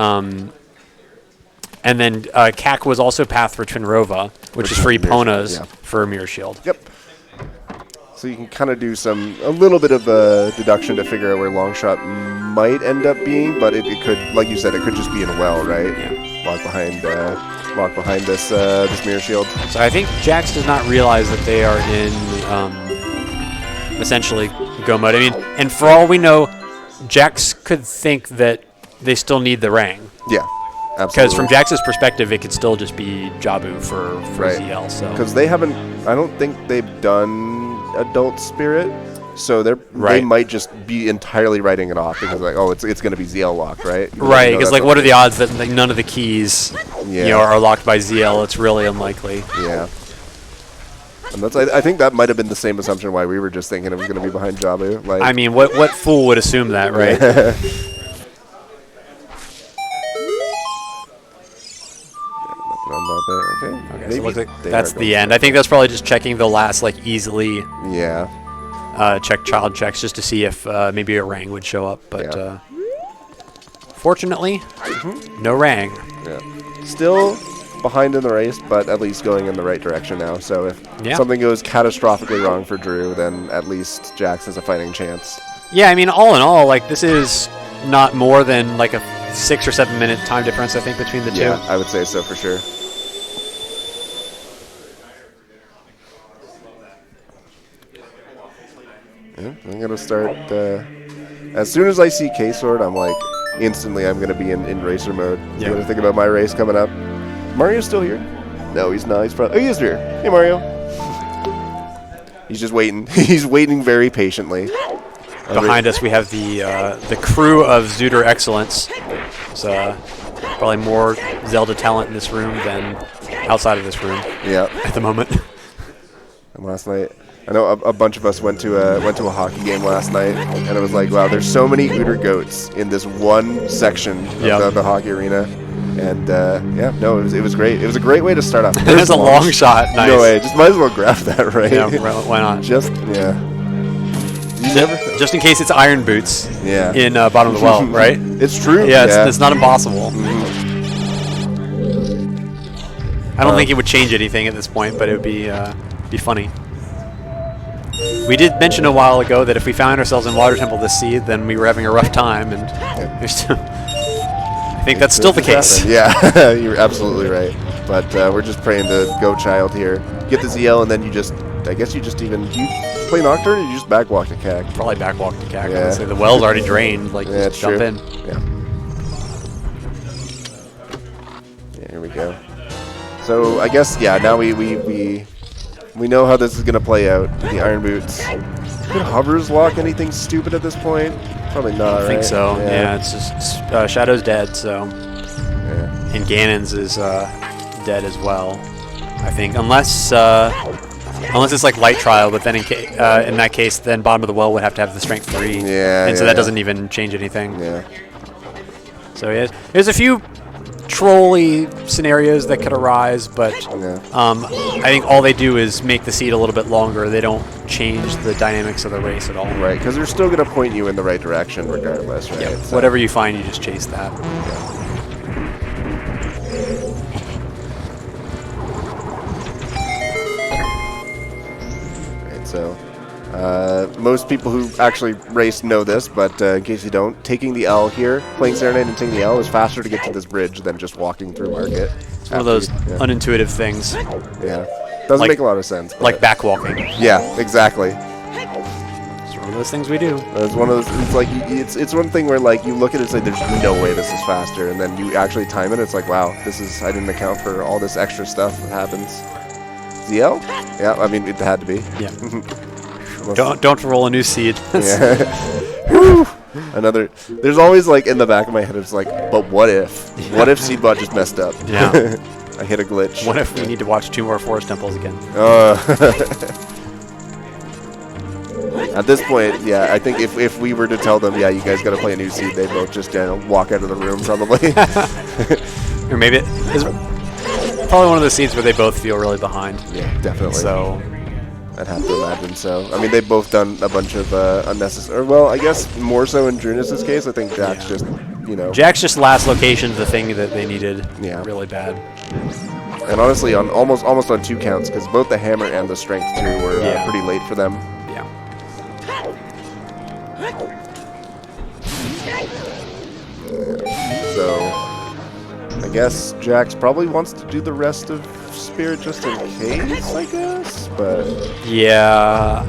CAC was also path for Twinrova, which is for Epona's for Mirror Shield. Yep. So you can kind of do a little bit of deduction to figure out where Longshot might end up being, but it could, like you said, it could just be in a well, right? Yeah. Lock behind this Mirror Shield. So I think Jax does not realize that they are in essentially go mode. I mean, and for all we know, Jax could think that they still need the Rang. Yeah. Absolutely. Because from Jax's perspective, it could still just be Jabu for ZL. So because I don't think they've done Adult Spirit, so they might just be entirely writing it off because it's going to be ZL locked, right? Right, because what are the odds that none of the keys are locked by ZL? It's really unlikely. Yeah. And I think that might have been the same assumption why we were just thinking it was going to be behind Jabu. Like, I mean, what fool would assume that, right? Okay, so it looks like that's the end. I think that's probably just checking the last easily check child checks just to see if maybe a Rang would show up. But fortunately, no Rang. Yeah. Still behind in the race, but at least going in the right direction now. So if something goes catastrophically wrong for Drew, then at least Jax has a fighting chance. Yeah, I mean, all in all, this is not more than a 6 or 7 minute time difference, I think, between the two. Yeah, I would say so for sure. Yeah, I'm gonna start. As soon as I see K-Sword, I'm like, instantly I'm gonna be in racer mode. Yeah. I'm gonna think about my race coming up. Mario's still here? No, he's not. He's probably. Oh, he is here. Hey, Mario. He's just waiting. He's waiting very patiently. Behind us, we have the crew of Zooter excellence. There's probably more Zelda talent in this room than outside of this room. Yeah. At the moment. And last night, I know a bunch of us went to a hockey game last night, and it was like, wow, there's so many Ooter goats in this one section of the hockey arena. And yeah, no, it was great. It was a great way to start off. There's a long shot. Nice. No way. Just might as well grab that, right? Yeah, why not? Just Just in case it's iron boots. Yeah. In bottom of the well, right? It's true. Yeah, it's not impossible. I don't think it would change anything at this point, but it would be funny. We did mention a while ago that if we found ourselves in Water Temple this seed, then we were having a rough time, and I think that's still the case. Yeah, you're absolutely right. But we're just praying to go child here. Get the ZL, and then you just, I guess you just even, do you play Nocturne, or you just backwalk to CAC? Probably backwalk to CAC. Yeah. The well's already drained. Like, yeah, just jump in. Yeah. Yeah, here we go. So I guess, yeah, now we know how this is going to play out. The Iron Boots. Could Hovers lock anything stupid at this point? Probably not, I think so. Yeah, it's just Shadow's dead, so. Yeah. And Ganon's is dead as well, I think. Unless it's like Light Trial, but then in that case, then bottom of the well would have to have the Strength 3. Yeah. And so that doesn't even change anything. Yeah. So yeah, there's a few trolley scenarios that could arise, but I think all they do is make the seed a little bit longer. They don't change the dynamics of the race at all. Right, because they're still going to point you in the right direction regardless, right? Yeah, So. whatever you find, you just chase that. Right, so most people who actually race know this, but in case you don't, taking the L here, playing Serenade and taking the L is faster to get to this bridge than just walking through Market. It's one of those unintuitive things. Yeah. Doesn't make a lot of sense. Like backwalking. Yeah, exactly. It's one of those things we do. It's one of those. It's like it's one thing where like you look at it and say there's no way this is faster, and then you actually time it. It's like wow, I didn't account for all this extra stuff that happens. ZL? Yeah, I mean it had to be. Yeah. Don't roll a new seed. Yeah. Another. There's always like in the back of my head, it's like, but what if? What if Seedbot just messed up? Yeah. I hit a glitch. What if we need to watch 2 more Forest Temples again? At this point, yeah, I think if we were to tell them, yeah, you guys got to play a new seed, they'd both just walk out of the room probably. Or maybe it's probably one of those seeds where they both feel really behind. Yeah, definitely. So I'd have to imagine so. I mean, they've both done a bunch of unnecessary. Well, I guess more so in Drooness' case. I think Jack's just, Jack's just last location, the thing that they needed really bad. And honestly, on almost on 2 counts, because both the hammer and the strength too were pretty late for them. Yeah. So I guess Jax probably wants to do the rest of Spirit just in case, I guess. But yeah,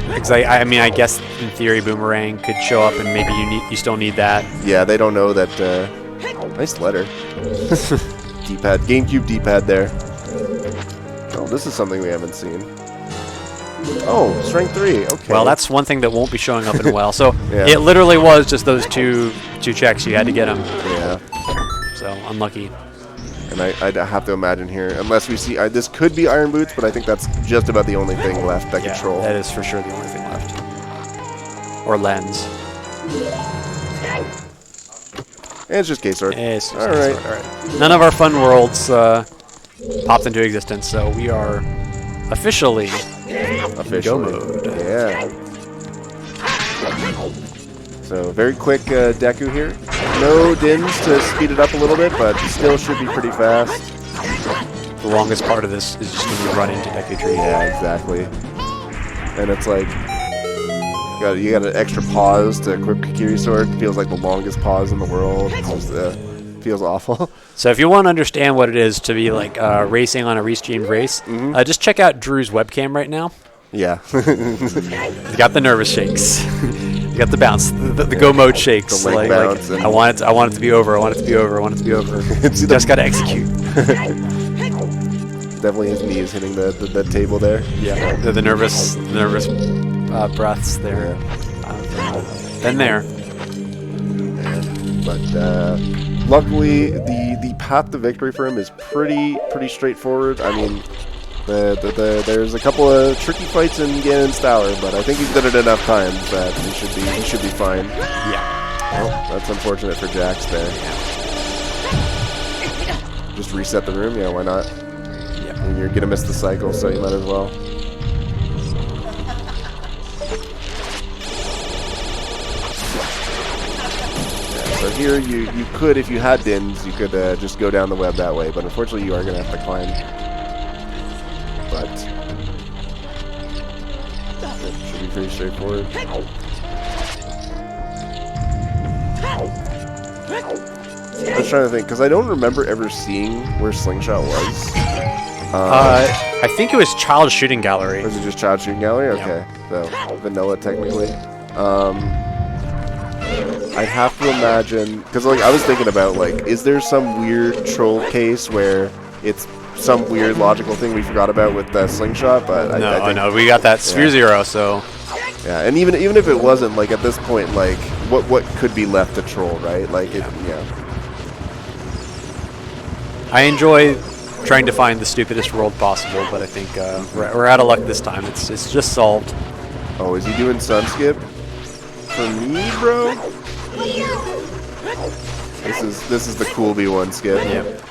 because I mean, I guess in theory, Boomerang could show up, and maybe you still need that. Yeah, they don't know that. Nice letter. D-pad, GameCube D-pad there. Oh, this is something we haven't seen. Oh, strength 3. Okay. Well, that's one thing that won't be showing up in a while. So Yeah. it literally was just those two checks you had to get them. Yeah. So unlucky. And I'd have to imagine here, unless we see, this could be Iron Boots, but I think that's just about the only thing left that control. That is for sure the only thing left. Or Lens. And it's just K-Sword. All right. None of our fun worlds popped into existence, so we are officially go mode. Yeah. So very quick Deku here. No dins to speed it up a little bit, but still should be pretty fast. The longest part of this is just when you run into Deku Tree. Yeah, exactly. And it's like, You got an extra pause to equip Kikiri Sword. Feels like the longest pause in the world. It's just, feels awful. So if you want to understand what it is to be like racing on a restreamed race, just check out Drew's webcam right now. Yeah. He's got the nervous shakes. You got the bounce, the go mode shakes. The leg bounce. I want it to be over. I want it to be over. I want it to be over. Just got to execute. Definitely his knees hitting the table there. Yeah, the nervous breaths there. Been there. But luckily, the path to victory for him is pretty straightforward. I mean, there's a couple of tricky fights in Ganon's Tower, but I think he's done it enough times that he should be fine. Yeah. Oh, that's unfortunate for Jax there. Just reset the room. Yeah, why not? Yeah. And you're gonna miss the cycle, so you might as well. So here you could, if you had dins, you could just go down the web that way, but unfortunately you are going to have to climb. But it should be pretty straightforward. I was trying to think, because I don't remember ever seeing where Slingshot was. I think it was Child Shooting Gallery. Was it just Child Shooting Gallery? Okay, so vanilla technically. I'd have to imagine, because like I was thinking about like, is there some weird troll case where it's some weird logical thing we forgot about with the Slingshot? But I think, no, we got that Sphere Zero, so yeah, and even if it wasn't, like at this point, like what could be left to troll, right? Like yeah. I enjoy trying to find the stupidest world possible, but I think we're out of luck this time. It's just solved. Oh, is he doing sun skip? For me, bro? This is the cool B1 skip. Yep.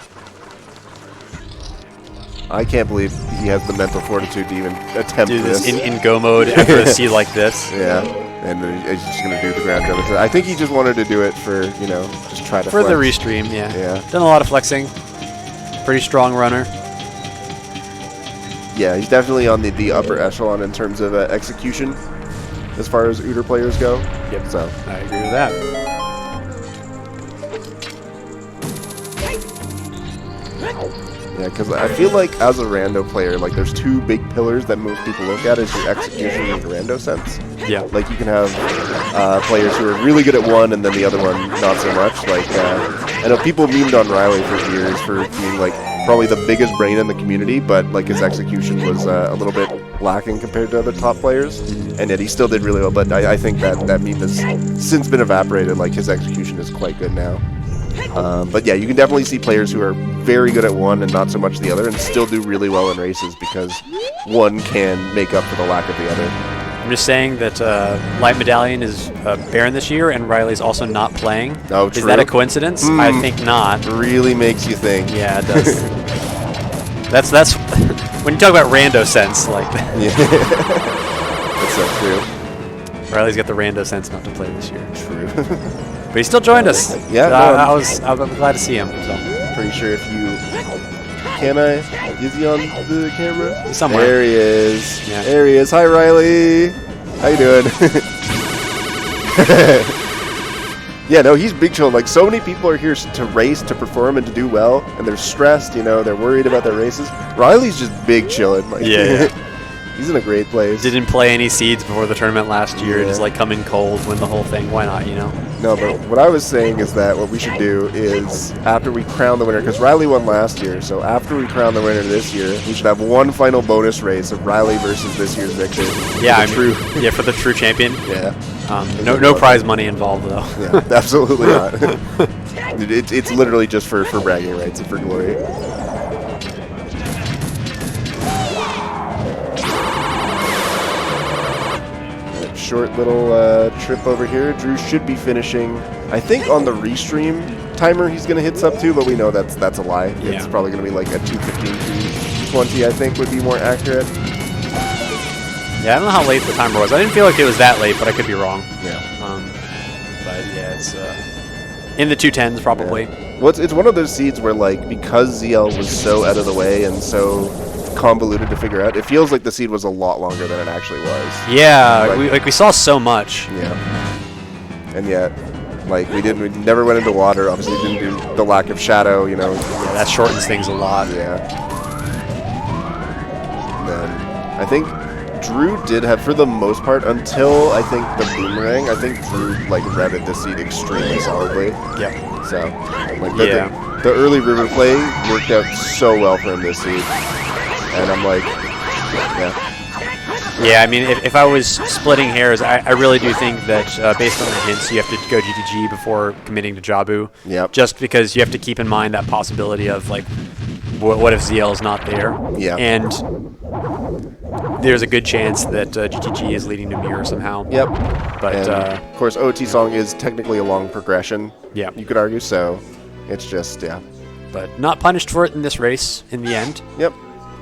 I can't believe he has the mental fortitude to even attempt Do this. in go mode after a seed like this. Yeah, and then he's just gonna do the ground jump. I think he just wanted to do it for, just try to For flex. the restream, yeah. Yeah. Done a lot of flexing. Pretty strong runner. Yeah, he's definitely on the upper echelon in terms of execution, as far as Ooter players go. Yep. So I agree with that. yeah, because I feel like as a rando player, like there's two big pillars that most people look at is your execution and your rando sense. Yeah. Like you can have players who are really good at one and then the other one not so much. Like I know people memed on Riley for years for being like probably the biggest brain in the community, but like his execution was a little bit lacking compared to other top players, and yet he still did really well. But I think that meme has since been evaporated. Like his execution is quite good now. But yeah, you can definitely see players who are very good at one and not so much the other, and still do really well in races because one can make up for the lack of the other. I'm just saying that Light Medallion is Baron this year, and Riley's also not playing. Oh, Is that a coincidence? I think not. Really makes you think. Yeah, it does. that's when you talk about rando sense, like Yeah. That's so true. Riley's got the rando sense not to play this year. True. But he still joined us. Yeah, so I'm glad to see him. So. Pretty sure if you... Is he on the camera? He's somewhere. There he is. Yeah. There he is. Hi, Riley. How you doing? Yeah, no, he's big chill. Like, so many people are here to race, to perform, and to do well, and they're stressed, they're worried about their races. Riley's just big chilling. Like, Yeah. He's in a great place. Didn't play any seeds before the tournament last year. Yeah. Just like come in cold, win the whole thing. Why not, No, but what I was saying is that what we should do is, after we crown the winner, because Riley won last year, so after we crown the winner this year, we should have one final bonus race of Riley versus this year's victor. Yeah, for the true champion. Yeah. No prize money involved though. Yeah, absolutely not. It's literally just for bragging rights and for glory. Short little trip over here. Drew should be finishing, I think, on the restream timer he's going to hit sub 2, but we know that's a lie. Yeah. It's probably going to be like a 2:15, 2:20, I think would be more accurate. Yeah, I don't know how late the timer was. I didn't feel like it was that late, but I could be wrong. Yeah. But yeah, it's in the 2:10s probably. Yeah. Well, it's one of those seeds where, like, because ZL was so out of the way and so convoluted to figure out. It feels like the seed was a lot longer than it actually was. Yeah, we saw so much. Yeah. And yet, like, we never went into water. Obviously, didn't do the lack of shadow, you know. Yeah, that shortens things a lot. Yeah. And then I think Drew did have, for the most part, until I think the boomerang, I think Drew, like, redded the seed extremely solidly. Yep. So, like, the early river play worked out so well for him this seed. And I'm like, yeah. Yeah, I mean, if I was splitting hairs, I really do think that based on the hints, you have to go GTG before committing to Jabu. Yep. Just because you have to keep in mind that possibility of, like, what if ZL is not there? Yeah. And there's a good chance that GTG is leading to Mirror somehow. Yep. But and of course, OT song is technically a long progression. Yeah. You could argue, so it's just, yeah. But not punished for it in this race in the end. Yep.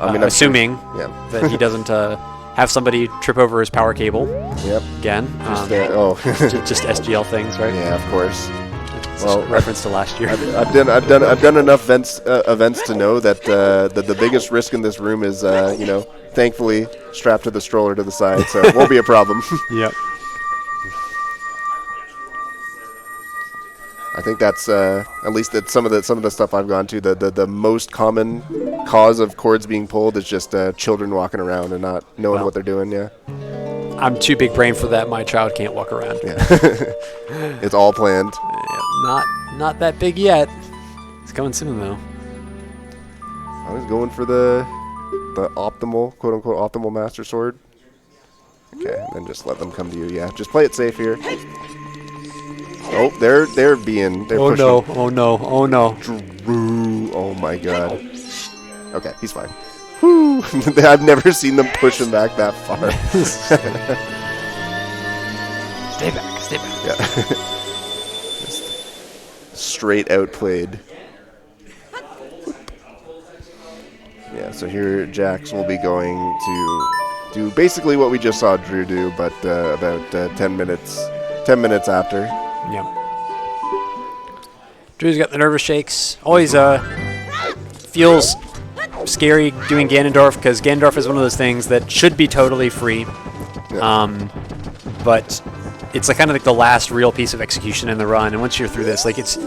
I mean, assuming yeah. that he doesn't have somebody trip over his power cable. Yep. Again. Just SGL things, right? Yeah, of course. Well, reference to last year. I've done enough events to know that the biggest risk in this room is you know, thankfully strapped to the stroller to the side, so it won't be a problem. Yep. I think that's at least that some of the stuff I've gone to, the most common cause of cords being pulled is just children walking around and not knowing what they're doing. Yeah. I'm too big brain for that. My child can't walk around. Yeah. It's all planned. Yeah, not that big yet. It's coming soon though. I was going for the optimal, quote unquote, optimal master sword. Okay, and then just let them come to you. Yeah, just play it safe here. Oh, they're pushing. No! Oh no! Oh no! Drew! Oh my God. Okay, he's fine. Whew. I've never seen them push him back that far. Stay back! Stay back! Yeah. Just straight outplayed. Yeah. So here, Jax will be going to do basically what we just saw Drew do, but about 10 minutes after. Yeah. Drew's got the nervous shakes. Always feels scary doing Ganondorf because Ganondorf is one of those things that should be totally free. Yeah. But it's like kind of like the last real piece of execution in the run, and once you're through this, like it's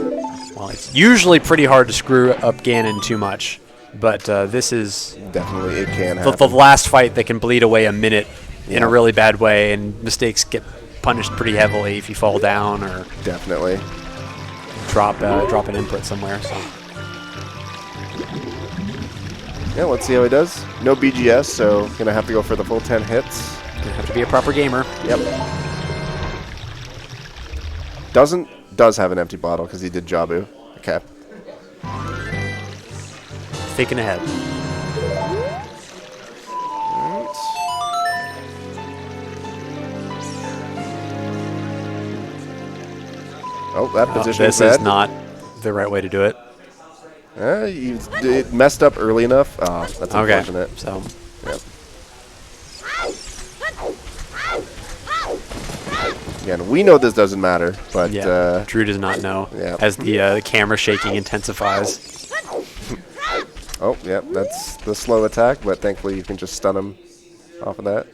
usually pretty hard to screw up Ganon too much. But this is definitely, it can happen. The last fight that can bleed away a minute in a really bad way, and mistakes get punished pretty heavily if you fall down or definitely drop an input somewhere. So yeah, let's see how he does. No BGS, so gonna have to go for the full 10 hits. Gonna have to be a proper gamer. Yep. Does have an empty bottle because he did Jabu. Okay. Thinking ahead. Oh, that position this is not the right way to do it. It messed up early enough. Oh, that's unfortunate. Okay, so. Yep. Again, we know this doesn't matter, but Drew does not know. Yeah. As the camera shaking intensifies. Oh, yeah, that's the slow attack, but thankfully you can just stun him off of that.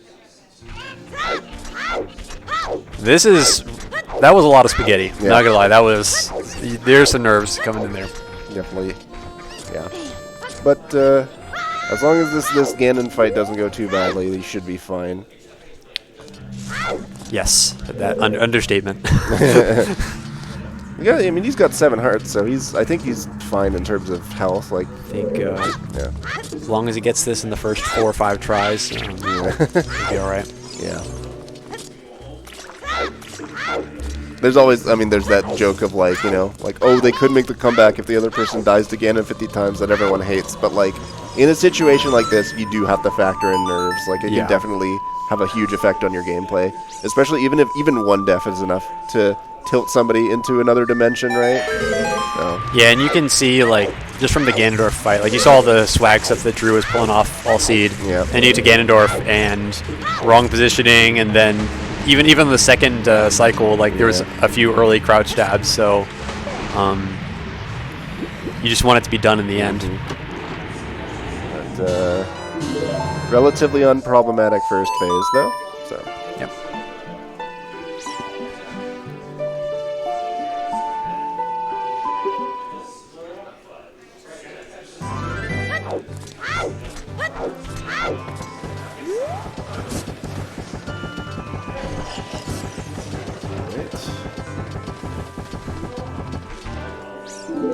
That was a lot of spaghetti. Yeah. Not gonna lie, there's some nerves coming in there. Definitely, yeah. But as long as this Ganon fight doesn't go too badly, he should be fine. Yes, that understatement. Yeah, I mean he's got 7 hearts, so I think he's fine in terms of health. Like, I think as long as he gets this in the first 4 or 5 tries, he'll be all right. Yeah. There's always, there's that joke of like, oh, they could make the comeback if the other person dies to Ganon 50 times that everyone hates. But like, in a situation like this, you do have to factor in nerves. Like, it can definitely have a huge effect on your gameplay, especially even if one death is enough to tilt somebody into another dimension, right? So. Yeah, and you can see, like, just from the Ganondorf fight, like, you saw the swag stuff that Drew was pulling off all seed. Yeah. And you get to Ganondorf and wrong positioning, and then even the second cycle, like, there was a few early crouch stabs, so you just want it to be done in the end. But, Relatively unproblematic first phase, though. So. Yep.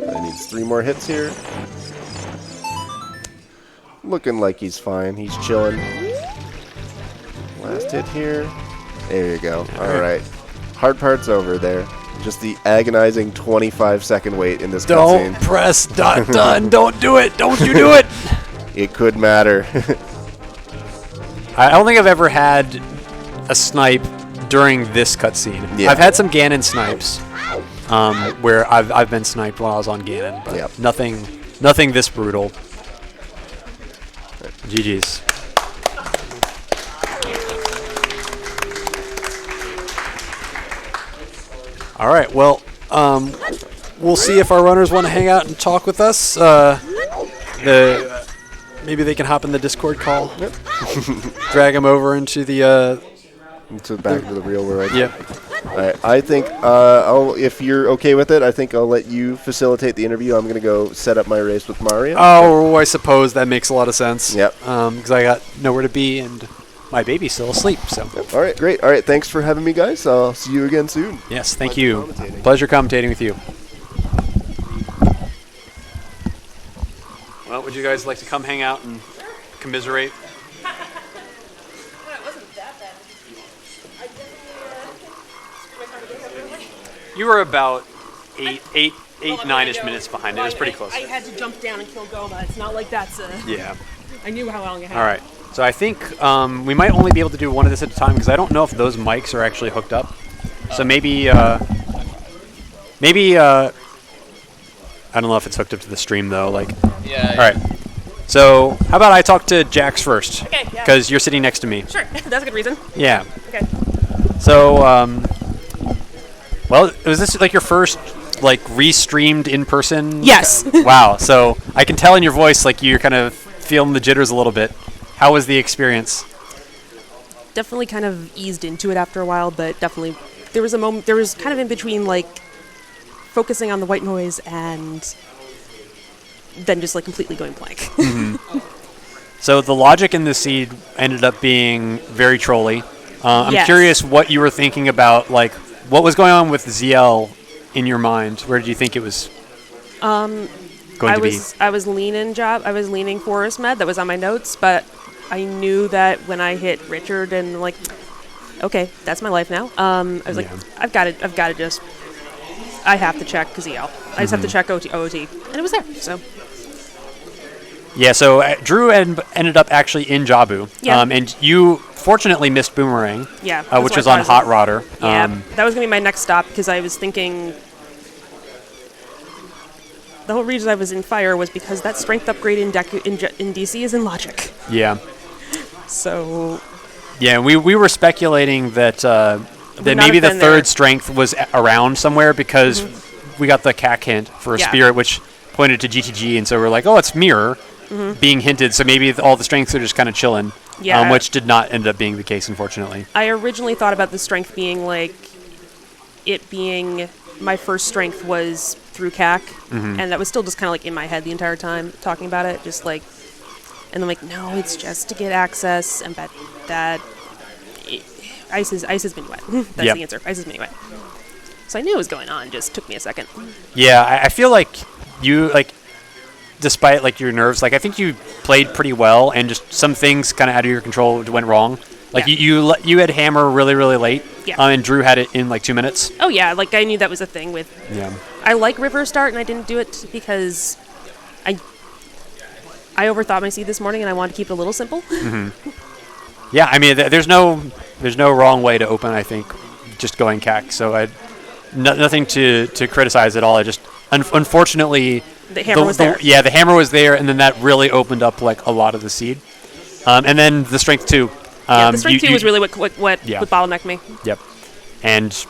I need 3 more hits here. Looking like he's fine. He's chilling. Last hit here. There you go. All right. Hard part's over there. Just the agonizing 25-second wait in this cutscene. Don't press done. Don't do it. Don't you do it. It could matter. I don't think I've ever had a snipe during this cutscene. Yeah. I've had some Ganon snipes where I've been sniped while I was on Ganon, but Yep. nothing this brutal. GG's. All right, well, we'll see if our runners want to hang out and talk with us. Maybe they can hop in the Discord call. Yep. Drag them over into the... Back to the real world. Yep. All right. I think if you're okay with it, I think I'll let you facilitate the interview. I'm going to go set up my race with Mario. Oh, I suppose that makes a lot of sense. Yep. Because I got nowhere to be and my baby's still asleep. So. Yep. All right, great. All right, thanks for having me, guys. I'll see you again soon. Yes, thank you. Pleasure commentating with you. Well, would you guys like to come hang out and commiserate? You were about 9-ish minutes behind it. It was pretty close. I had to jump down and kill Goma. It's not like that's a... Yeah. I knew how long it had. All right. So I think we might only be able to do one of this at a time because I don't know if those mics are actually hooked up. So maybe I don't know if it's hooked up to the stream though. Like. Yeah. All right. So how about I talk to Jax first? Okay, yeah. Because you're sitting next to me. Sure, that's a good reason. Yeah. Okay. So, well, was this like your first like re-streamed in person? Yes. Wow. So I can tell in your voice like you're kind of feeling the jitters a little bit. How was the experience? Definitely kind of eased into it after a while, but definitely there was a moment, there was kind of in between like focusing on the white noise and then just like completely going blank. Mm-hmm. So the logic in the seed ended up being very trolly. I'm Yes. curious what you were thinking about, like what was going on with ZL in your mind. Where did you think it was going to be? I was leaning Forest Med, that was on my notes, but I knew that when I hit Richard and like, okay, that's my life now. I was like, Yeah. I've got to just, I have to check ZL. I just have to check OOT, and it was there. So Yeah, so Drew ended up actually in Jabu. Yeah. And you fortunately missed Boomerang, yeah, which was on Hot Rodder. Yeah, that was gonna be my next stop because I was thinking. The whole reason I was in Fire was because that strength upgrade in DC is in Logic. Yeah. So. Yeah, we were speculating that that not maybe have the been third there. strength was around somewhere because we got the CAC hint for a Yeah. spirit, which pointed to GTG, and so we're like, oh, it's Mirror being hinted, so maybe all the strengths are just kind of chilling, Yeah. which did not end up being the case, unfortunately. I originally thought about the strength being like, it being my first strength was through CAC, and that was still just kind of like in my head the entire time talking about it, just like, and I'm like, no, it's just to get access, and that ice has been wet. That's Yep. the answer. Ice has been wet. So I knew what was going on. Just took me a second. Yeah, I feel like you, like, despite, like, your nerves, like, I think you played pretty well, and just some things kind of out of your control went wrong. Like, Yeah. you had Hammer really, really late, Yeah. and Drew had it in, like, 2 minutes. Oh yeah, like I knew that was a thing with. Yeah. I like River Start, and I didn't do it because I overthought my seed this morning, and I wanted to keep it a little simple. Yeah, I mean, there's no wrong way to open, I think, just going CAC. So nothing to criticize at all. I just, unfortunately... The hammer was there. Yeah, the hammer was there, and then that really opened up, like, a lot of the seed. And then the strength 2. Yeah, the strength 2 was really what Yeah. bottlenecked me. Yep. And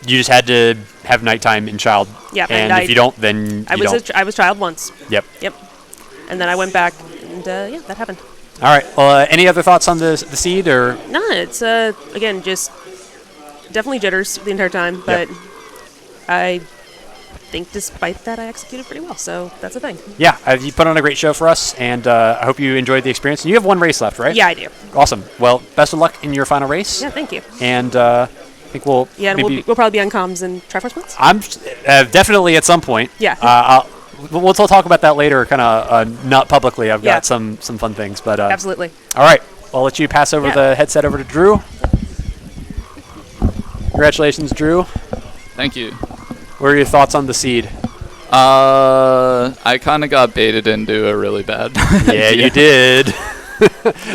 you just had to have nighttime in Child. Yep, And and if you don't, then I you don't. was child once. Yep. Yep. And then I went back, and yeah, that happened. All right. Any other thoughts on the seed or? No, it's again just definitely jitters the entire time, but I think despite that I executed pretty well, so that's the thing. Yeah, you put on a great show for us, and I hope you enjoyed the experience. And you have one race left, right? Yeah, I do. Awesome. Well, best of luck in your final race. Yeah, thank you. And I think we'll and we'll probably be on comms and try first months. I'm definitely at some point. Yeah. We'll talk about that later, kind of not publicly. I've got some fun things, but absolutely. All right, I'll let you pass over the headset over to Drew. Congratulations, Drew. Thank you. What are your thoughts on the seed? I kind of got baited into a really bad. Yeah, you did.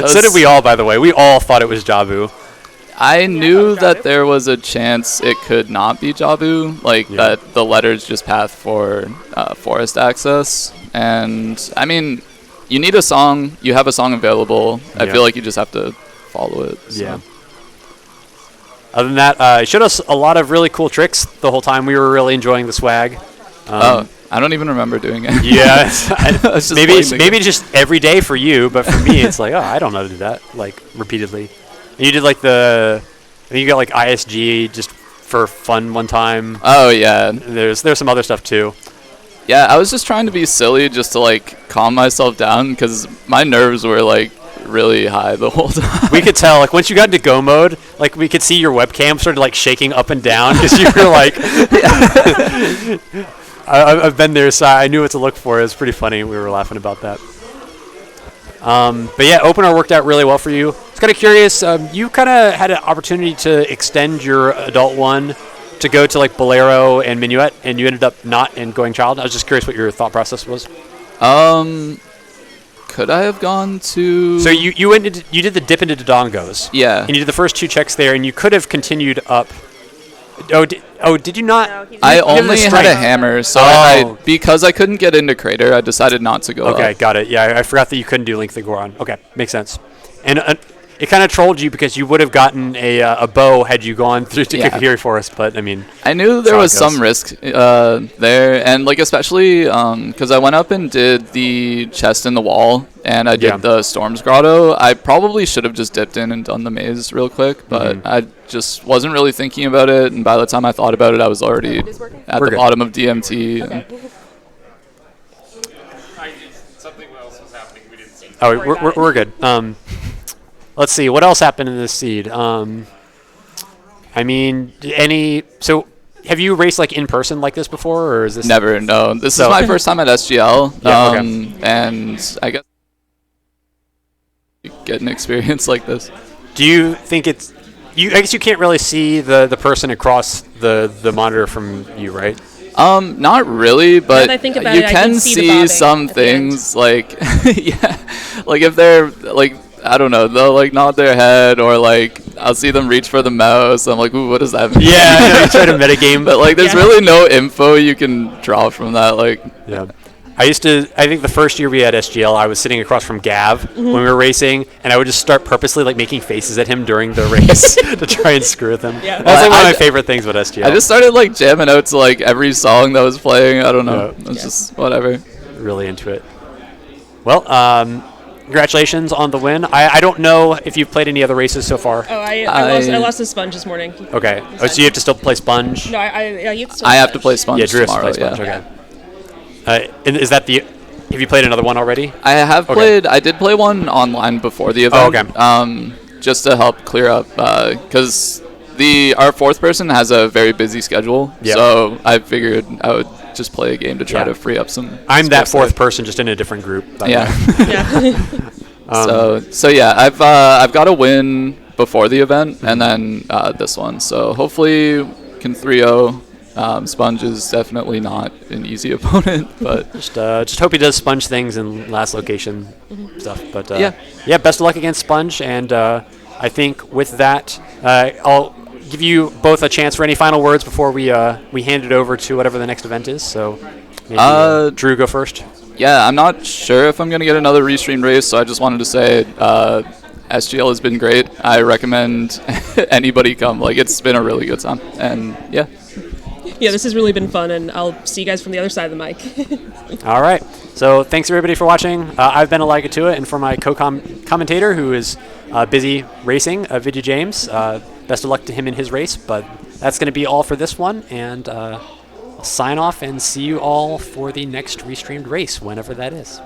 So did we all, by the way. We all thought it was Jabu. I knew that there was a chance it could not be Jabu, that the letters just path for forest access. And, I mean, you need a song. You have a song available. I feel like you just have to follow it. So. Yeah. Other than that, it showed us a lot of really cool tricks the whole time. We were really enjoying the swag. I don't even remember doing it. Yeah. maybe just every day for you, but for me, it's like, I don't know how to do that, repeatedly. And you did I think you got ISG just for fun one time. Oh yeah. There's some other stuff too. Yeah, I was just trying to be silly just to calm myself down because my nerves were really high the whole time. We could tell once you got into go mode, we could see your webcam started shaking up and down because you were I've been there, so I knew what to look for. It was pretty funny. We were laughing about that. But yeah, opener worked out really well for you. I was kind of curious. You kind of had an opportunity to extend your adult one to go to Bolero and Minuet, and you ended up not in going child. I was just curious what your thought process was. Could I have gone to? So you did the dip into Dodongos. Yeah. And you did the first 2 checks there, and you could have continued up. Did you not? No, I only had a hammer, so because I couldn't get into Crater, I decided not to go Okay, up. got it. Yeah, I forgot that you couldn't do Link the Goron. Okay, makes sense. And it kind of trolled you because you would have gotten a bow had you gone through to Kikiri Forest, but I mean... I knew there was some risk there, and especially because I went up and did the chest in the wall, and I did the Storm's Grotto. I probably should have just dipped in and done the maze real quick, but I just wasn't really thinking about it, and by the time I thought about it, I was already at the bottom of DMT. Okay. Something else was happening we didn't see. Oh, we're good. Let's see. What else happened in this seed? I mean, so have you raced in person like this before, or is this... Never, no. This is my first time at SGL, and I guess get an experience like this. Do you think it's... I guess you can't really see the person across the monitor from you, right? Not really, but I think about you it, I can can see the see bobbing some at the end. things if they're I don't know, they'll nod their head or I'll see them reach for the mouse. I'm ooh, what does that mean? Yeah, I know, you try to metagame. But there's really no info you can draw from that. Yeah. I think the first year we had SGL, I was sitting across from Gav when we were racing, and I would just start purposely making faces at him during the race to try and screw with him. Yeah. That's one of my favorite things about SGL. I just started jamming out to every song that was playing. I don't know. It was just whatever. Really into it. Well, congratulations on the win. I don't know if you've played any other races so far. Oh, I lost the sponge this morning. Okay. Oh, so you have to still play Sponge? No, you have to I have to play Sponge Drew has to tomorrow. play Sponge. Okay. And is that have you played another one already? I have played. I did play one online before the event. Oh, okay. Just to help clear up, because our 4th person has a very busy schedule. Yep. So I figured I would just play a game to try to free up some. I'm that 4th person, just in a different group. Yeah. Yeah. So yeah, I've got a win before the event, and then this one. So hopefully can 3-0. Sponge is definitely not an easy opponent, but just hope he does Sponge things in last location stuff. But yeah, best of luck against Sponge, and I think with that, I'll give you both a chance for any final words before we hand it over to whatever the next event is. So maybe Drew, go first. Yeah, I'm not sure if I'm gonna get another restream race, so I just wanted to say SGL has been great. I recommend anybody come. It's been a really good time, and yeah. Yeah, this has really been fun, and I'll see you guys from the other side of the mic. All right. So thanks everybody for watching. I've been Alika Tua, and for my co-commentator who is busy racing, Vidya James. Best of luck to him in his race. But that's going to be all for this one, and I'll sign off and see you all for the next restreamed race, whenever that is.